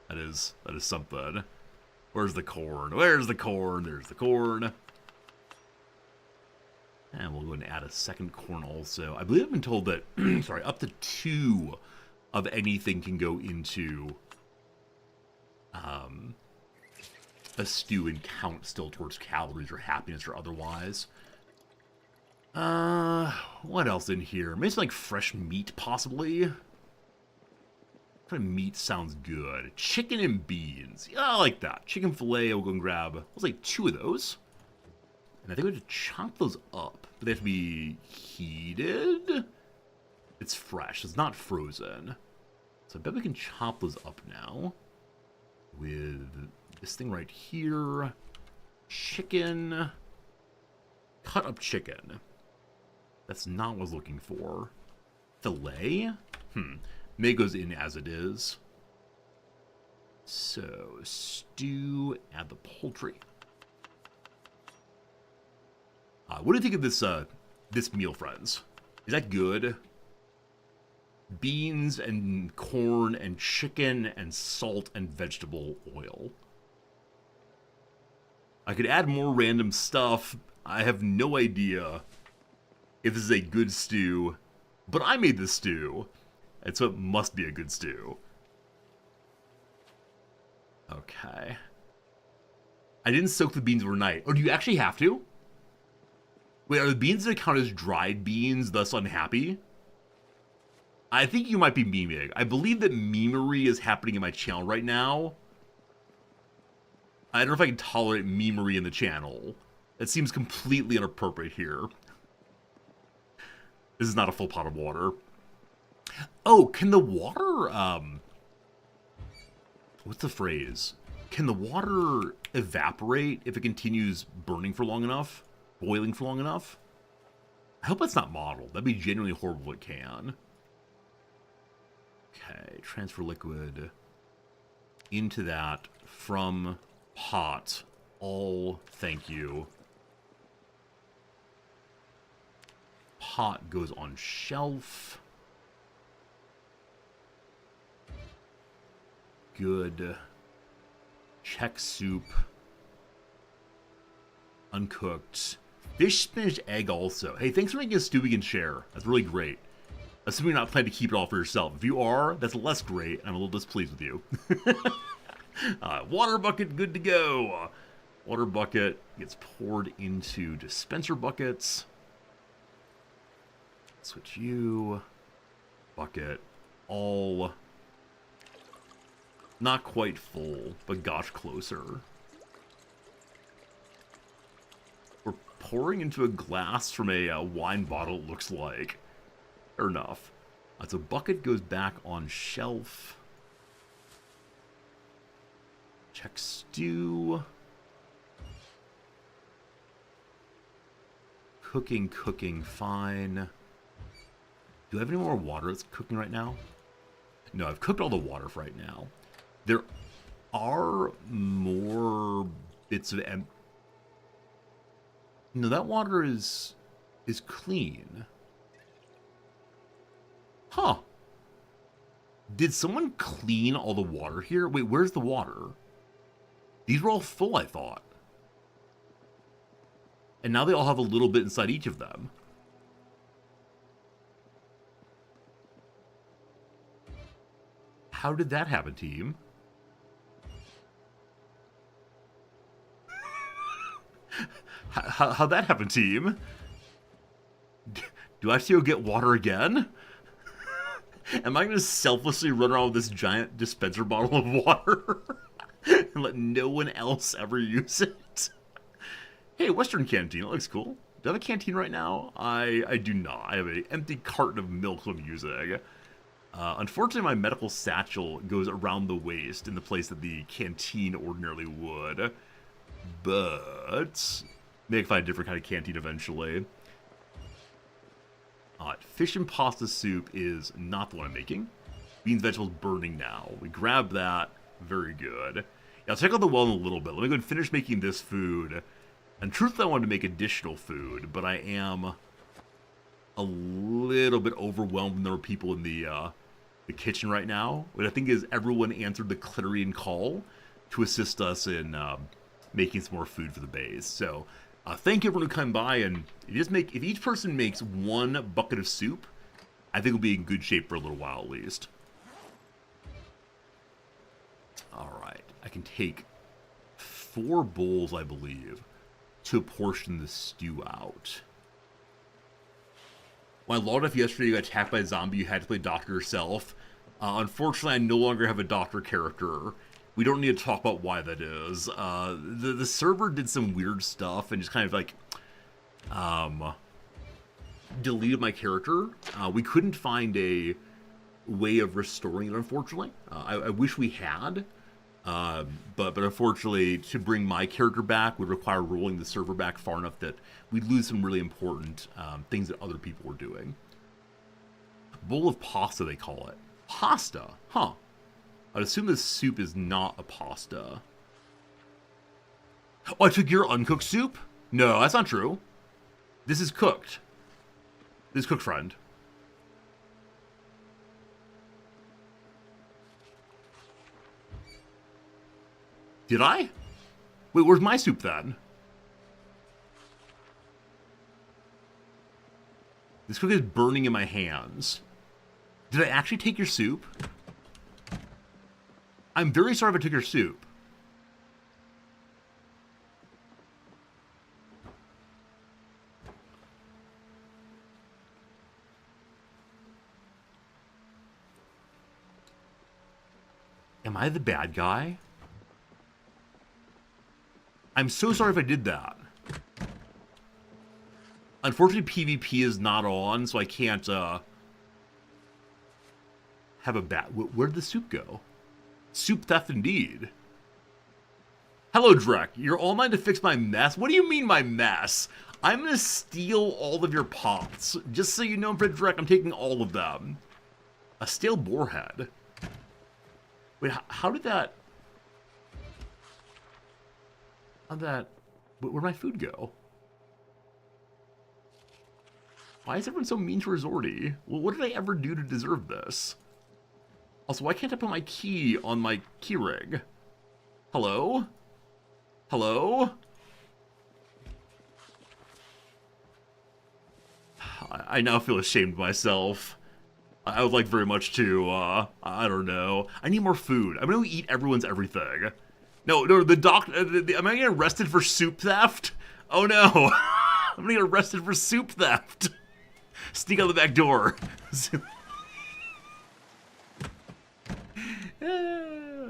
That is something. Where's the corn? Where's the corn? There's the corn. And we'll go ahead and add a second corn also. I believe I've been told that, sorry, up to 2 of anything can go into a stew and count still towards calories or happiness or otherwise. What else in here? Maybe some like fresh meat, possibly. Fresh meat sounds good. Chicken and beans. Yeah, I like that. Chicken fillet, we'll go and grab, let's like 2 of those. And I think we have to chop those up. But they have to be heated? It's fresh. It's not frozen. So I bet we can chop those up now. With this thing right here. Chicken. Cut up chicken. That's not what I was looking for. Filet? May goes in as it is. So, stew, add the poultry. What do you think of this meal, friends? Is that good? Beans and corn and chicken and salt and vegetable oil. I could add more random stuff. I have no idea if this is a good stew, but I made this stew, and so it must be a good stew. Okay. I didn't soak the beans overnight. Or do you actually have to? Wait, are the beans that count as dried beans, thus unhappy? I think you might be memeing. I believe that memery is happening in my channel right now. I don't know if I can tolerate memery in the channel. It seems completely inappropriate here. This is not a full pot of water. Oh, can the water, what's the phrase? Can the water evaporate if it continues burning for long enough? Boiling for long enough? I hope that's not modeled. That'd be genuinely horrible if it can. Okay, transfer liquid into that from pot. All thank you. Pot goes on shelf. Good. Check soup. Uncooked. Fish, spinach, egg also. Hey, thanks for making a stew we can share. That's really great. Assuming you're not planning to keep it all for yourself. If you are, that's less great. I'm a little displeased with you. Water bucket, good to go. Water bucket gets poured into dispenser buckets. Switch you. Bucket. All. Not quite full, but gosh, closer. We're pouring into a glass from a wine bottle, it looks like. Fair enough. So bucket goes back on shelf. Check stew. Cooking, fine. Do I have any more water that's cooking right now? No, I've cooked all the water for right now. There are more bits of no, that water is clean. Huh. Did someone clean all the water here? Wait, where's the water? These were all full, I thought. And now they all have a little bit inside each of them. How did that happen, team? How'd that happen, team? Do I have to go get water again? Am I going to selflessly run around with this giant dispenser bottle of water and let no one else ever use it? Hey, Western Canteen, it looks cool. Do I have a canteen right now? I do not. I have an empty carton of milk I'm using. Unfortunately, my medical satchel goes around the waist in the place that the canteen ordinarily would. But maybe I can find a different kind of canteen eventually. Fish and pasta soup is not the one I'm making. Beans, vegetables, burning now. We grab that. Very good. Yeah, I'll check out the well in a little bit. Let me go and finish making this food. And truthfully, I wanted to make additional food, but I am a little bit overwhelmed with the number of people in the kitchen right now. What I think is everyone answered the clarion call to assist us in making some more food for the base. So Thank everyone who come by, and if each person makes one bucket of soup, I think we'll be in good shape for a little while at least. Alright, I can take 4 bowls, I believe, to portion the stew out. When I logged off yesterday, you got attacked by a zombie, you had to play doctor yourself. Unfortunately, I no longer have a doctor character. We don't need to talk about why that is. The server did some weird stuff and just kind of like deleted my character. We couldn't find a way of restoring it, unfortunately. I wish we had, but unfortunately, to bring my character back would require rolling the server back far enough that we'd lose some really important things that other people were doing. Bowl of pasta, they call it. Pasta? Huh. I'd assume this soup is not a pasta. Oh, I took your uncooked soup? No, that's not true. This is cooked. This is cooked, friend. Did I? Wait, where's my soup then? This cookie is burning in my hands. Did I actually take your soup? I'm very sorry if I took your soup. Am I the bad guy? I'm so sorry if I did that. Unfortunately, PvP is not on, so I can't, have a bat. Where'd the soup go? Soup theft indeed. Hello, Drek. You're online to fix my mess? What do you mean, my mess? I'm gonna steal all of your pots. Just so you know, Drek, I'm taking all of them. A stale boar head. Wait, how did that... How'd that... Where'd my food go? Why is everyone so mean to Resorty? Well, what did I ever do to deserve this? Also, why can't I put my key on my keyring? Hello? Hello? I now feel ashamed of myself. I would like very much to, I don't know. I need more food. I'm gonna eat everyone's everything. No, the am I getting arrested for soup theft? Oh no. I'm gonna get arrested for soup theft. Sneak out the back door.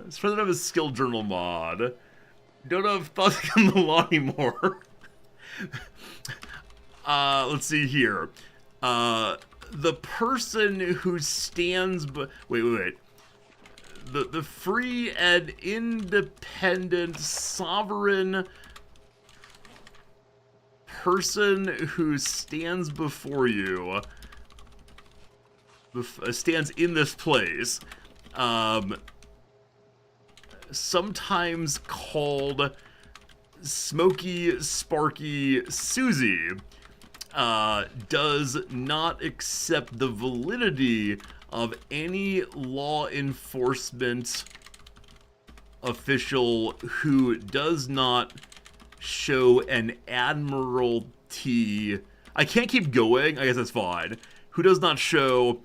It's for the skill journal mod. Don't have thoughts on the law anymore. Let's see here. The person who stands... Wait. The free and independent sovereign person who stands before you... stands in this place... sometimes called Smoky Sparky Susie, does not accept the validity of any law enforcement official who does not show an admiralty. I can't keep going, I guess that's fine. Who does not show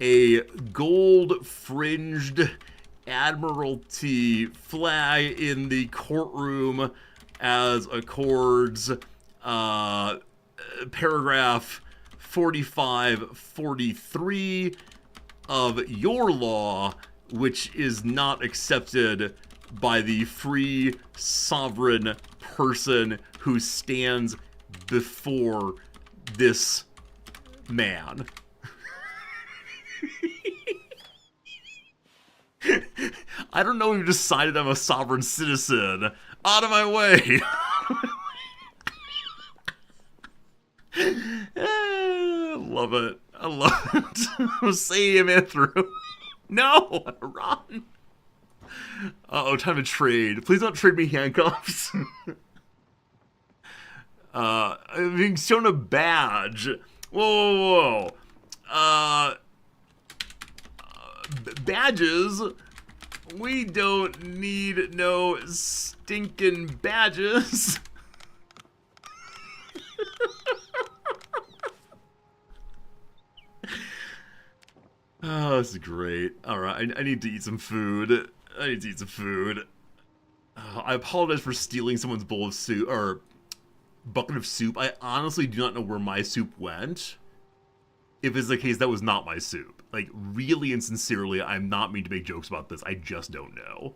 a gold-fringed admiralty flag in the courtroom as accords paragraph 4543 of your law, which is not accepted by the free sovereign person who stands before this man. I don't know if you decided I'm a sovereign citizen. Out of my way! Love it. I love it. I'm seeing him through. No! Run! Uh-oh, time to trade. Please don't trade me handcuffs. I'm being shown a badge. Whoa. Badges? We don't need no stinking badges. Oh, this is great. Alright, I need to eat some food. I need to eat some food. I apologize for stealing someone's bowl of soup, or bucket of soup. I honestly do not know where my soup went. If it's the case, that was not my soup. Like, really and sincerely, I'm not mean to make jokes about this. I just don't know.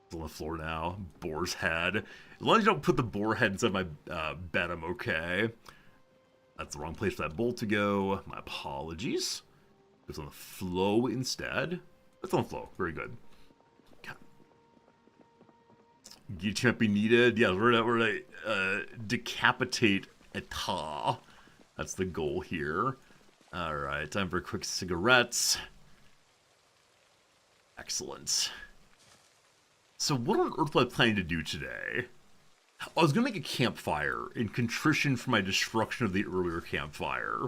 It's on the floor now. Boar's head. As long as you don't put the boar head inside my bed, I'm okay. That's the wrong place for that bowl to go. My apologies. It's on the flow instead. It's on the flow. Very good. Gear can't be needed. Yeah, we're gonna decapitate Eta. That's the goal here. Alright, time for a quick cigarettes. Excellent. So what on earth am I planning to do today? I was gonna make a campfire in contrition for my destruction of the earlier campfire.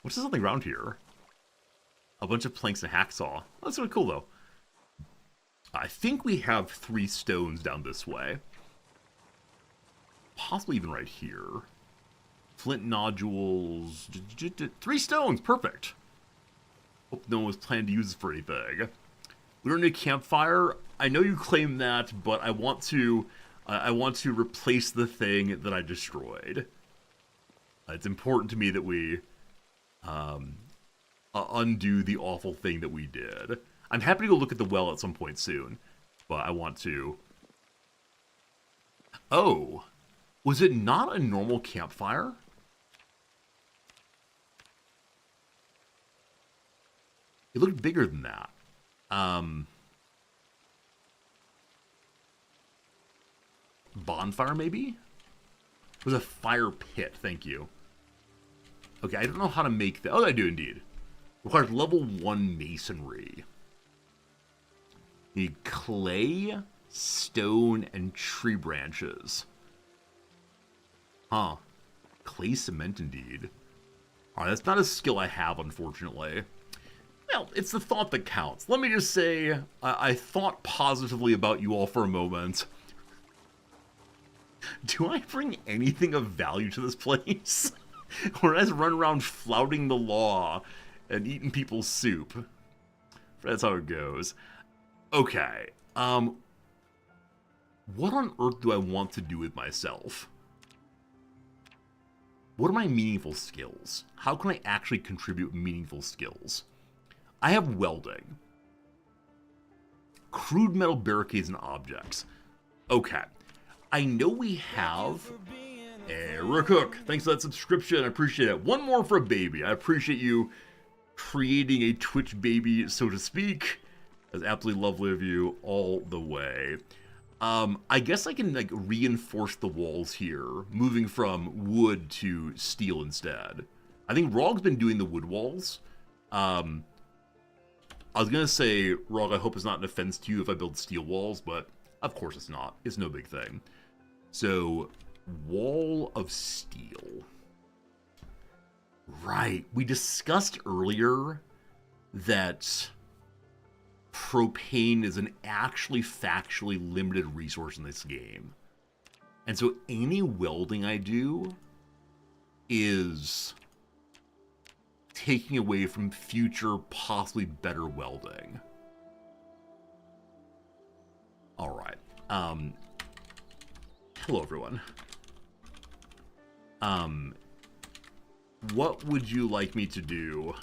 What's this something around here? A bunch of planks and a hacksaw. That's sort of cool though. I think we have 3 stones down this way. Possibly even right here. Flint nodules. 3 stones, perfect. Hope no one was planning to use this for anything. We don't need a campfire. I know you claim that, but I want to replace the thing that I destroyed. It's important to me that we undo the awful thing that we did. I'm happy to go look at the well at some point soon, but I want to... Oh, was it not a normal campfire? It looked bigger than that. Bonfire, maybe? It was a fire pit, thank you. Okay, I don't know how to make that. Oh, I do indeed. Requires level 1 masonry. Need clay, stone, and tree branches. Huh. Clay cement, indeed. Alright, that's not a skill I have, unfortunately. Well, it's the thought that counts. Let me just say, I thought positively about you all for a moment. Do I bring anything of value to this place? Or I just run around flouting the law and eating people's soup? That's how it goes. Okay, what on earth do I want to do with myself? What are my meaningful skills? How can I actually contribute meaningful skills? I have welding. Crude metal barricades and objects. Okay, I know we have... Eric Cook, thanks for that subscription, I appreciate it. One more for a baby. I appreciate you creating a Twitch baby, so to speak. That's absolutely lovely of you all the way. I guess I can like reinforce the walls here, moving from wood to steel instead. I think Rog's been doing the wood walls. I was gonna say, Rog, I hope it's not an offense to you if I build steel walls, but of course it's not. It's no big thing. So, wall of steel. Right, we discussed earlier that propane is an actually factually limited resource in this game. And so any welding I do is taking away from future, possibly better welding. Alright. Hello, everyone. What would you like me to do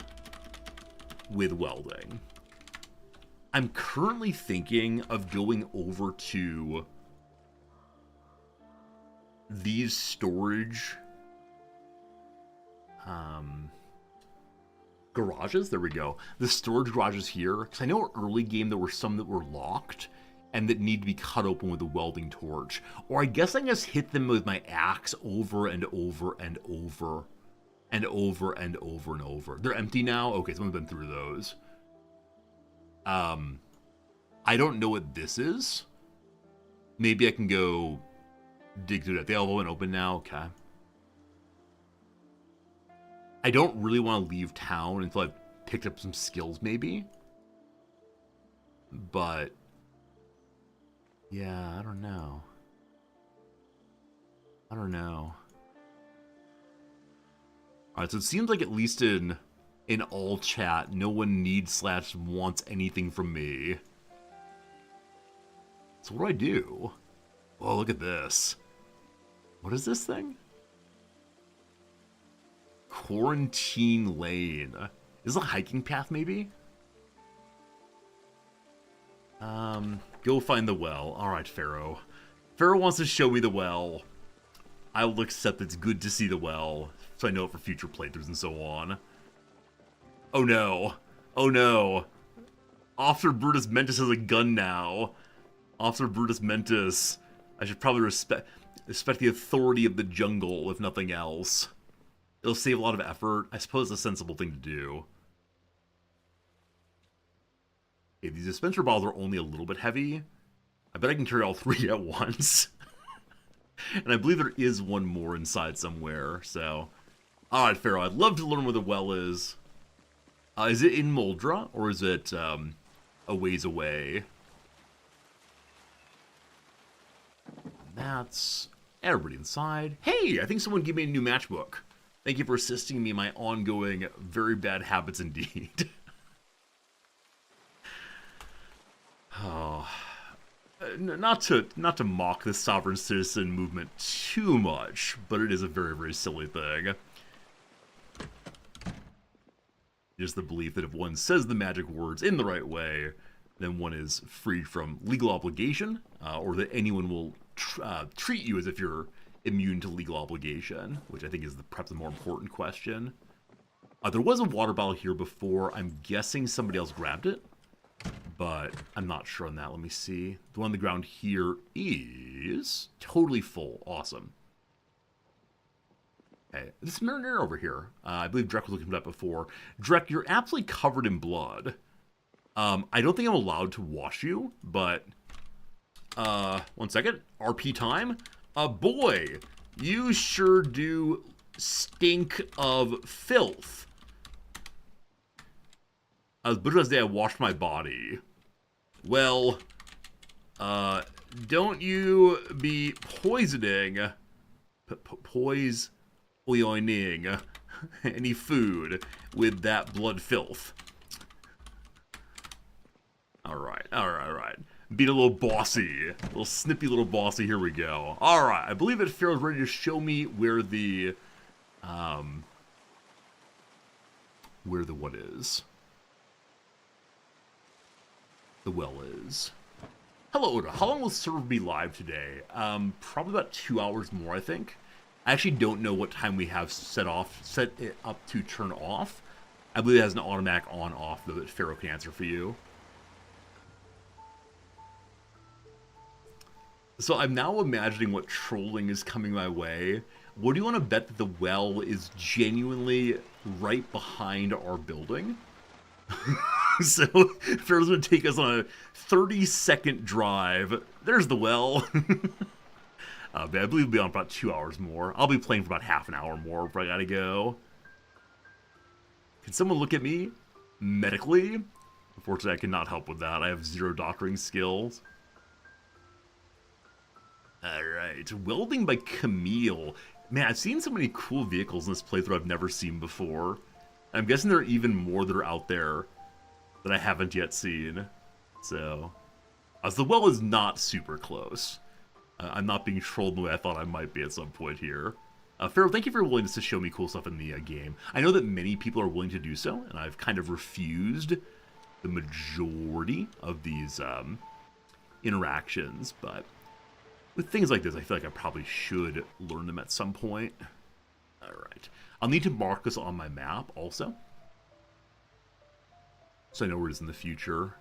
with welding? I'm currently thinking of going over to these storage garages. There we go. The storage garages here, because I know early game there were some that were locked and that need to be cut open with a welding torch. Or I guess I can just hit them with my axe over and over and over and over and over and over. They're empty now? Okay, someone's been through those. I don't know what this is. Maybe I can go dig through that. They all went open now? Okay. I don't really want to leave town until I've picked up some skills, maybe. But... yeah, I don't know. I don't know. Alright, so it seems like at least in all chat, no one needs / wants anything from me. So what do I do? Oh, look at this. What is this thing? Quarantine Lane. Is this a hiking path, maybe? Go find the well. Alright, Pharaoh. Pharaoh wants to show me the well. I will accept it's good to see the well, so I know it for future playthroughs and so on. Oh no. Oh no. Officer Brutus Mentis has a gun now. Officer Brutus Mentis. I should probably respect the authority of the jungle, if nothing else. It'll save a lot of effort. I suppose it's a sensible thing to do. Okay, these dispenser bottles are only a little bit heavy. I bet I can carry all 3 at once. And I believe there is one more inside somewhere, so... Alright, Pharaoh, I'd love to learn where the well is. Is it in Moldra, or is it a ways away? That's everybody inside. Hey, I think someone gave me a new matchbook. Thank you for assisting me in my ongoing very bad habits indeed. Oh, not to mock the sovereign citizen movement too much, but it is a very, very silly thing. Just the belief that if one says the magic words in the right way, then one is free from legal obligation, or that anyone will treat you as if you're immune to legal obligation, which I think is perhaps the more important question. There was a water bottle here before. I'm guessing somebody else grabbed it, but I'm not sure on that. Let me see. The one on the ground here is totally full. Awesome. Okay, this marinara over here. I believe Drek was looking for that before. Drek, you're absolutely covered in blood. I don't think I'm allowed to wash you, but... one second. RP time. Boy, you sure do stink of filth. As good as day I washed my body. Well, don't you be poisoning any food with that blood filth. Alright. Being a little bossy. A little snippy little bossy, here we go. Alright, I believe that Pharaoh's ready to show me where the what is. The well is. Hello, Oda. How long will the server be live today? Probably about 2 hours more, I think. I actually don't know what time we have set it up to turn off. I believe it has an automatic on-off, though, that Pharaoh can answer for you. So I'm now imagining what trolling is coming my way. What do you want to bet that the well is genuinely right behind our building? So Pharaoh's going to take us on a 30-second drive. There's the well. I believe we'll be on about 2 hours more. I'll be playing for about half an hour more before I gotta go. Can someone look at me medically? Unfortunately, I cannot help with that. I have 0 doctoring skills. Alright, welding by Camille. Man, I've seen so many cool vehicles in this playthrough I've never seen before. I'm guessing there are even more that are out there that I haven't yet seen. So, as the well is not super close. I'm not being trolled the way I thought I might be at some point here. Pharaoh, thank you for your willingness to show me cool stuff in the game. I know that many people are willing to do so, and I've kind of refused the majority of these interactions, but with things like this, I feel like I probably should learn them at some point. Alright. I'll need to mark this on my map also, so I know where it is in the future.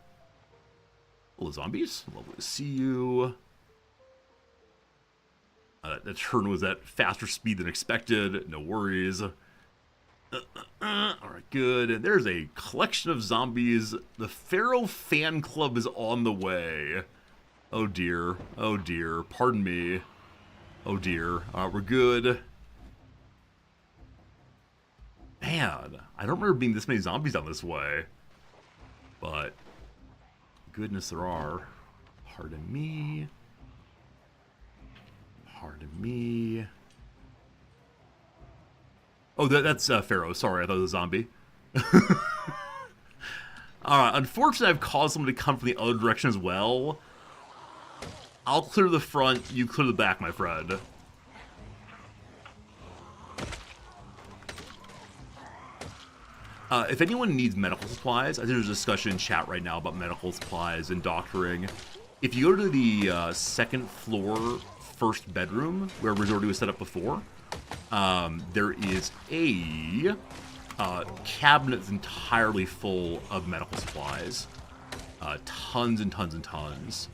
Hello, zombies. Lovely to see you. That turn was at faster speed than expected. No worries. Alright, good. And there's a collection of zombies. The Pharaoh fan club is on the way. Oh dear. Oh dear. Pardon me. Oh dear. Alright, we're good. Man, I don't remember being this many zombies down this way. But, goodness there are. Pardon me. Pardon me. Oh, that's Pharaoh. Sorry, I thought it was a zombie. Alright, unfortunately, I've caused someone to come from the other direction as well. I'll clear the front, you clear the back, my friend. If anyone needs medical supplies, I think there's a discussion in chat right now about medical supplies and doctoring. If you go to the second floor, first bedroom, where Resort was set up before, there is a cabinet that's entirely full of medical supplies. Tons and tons and tons.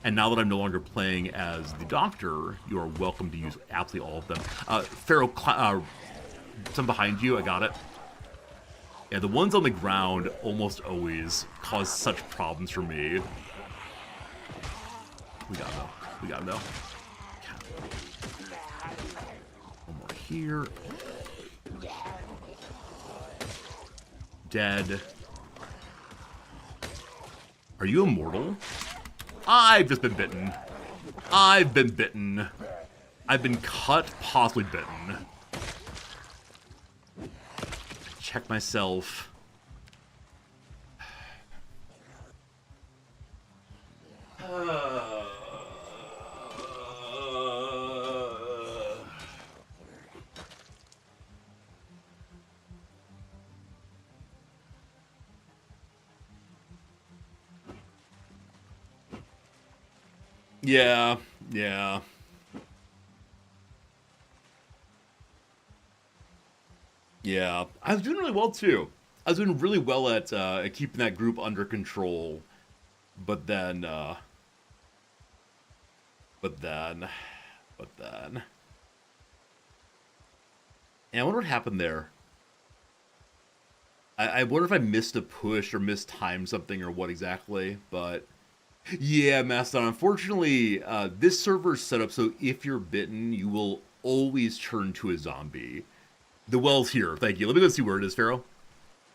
And now that I'm no longer playing as the doctor, you are welcome to use absolutely all of them. Pharaoh, some behind you, I got it. Yeah, the ones on the ground almost always cause such problems for me. We got him though. We got him though. One more here. Dead. Are you immortal? I've just been bitten. I've been bitten. I've been cut, possibly bitten. Check myself. Yeah, yeah. Yeah, I was doing really well too. I was doing really well at keeping that group under control, but then, but then, but then, and I wonder what happened there. I wonder if I missed a push or mistimed something or what exactly, but yeah, Mastodon. Unfortunately, this server is set up so if you're bitten, you will always turn to a zombie. The well's here. Thank you. Let me go see where it is, Pharaoh.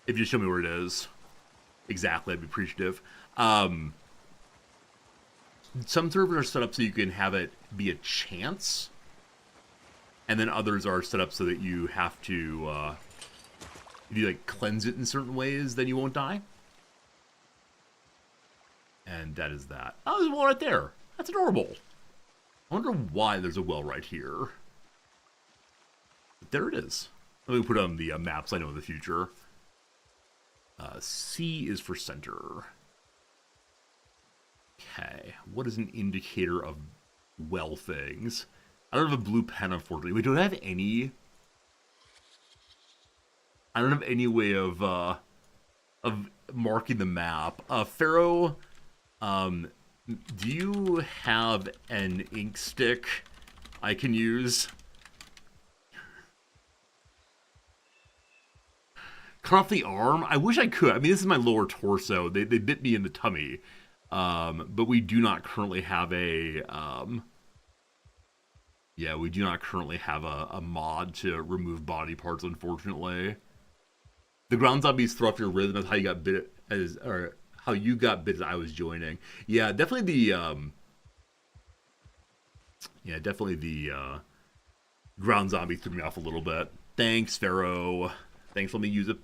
If you show me where it is. Exactly, I'd be appreciative. Some servers are set up so you can have it be a chance. And then others are set up so that you have to, if you like cleanse it in certain ways, then you won't die. And that is that. Oh, there's a well right there. That's adorable. I wonder why there's a well right here. But there it is. Let me put on the maps I know in the future. C is for center. Okay. What is an indicator of well things? I don't have a blue pen, unfortunately. Wait, do I have any? I don't have any way of marking the map. Pharaoh, do you have an ink stick I can use? Cut off the arm? I wish I could. I mean, this is my lower torso. They bit me in the tummy. But we do not currently have a, yeah, we do not currently have a mod to remove body parts, unfortunately. The ground zombies throw off your rhythm. That's how you got bit or how you got bit as I was joining. Yeah, definitely the ground zombie threw me off a little bit. Thanks, Pharaoh. Thanks, let me use a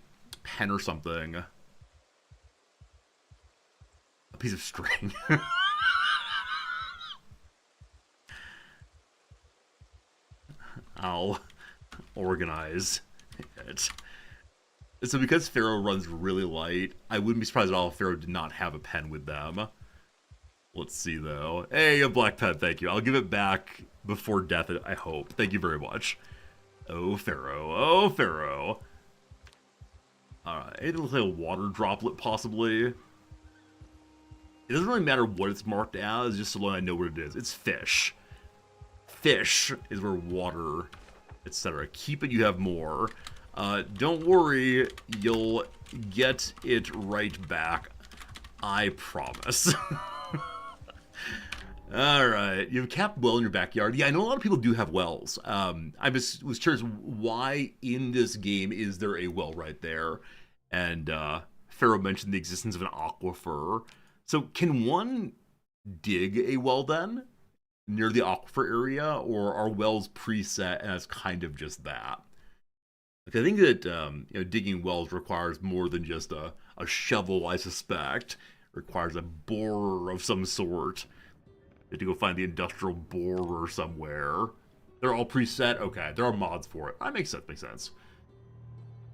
pen or something. A piece of string. I'll organize it. So because Pharaoh runs really light, I wouldn't be surprised at all if Pharaoh did not have a pen with them. Let's see, though. Hey, a black pen, thank you. I'll give it back before death, I hope. Thank you very much. Oh, Pharaoh. Oh, Pharaoh. Alright, it looks like a water droplet, possibly. It doesn't really matter what it's marked as, just so long I know what it is. It's fish. Fish is where water, etc. Keep it, you have more. Don't worry, you'll get it right back. I promise. Alright, you have a capped well in your backyard. Yeah, I know a lot of people do have wells. I was curious, why in this game is there a well right there? And Pharaoh mentioned the existence of an aquifer. So can one dig a well then? Near the aquifer area? Or are wells preset and it's kind of just that? Like, I think that digging wells requires more than just a shovel. I suspect it requires a borer of some sort. You have to go find the industrial borer somewhere. They're all preset. Okay, there are mods for it. That makes sense. Makes sense.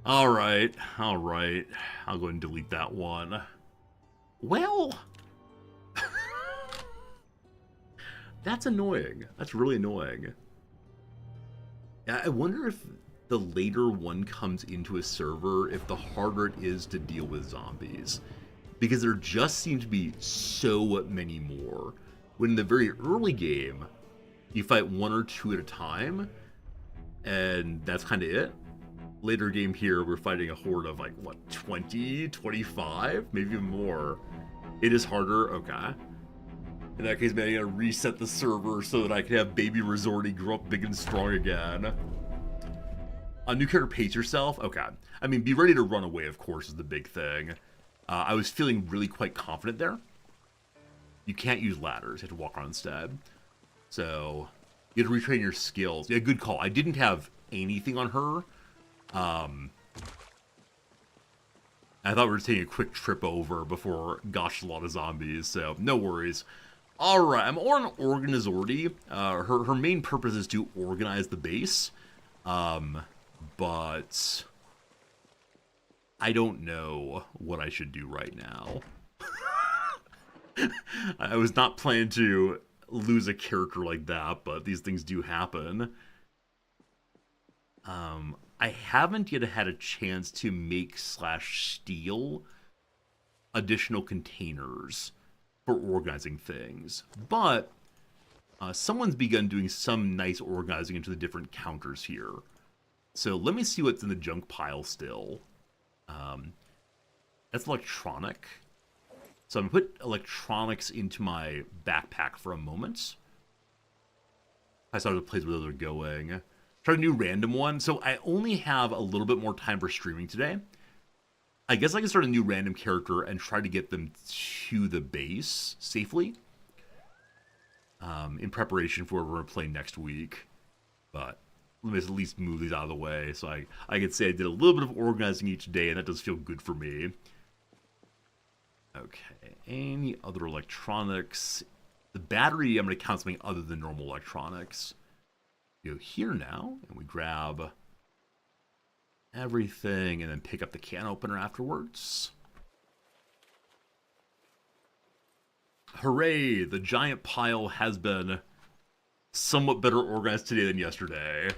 All right, all right. I'll go ahead and delete that one. Well, that's annoying. That's really annoying. I wonder if the later one comes into a server, if the harder it is to deal with zombies. Because there just seem to be so many more. When in the very early game, you fight one or two at a time, and that's kind of it. Later game here, we're fighting a horde of like, what, 20, 25? Maybe even more. It is harder? Okay. In that case, maybe I gotta reset the server so that I can have baby Resorty grow up big and strong again. A new character, pace yourself? Okay. I mean, be ready to run away, of course, is the big thing. I was feeling really quite confident there. You can't use ladders. You have to walk around instead. So, you have to retrain your skills. Yeah, good call. I didn't have anything on her. I thought we were taking a quick trip over before gosh, a lot of zombies, so no worries. Alright, I'm on Organizordy. Her main purpose is to organize the base. But I don't know what I should do right now. I was not planning to lose a character like that, but these things do happen. I haven't yet had a chance to make / steal additional containers for organizing things, but someone's begun doing some nice organizing into the different counters here. So let me see what's in the junk pile still. That's electronic. So I'm going to put electronics into my backpack for a moment. I saw the place where those are going. Try a new random one. So I only have a little bit more time for streaming today. I guess I can start a new random character and try to get them to the base safely. In preparation for what we're going to play next week. But let me at least move these out of the way. So I could say I did a little bit of organizing each day, and that does feel good for me. Okay, any other electronics? The battery, I'm going to count something other than normal electronics. Go here now, and we grab everything, and then pick up the can opener afterwards. Hooray! The giant pile has been somewhat better organized today than yesterday.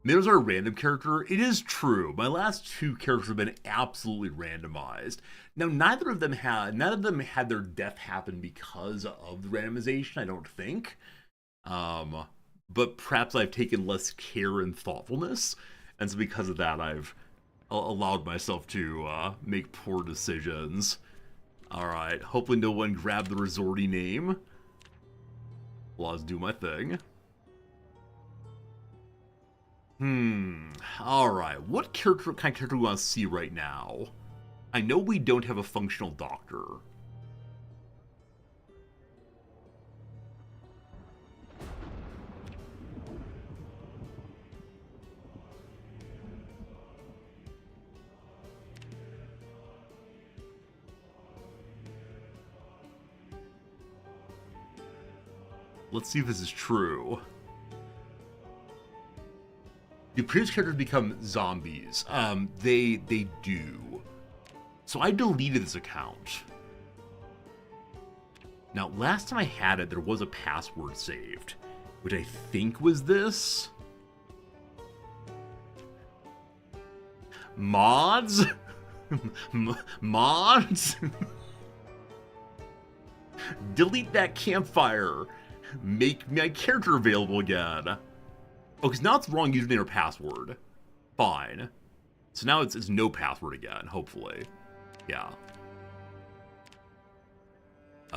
There's our random character. It is true. My last two characters have been absolutely randomized. Now, neither of them had their death happen because of the randomization, I don't think. But perhaps I've taken less care and thoughtfulness, and so because of that, I've allowed myself to make poor decisions. Alright, hopefully no one grabbed the Resorty name. Well, I'll just do my thing. Alright, what kind of character do we want to see right now? I know we don't have a functional doctor. Let's see if this is true. Do previous characters become zombies? They do. So I deleted this account. Now, last time I had it, there was a password saved, which I think was this. Mods? Mods? Delete that campfire. Make my character available again. Oh, because now it's the wrong username or password. Fine. So now it's no password again, hopefully. Yeah.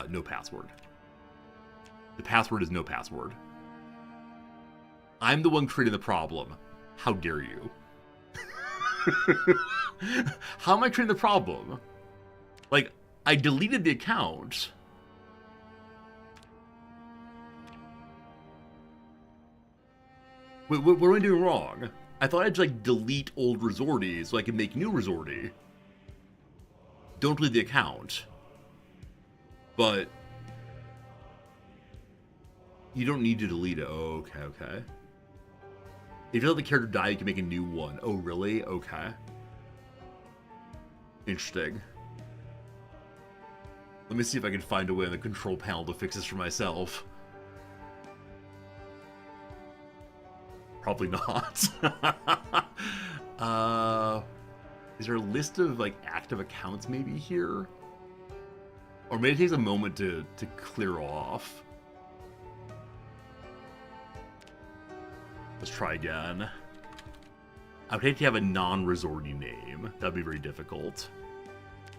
No password. The password is no password. I'm the one creating the problem. How dare you? How am I creating the problem? Like, I deleted the account. What am I doing wrong? I thought I'd like delete old Resorty so I can make new Resorty. Don't delete the account. But you don't need to delete it. Oh, okay. If you let the character die, you can make a new one. Oh, really? Okay. Interesting. Let me see if I can find a way on the control panel to fix this for myself. Probably not. Is there a list of like active accounts maybe here? Or maybe it takes a moment to clear off. Let's try again. I would hate to have a non-resorty name. That'd be very difficult.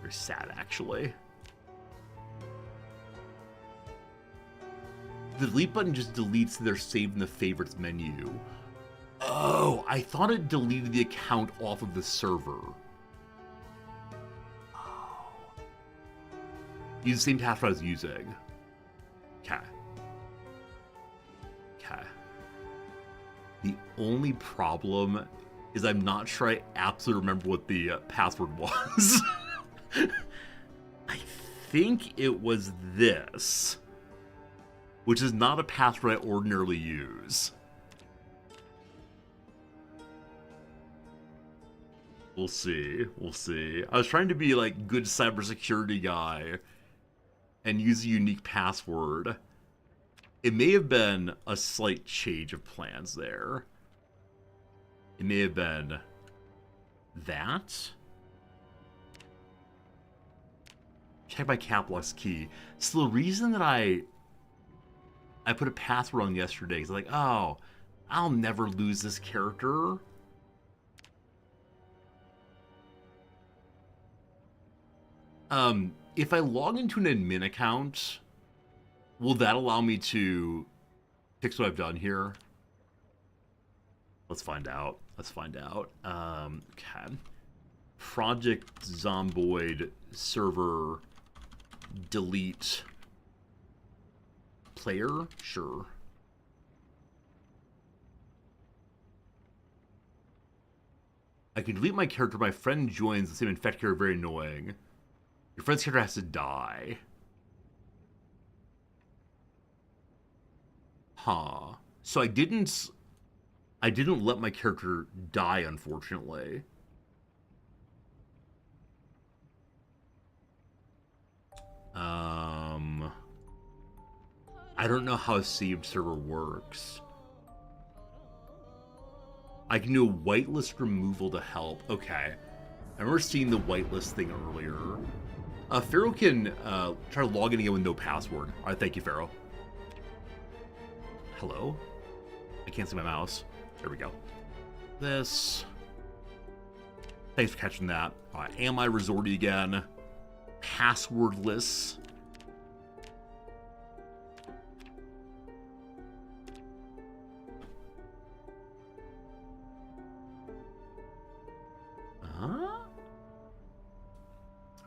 Very sad, actually. The delete button just deletes their saved in the favorites menu. Oh, I thought it deleted the account off of the server. Oh. Use the same password I was using. Okay. The only problem is I'm not sure I absolutely remember what the password was. I think it was this, which is not a password I ordinarily use. We'll see. I was trying to be like good cybersecurity guy and use a unique password. It may have been a slight change of plans there. It may have been that. Check my cap lock's key. So the reason that I put a password on yesterday is like, oh, I'll never lose this character. If I log into an admin account, will that allow me to fix what I've done here? Let's find out. Okay. Project Zomboid server delete player? Sure. I can delete my character. My friend joins the same infect character. Very annoying. Your friend's character has to die. Huh. So I didn't let my character die, unfortunately. I don't know how a saved server works. I can do a whitelist removal to help. Okay. I remember seeing the whitelist thing earlier. Pharaoh can try to log in again with no password. Alright, thank you, Pharaoh. Hello? I can't see my mouse. There we go. This. Thanks for catching that. Alright, am I resorty again? Passwordless.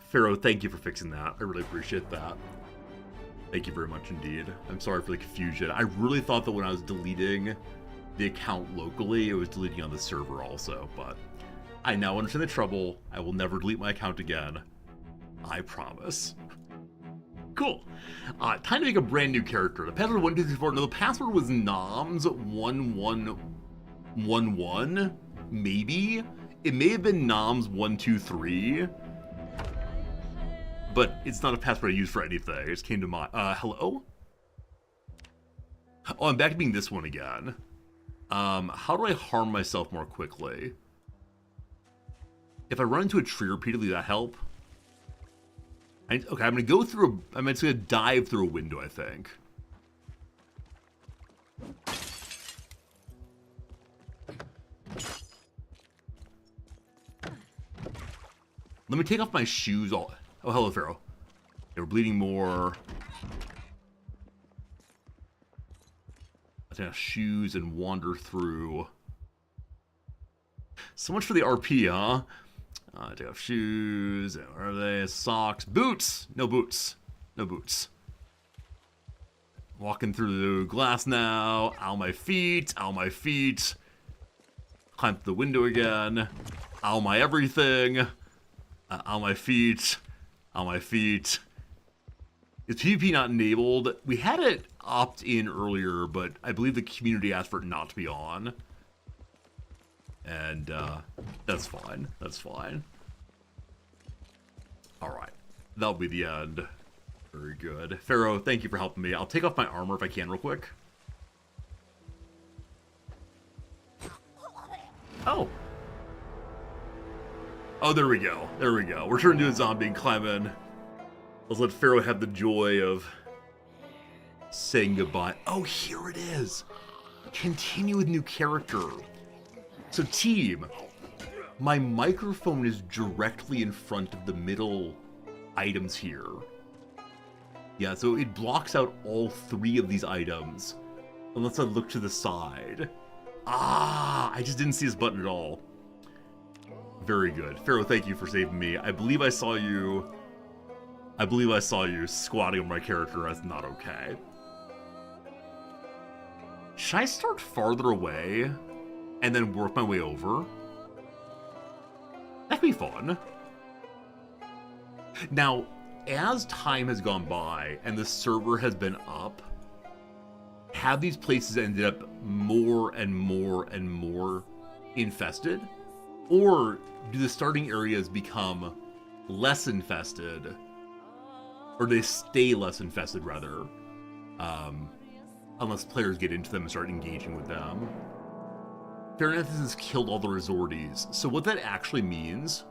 Pharaoh, thank you for fixing that. I really appreciate that. Thank you very much indeed. I'm sorry for the confusion. I really thought that when I was deleting the account locally, it was deleting on the server also, but I now understand the trouble. I will never delete my account again. I promise. Cool. Time to make a brand new character. The password 1234. No, the password was noms1111. Maybe. It may have been noms123. But it's not a password I use for anything. It just came to mind. Hello? Oh, I'm back to being this one again. How do I harm myself more quickly? If I run into a tree repeatedly, that help? Okay, I'm gonna go through I'm just gonna dive through a window, I think. Let me take off my shoes. Oh, hello, Pharaoh. They were bleeding more. I'll take off shoes and wander through. So much for the RP, huh? Take off shoes. Where are they? Socks. Boots! No boots. No boots. Walking through the glass now. Ow, my feet. Ow, my feet. Climb through the window again. Ow, my everything. Ow, my feet. Ow, my feet. Is PvP not enabled? We had it opt in earlier, but I believe the community asked for it not to be on. And, that's fine. That's fine. Alright. That'll be the end. Very good. Pharaoh, thank you for helping me. I'll take off my armor if I can real quick. Oh. Oh, there we go. There we go. We're turning into a zombie and climb in. Let's let Pharaoh have the joy of saying goodbye. Oh, here it is. Continue with new character. So, team, my microphone is directly in front of the middle items here. Yeah, so it blocks out all 3 of these items, unless I look to the side. Ah, I just didn't see this button at all. Very good. Pharaoh, thank you for saving me. I believe I saw you squatting on my character. That's not okay. Should I start farther away and then work my way over? That'd be fun. Now, as time has gone by and the server has been up, have these places ended up more and more and more infested? Or do the starting areas become less infested? Or they stay less infested, rather? Unless players get into them and start engaging with them. Farinanthus has killed all the resorties. So what that actually means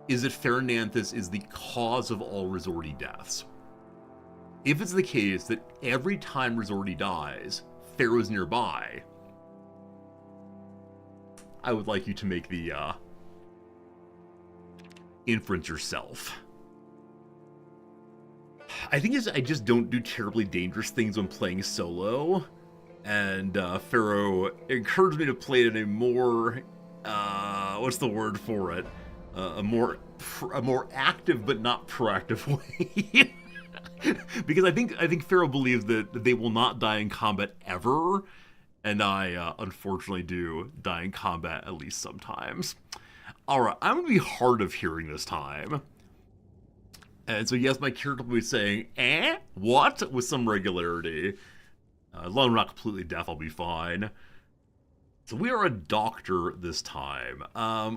is that Farinanthus is the cause of all resorty deaths. If it's the case that every time resorty dies, Pharaoh's nearby, I would like you to make the inference yourself. I think I just don't do terribly dangerous things when playing solo, and Pharaoh encouraged me to play it in a more, what's the word for it? A more active but not proactive way. Because I think Pharaoh believes that they will not die in combat ever, and I unfortunately do die in combat at least sometimes. Alright, I'm going to be hard of hearing this time. And so yes, my character will be saying, what? With some regularity. As long as I'm not completely deaf, I'll be fine. So we are a doctor this time.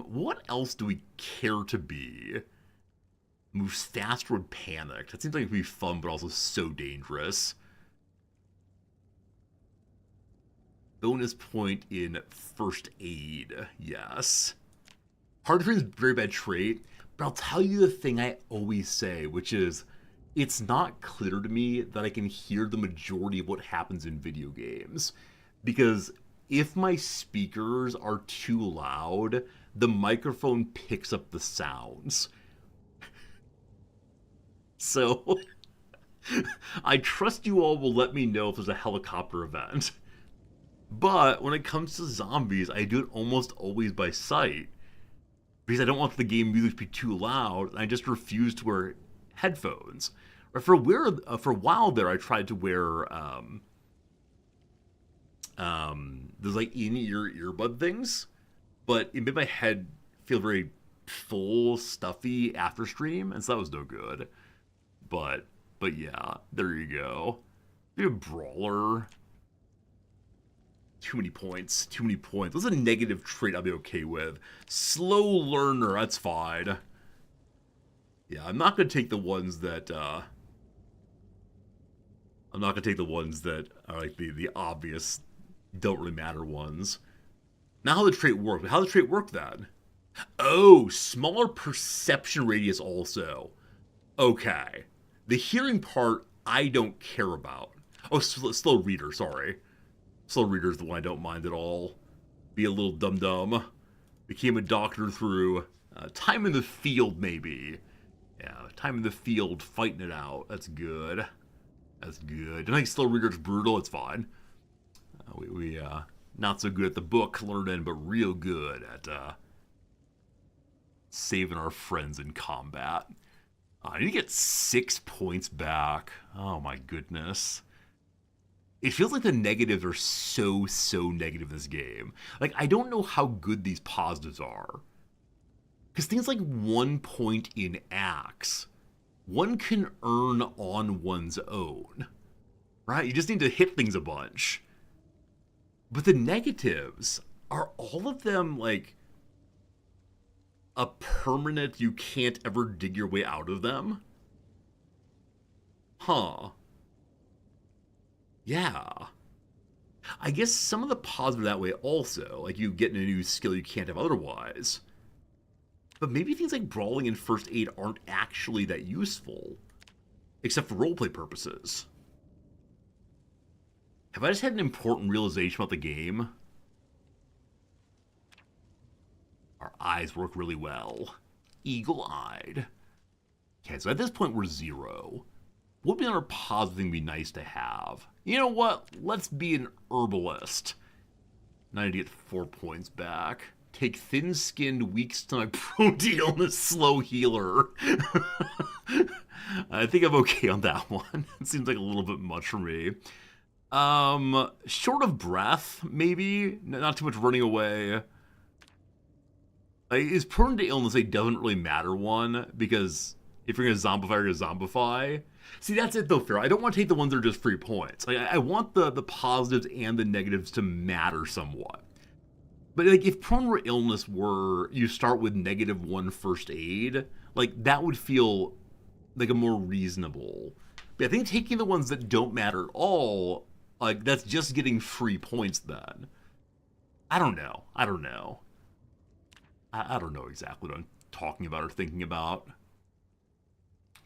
What else do we care to be? Moves faster with panic. That seems like it would be fun, but also so dangerous. Bonus point in first aid. Yes. Hard to treat is a very bad trait, but I'll tell you the thing I always say, which is, it's not clear to me that I can hear the majority of what happens in video games. Because if my speakers are too loud, the microphone picks up the sounds. So, I trust you all will let me know if there's a helicopter event. But when it comes to zombies, I do it almost always by sight. Because I don't want the game music to be too loud, and I just refuse to wear headphones. Or for a while there, I tried to wear those like in-ear earbud things, but it made my head feel very full, stuffy after stream, and so that was no good. But yeah, there you go. Be a brawler. Too many points. Too many points. That's a negative trait I'll be okay with. Slow learner, that's fine. Yeah, I'm not gonna take the ones that are like the obvious, don't really matter ones. Now how the trait worked. But how the trait worked then? Oh, smaller perception radius also. Okay. The hearing part, I don't care about. Oh, slow reader, sorry. Slow reader is the one I don't mind at all. Be a little dum-dum. Became a doctor through time in the field, maybe. Yeah, time in the field, fighting it out. That's good. That's good. I think slow reader's brutal, it's fine. We not so good at the book learning, but real good at saving our friends in combat. I need to get 6 points back. Oh my goodness. It feels like the negatives are so negative in this game. Like, I don't know how good these positives are. Because things like 1 point in axe, one can earn on one's own. Right? You just need to hit things a bunch. But the negatives, are all of them, like, a permanent, you can't ever dig your way out of them? Huh. Yeah. I guess some of the positives that way also, like you get a new skill you can't have otherwise. But maybe things like brawling and first aid aren't actually that useful, except for roleplay purposes. Have I just had an important realization about the game? Our eyes work really well. Eagle-eyed. Okay, so at this point we're 0. What would be another positive thing be nice to have? You know what? Let's be an herbalist. Now I need to get 4 points back. Take thin-skinned, weak-stomach, prone to illness, slow healer. I think I'm okay on that one. It seems like a little bit much for me. Short of breath, maybe? Not too much running away. Is prone to illness doesn't really matter one, because if you're going to zombify, you're going to zombify. See, that's it though, Pharaoh. I don't want to take the ones that are just free points. Like, I want the positives and the negatives to matter somewhat. But like, if prone to illness were you start with -1 first aid, like that would feel like a more reasonable. But I think taking the ones that don't matter at all, like that's just getting free points then. I don't know. I don't know exactly what I'm talking about or thinking about.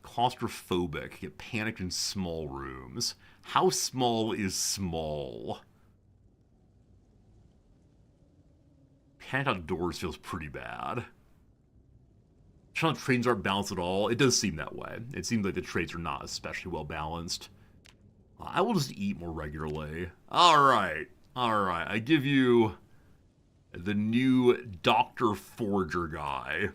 Claustrophobic, get panicked in small rooms. How small is small? Panicked outdoors feels pretty bad. Trying to trains aren't balanced at all. It does seem that way. It seems like the traits are not especially well balanced. I will just eat more regularly. Alright. I give you the new Dr. Forger guy.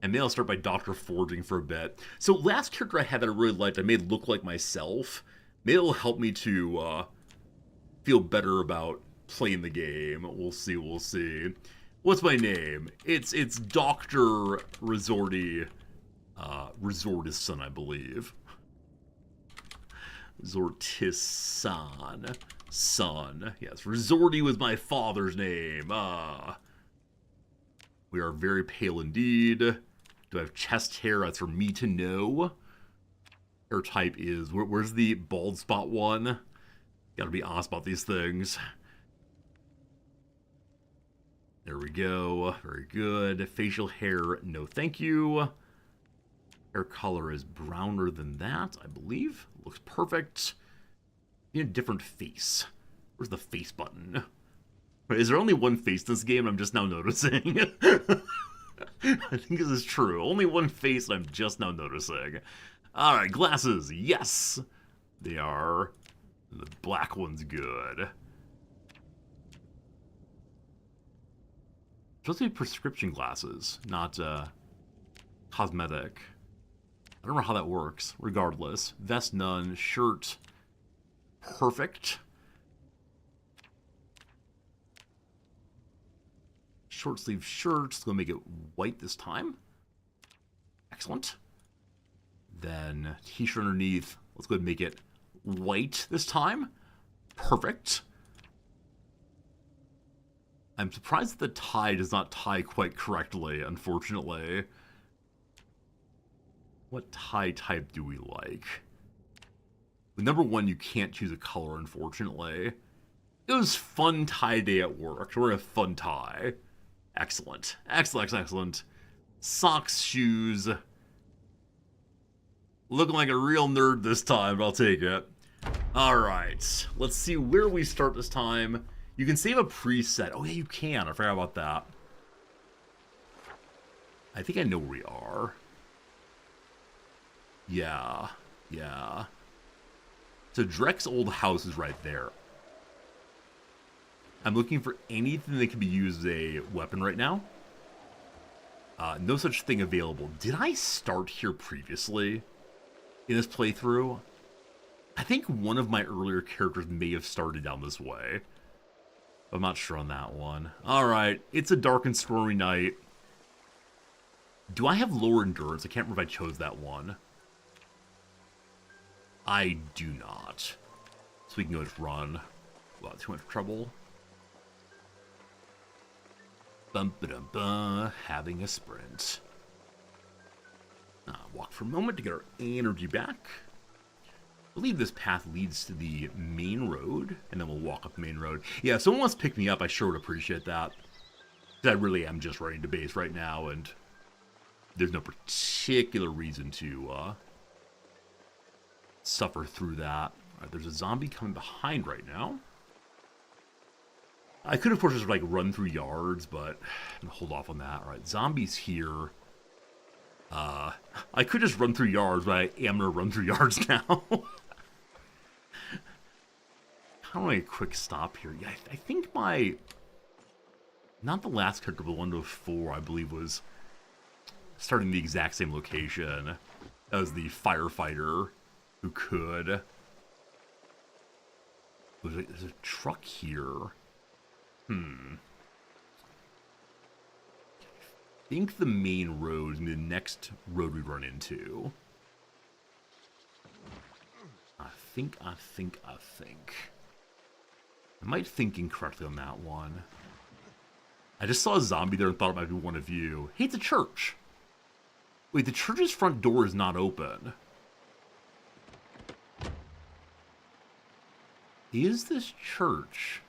And maybe I'll start by Dr. Forging for a bit. So last character I had that I really liked, I made look like myself. Maybe it'll help me to feel better about playing the game. We'll see. What's my name? It's Dr. Resorty, Resortison, I believe. Zortisan. Son. Yes, Resorty was my father's name. We are very pale indeed. Do I have chest hair? That's for me to know. Hair type is... Where's the bald spot one? Gotta be honest about these things. There we go. Very good. Facial hair, no thank you. Hair color is browner than that, I believe. Looks perfect. Need a different face. Where's the face button? Wait, is there only one face in this game I'm just now noticing? I think this is true. Only one face I'm just now noticing. Alright, glasses. Yes! They are. The black one's good. Supposed to be prescription glasses, not cosmetic. I don't know how that works. Regardless. Vest none. Shirt. Perfect. Short sleeve shirt. Let's go make it white this time. Excellent. Then t-shirt underneath. Let's go ahead and make it white this time. Perfect. I'm surprised that the tie does not tie quite correctly, unfortunately. What tie type do we like? With number 1, you can't choose a color, unfortunately. It was fun tie day at work. We're in a fun tie. Excellent. Excellent. Socks, shoes. Looking like a real nerd this time, but I'll take it. Alright. Let's see where we start this time. You can save a preset. Oh yeah, you can. I forgot about that. I think I know where we are. Yeah. So Drek's old house is right there. I'm looking for anything that can be used as a weapon right now. No such thing available. Did I start here previously in this playthrough? I think one of my earlier characters may have started down this way. I'm not sure on that one. Alright, it's a dark and stormy night. Do I have lower endurance? I can't remember if I chose that one. I do not. So we can go just run without too much trouble. Bum-ba-dum-ba, having a sprint. Walk for a moment to get our energy back. I believe this path leads to the main road, and then we'll walk up the main road. Yeah, if someone wants to pick me up, I sure would appreciate that. Because I really am just running to base right now, and there's no particular reason to suffer through that. Alright, there's a zombie coming behind right now. I could, of course, just like run through yards, but I'm gonna hold off on that. Alright, zombies here. I could just run through yards, but I am gonna run through yards now. How do I make a quick stop here? Yeah, I think my... Not the last character, but one before, I believe, was starting the exact same location as the firefighter who could. There's a truck here. I think the main road is the next road we run into. I think. I might think incorrectly on that one. I just saw a zombie there and thought it might be one of you. Hey, it's a church. Wait, the church's front door is not open. Is this church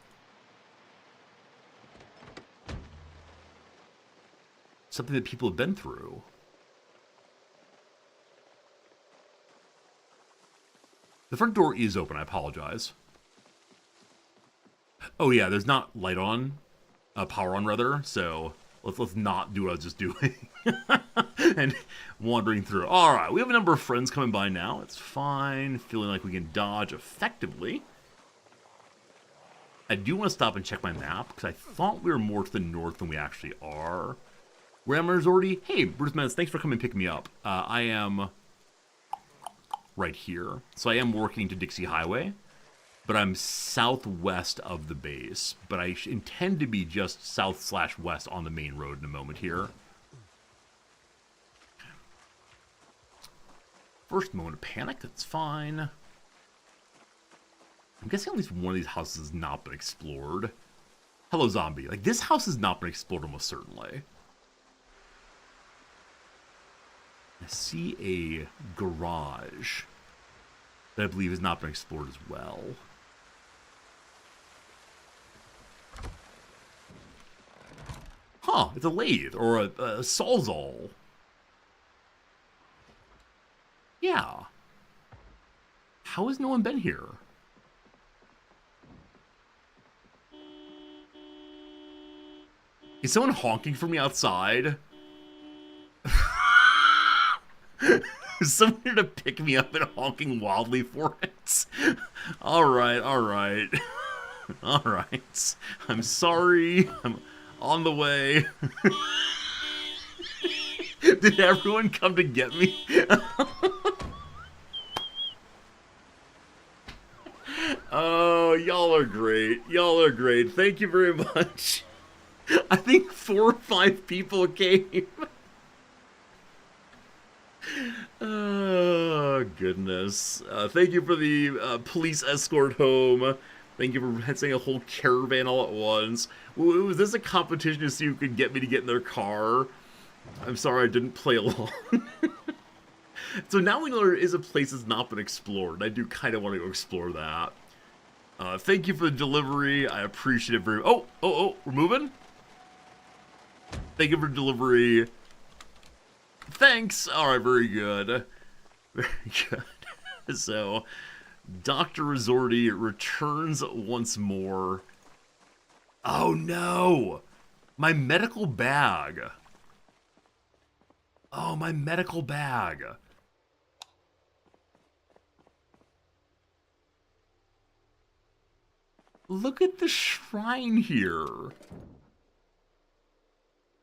something that people have been through? The front door is open, I apologize. Oh yeah, there's not light on, power on rather, so let's not do what I was just doing. And wandering through. Alright, we have a number of friends coming by now. It's fine, feeling like we can dodge effectively. I do want to stop and check my map, because I thought we were more to the north than we actually are. Where am I already? Hey, Bruce Menace, thanks for coming and picking me up. I am right here. So I am working to Dixie Highway, but I'm southwest of the base. But I intend to be just south/west on the main road in a moment here. First moment of panic, that's fine. I'm guessing at least one of these houses has not been explored. Hello, zombie. Like, this house has not been explored almost certainly. I see a garage that I believe has not been explored as well. Huh, it's a lathe, or a sawzall. Yeah. How has no one been here? Is someone honking for me outside? Is someone here to pick me up and honking wildly for it? Alright, alright. Alright. I'm sorry. I'm on the way. Did everyone come to get me? Oh, y'all are great. Y'all are great. Thank you very much. I think 4 or 5 people came. Oh, goodness. Thank you for the police escort home. Thank you for sending a whole caravan all at once. Was this a competition to see who could get me to get in their car? I'm sorry I didn't play along. So now we know there is a place that's not been explored. I do kind of want to go explore that. Thank you for the delivery. I appreciate it very much. Oh, we're moving? Thank you for delivery. Thanks. Alright, very good. Very good. So, Dr. Resorti returns once more. Oh no! My medical bag. Oh, my medical bag. Look at the shrine here.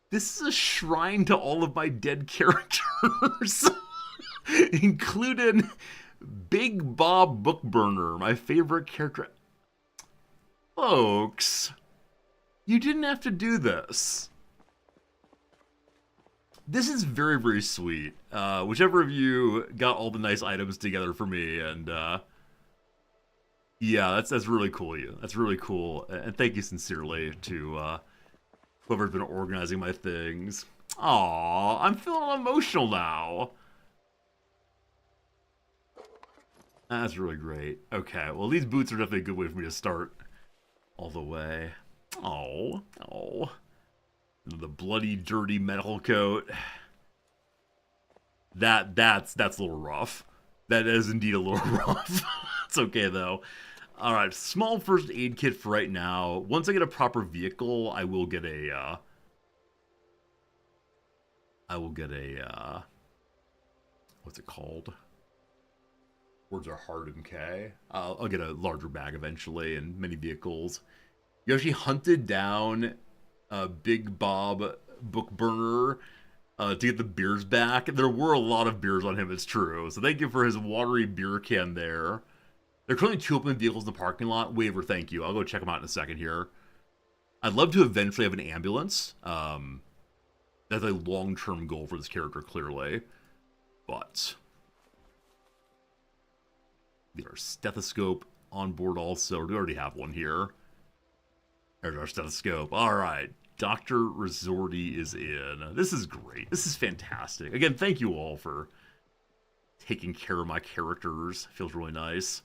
This is a shrine to all of my dead characters. Including Big Bob Bookburner, my favorite character. Folks, you didn't have to do this. This is very, very sweet. Whichever of you got all the nice items together for me, and yeah, that's really cool of you. That's really cool, and thank you sincerely to whoever's been organizing my things. Aw, I'm feeling emotional now. That's really great. Okay, well, these boots are definitely a good way for me to start all the way. Oh, oh. The bloody, dirty medical coat. That's a little rough. That is indeed a little rough. It's okay, though. Alright, small first aid kit for right now. Once I get a proper vehicle, I will get a, what's it called? Words are hard, MK. I'll get a larger bag eventually, and many vehicles. You actually hunted down Big Bob Bookburner to get the beers back. There were a lot of beers on him, it's true. So thank you for his watery beer can there. There are currently 2 open vehicles in the parking lot. Waiver, thank you. I'll go check them out in a second here. I'd love to eventually have an ambulance. That's a long-term goal for this character, clearly. But our stethoscope on board also. We already have one here. There's our stethoscope. Alright. Dr. Resorti is in. This is great. This is fantastic. Again, thank you all for taking care of my characters. Feels really nice.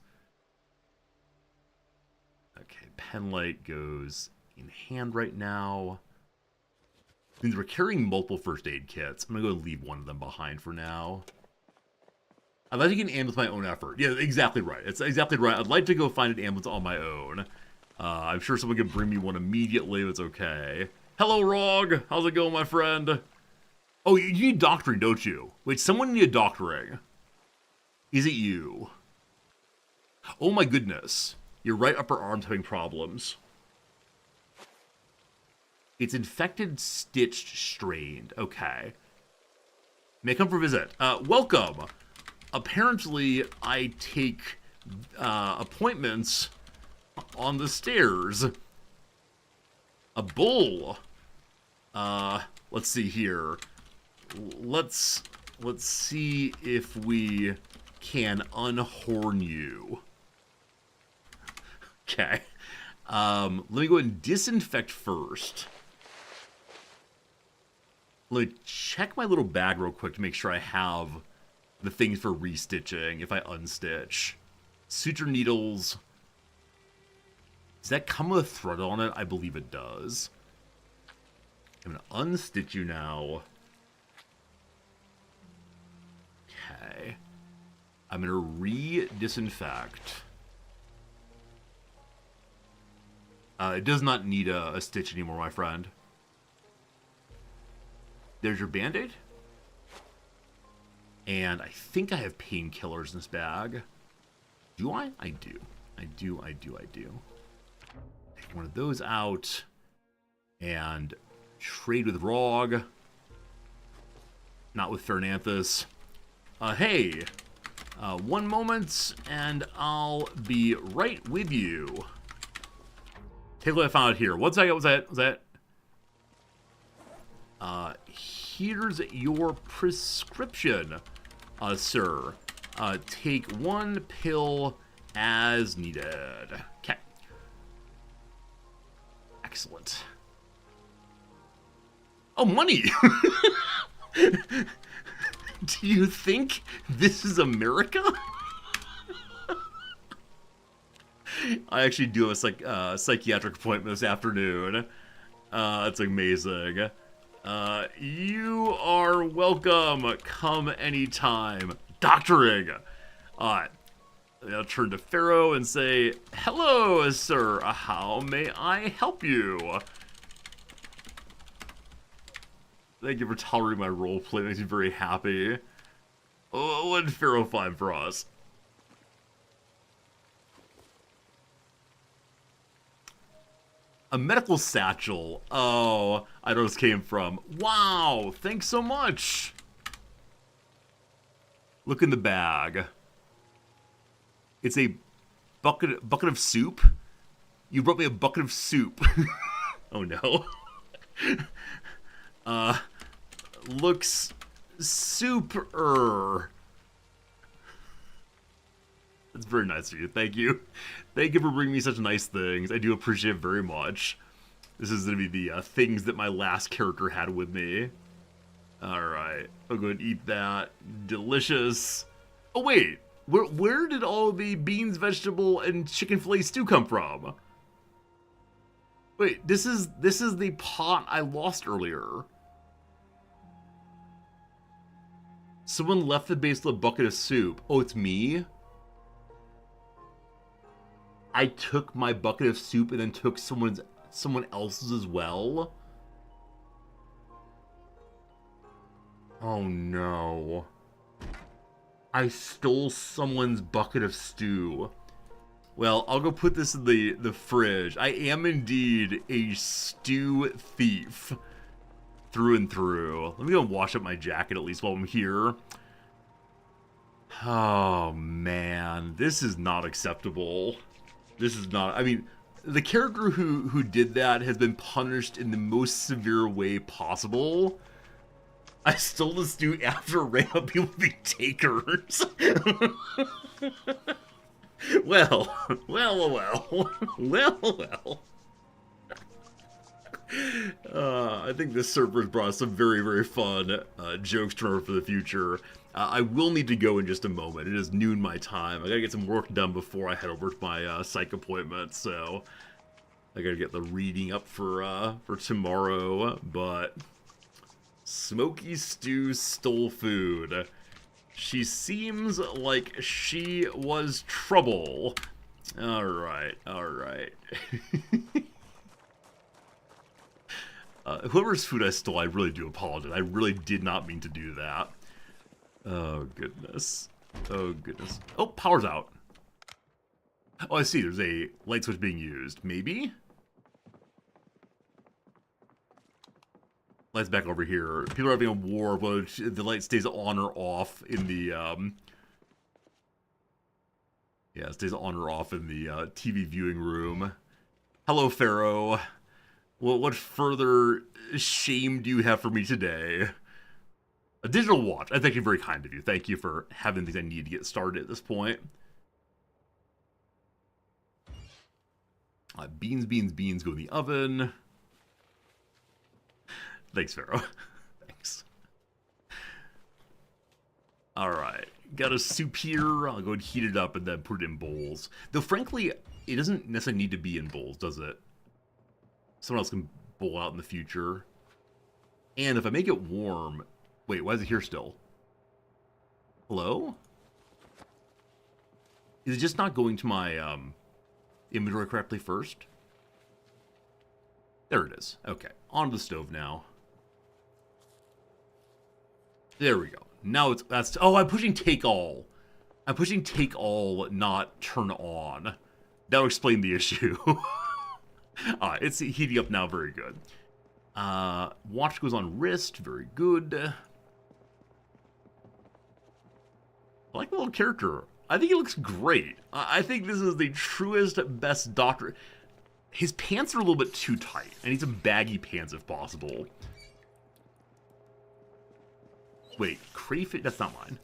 Okay, penlight goes in hand right now. Means we're carrying multiple first aid kits. I'm gonna go leave one of them behind for now. I'd like to get an ambulance my own effort. Yeah, exactly right. It's exactly right. I'd like to go find an ambulance on my own. I'm sure someone could bring me one immediately. It's okay. Hello, Rog. How's it going, my friend? Oh, you need doctoring, don't you? Wait, someone need doctoring. Is it you? Oh my goodness. Your right upper arm's having problems. It's infected, stitched, strained. Okay. May I come for a visit? Welcome. Apparently, I take appointments on the stairs. A bull. Let's see here. Let's see if we can unhorn you. Okay. Let me go ahead and disinfect first. Let me check my little bag real quick to make sure I have the things for restitching if I unstitch. Suture needles. Does that come with a thread on it? I believe it does. I'm gonna unstitch you now. Okay. I'm gonna re-disinfect. It does not need a stitch anymore, my friend. There's your Band-Aid. And I think I have painkillers in this bag. Do I? I do. I do. Take one of those out. And trade with Rog. Not with Fernanthus. Hey. One moment, and I'll be right with you. Take a look what I found out here. What's that? Here's your prescription, sir. Take one pill as needed. Okay. Excellent. Oh, money! Do you think this is America? I actually do have a psychiatric appointment this afternoon. That's amazing. You are welcome. Come anytime. Doctoring. I'll turn to Pharaoh and say, hello, sir. How may I help you? Thank you for tolerating my roleplay. It makes me very happy. Oh, what did Pharaoh find for us? A medical satchel. Oh, I know where this came from. Wow, thanks so much. Look in the bag. It's a bucket of soup. You brought me a bucket of soup. Oh no. Looks super. That's very nice of you. Thank you. Thank you for bringing me such nice things. I do appreciate it very much. This is going to be the things that my last character had with me. Alright. I'll go and eat that. Delicious. Oh, wait. Where did all the beans, vegetable, and chicken fillet stew come from? Wait, this is the pot I lost earlier. Someone left the base with a bucket of soup. Oh, it's me? I took my bucket of soup and then took someone else's as well? Oh no. I stole someone's bucket of stew. Well, I'll go put this in the fridge. I am indeed a stew thief. Through and through. Let me go and wash up my jacket at least while I'm here. Oh, man. This is not acceptable. This is not... I mean, the character who did that has been punished in the most severe way possible. I stole the stew after ran up people with the takers. Well. I think this server has brought us some very, very fun jokes to remember for the future. I will need to go in just a moment. It is noon my time. I gotta get some work done before I head over to my psych appointment, so I gotta get the reading up for tomorrow. But Smoky Stew stole food. She seems like she was trouble. Alright. Whoever's food I stole, I really do apologize. I really did not mean to do that. Oh, goodness. Oh, power's out. Oh, I see. There's a light switch being used. Maybe? Light's back over here. People are having a war, but the light stays on or off in the, yeah, it stays on or off in the TV viewing room. Hello, Pharaoh. Well, what further shame do you have for me today? A digital watch. I think you're very kind of you. Thank you for having things I need to get started at this point. Beans go in the oven. Thanks, Pharaoh. Thanks. Alright. Got a soup here. I'll go and heat it up and then put it in bowls. Though, frankly, it doesn't necessarily need to be in bowls, does it? Someone else can bowl out in the future. And if I make it warm... Wait, why is it here still? Hello? Is it just not going to my inventory correctly first? There it is. Okay, onto the stove now. There we go. Now that's... Oh, I'm pushing take all. I'm pushing take all, not turn on. That'll explain the issue. It's heating up now. Very good. Watch goes on wrist. Very good. I like the little character. I think he looks great. I think this is the truest, best Doctor. His pants are a little bit too tight. I need some baggy pants if possible. Wait, crayfish? That's not mine.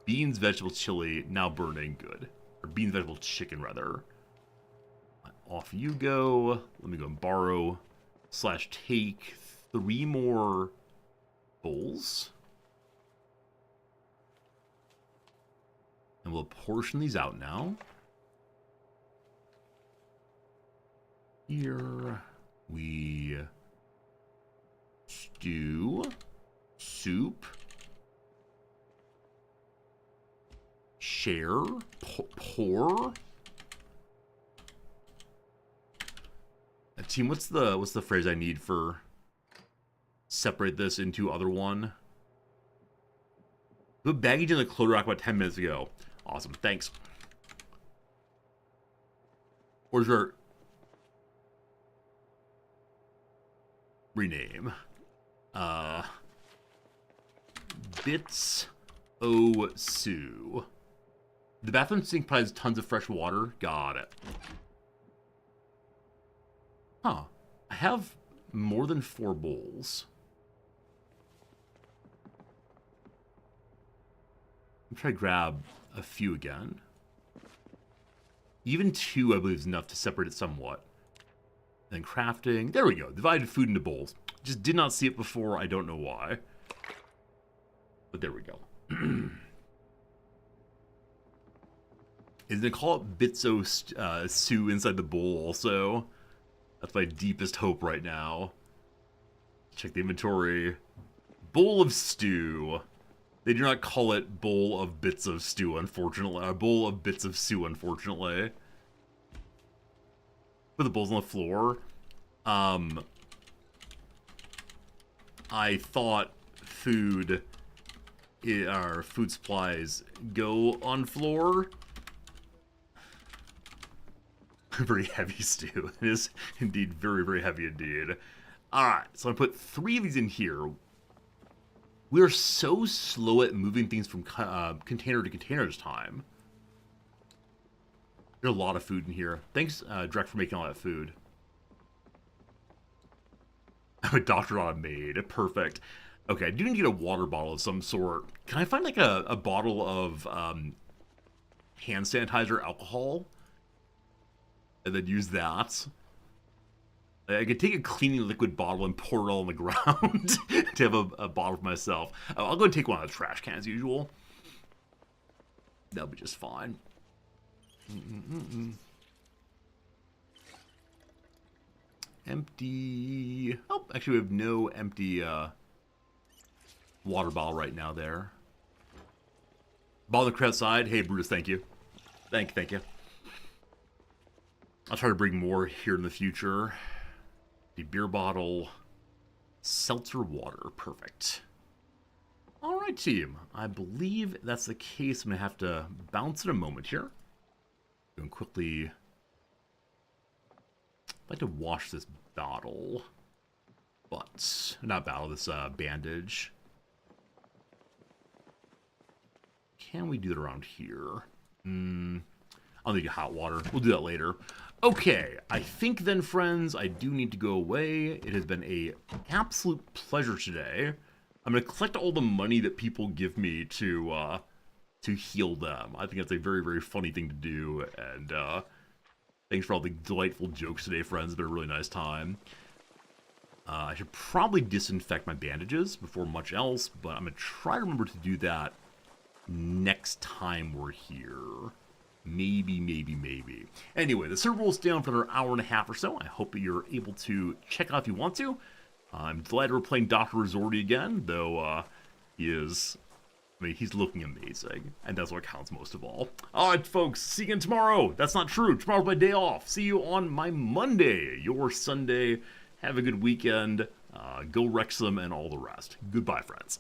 Beans, vegetable, chili, now burning. Good. Or beans, vegetable, chicken, rather. Off you go. Let me go and borrow / take 3 more bowls. And we'll portion these out now. Here we stew, soup, share, pour. Team, what's the phrase I need for separate this into other one? Put baggage in the clothing rack about 10 minutes ago. Awesome, thanks. Or is there... rename. Bits O Sue. The bathroom sink provides tons of fresh water. Got it. Huh. I have more than 4 bowls. I'm trying to grab a few again. Even 2, I believe, is enough to separate it somewhat. Then crafting. There we go. Divided food into bowls. Just did not see it before. I don't know why. But there we go. Is they call it Bitso Stew inside the bowl also? That's my deepest hope right now. Check the inventory. Bowl of stew. They do not call it bowl of bits of stew, unfortunately. A bowl of bits of stew, unfortunately. Put the bowls on the floor. I thought food supplies go on floor. Very heavy stew. It is indeed very, very heavy indeed. Alright, so I put 3 of these in here. We're so slow at moving things from container to container this time. There's a lot of food in here. Thanks, Drek, for making all that food. I'm a doctor, not a maid. Perfect. Okay, I do need to get a water bottle of some sort. Can I find like a bottle of hand sanitizer alcohol? And then use that? I could take a cleaning liquid bottle and pour it all on the ground to have a bottle for myself. I'll go and take one out of the trash can as usual. That'll be just fine. Empty. Oh, actually we have no empty water bottle right now there. Bottle on the crowd side. Hey Brutus, thank you. Thank you. I'll try to bring more here in the future. The beer bottle. Seltzer water. Perfect. Alright, team. I believe that's the case. I'm going to have to bounce in a moment here. Going quickly. I'd like to wash this bottle. But, not bottle, this bandage. Can we do it around here? I'll need hot water. We'll do that later. Okay, I think then, friends, I do need to go away. It has been an absolute pleasure today. I'm going to collect all the money that people give me to heal them. I think that's a very, very funny thing to do. And thanks for all the delightful jokes today, friends. It's been a really nice time. I should probably disinfect my bandages before much else, but I'm going to try to remember to do that next time we're here. Maybe. Anyway, the server will stay on for another hour and a half or so. I hope that you're able to check it out if you want to. I'm delighted we're playing Dr. Resorti again, though he's looking amazing, and that's what counts most of all. Alright, folks, see you again tomorrow. That's not true. Tomorrow's my day off. See you on my Monday, your Sunday. Have a good weekend. Go Wrexham and all the rest. Goodbye, friends.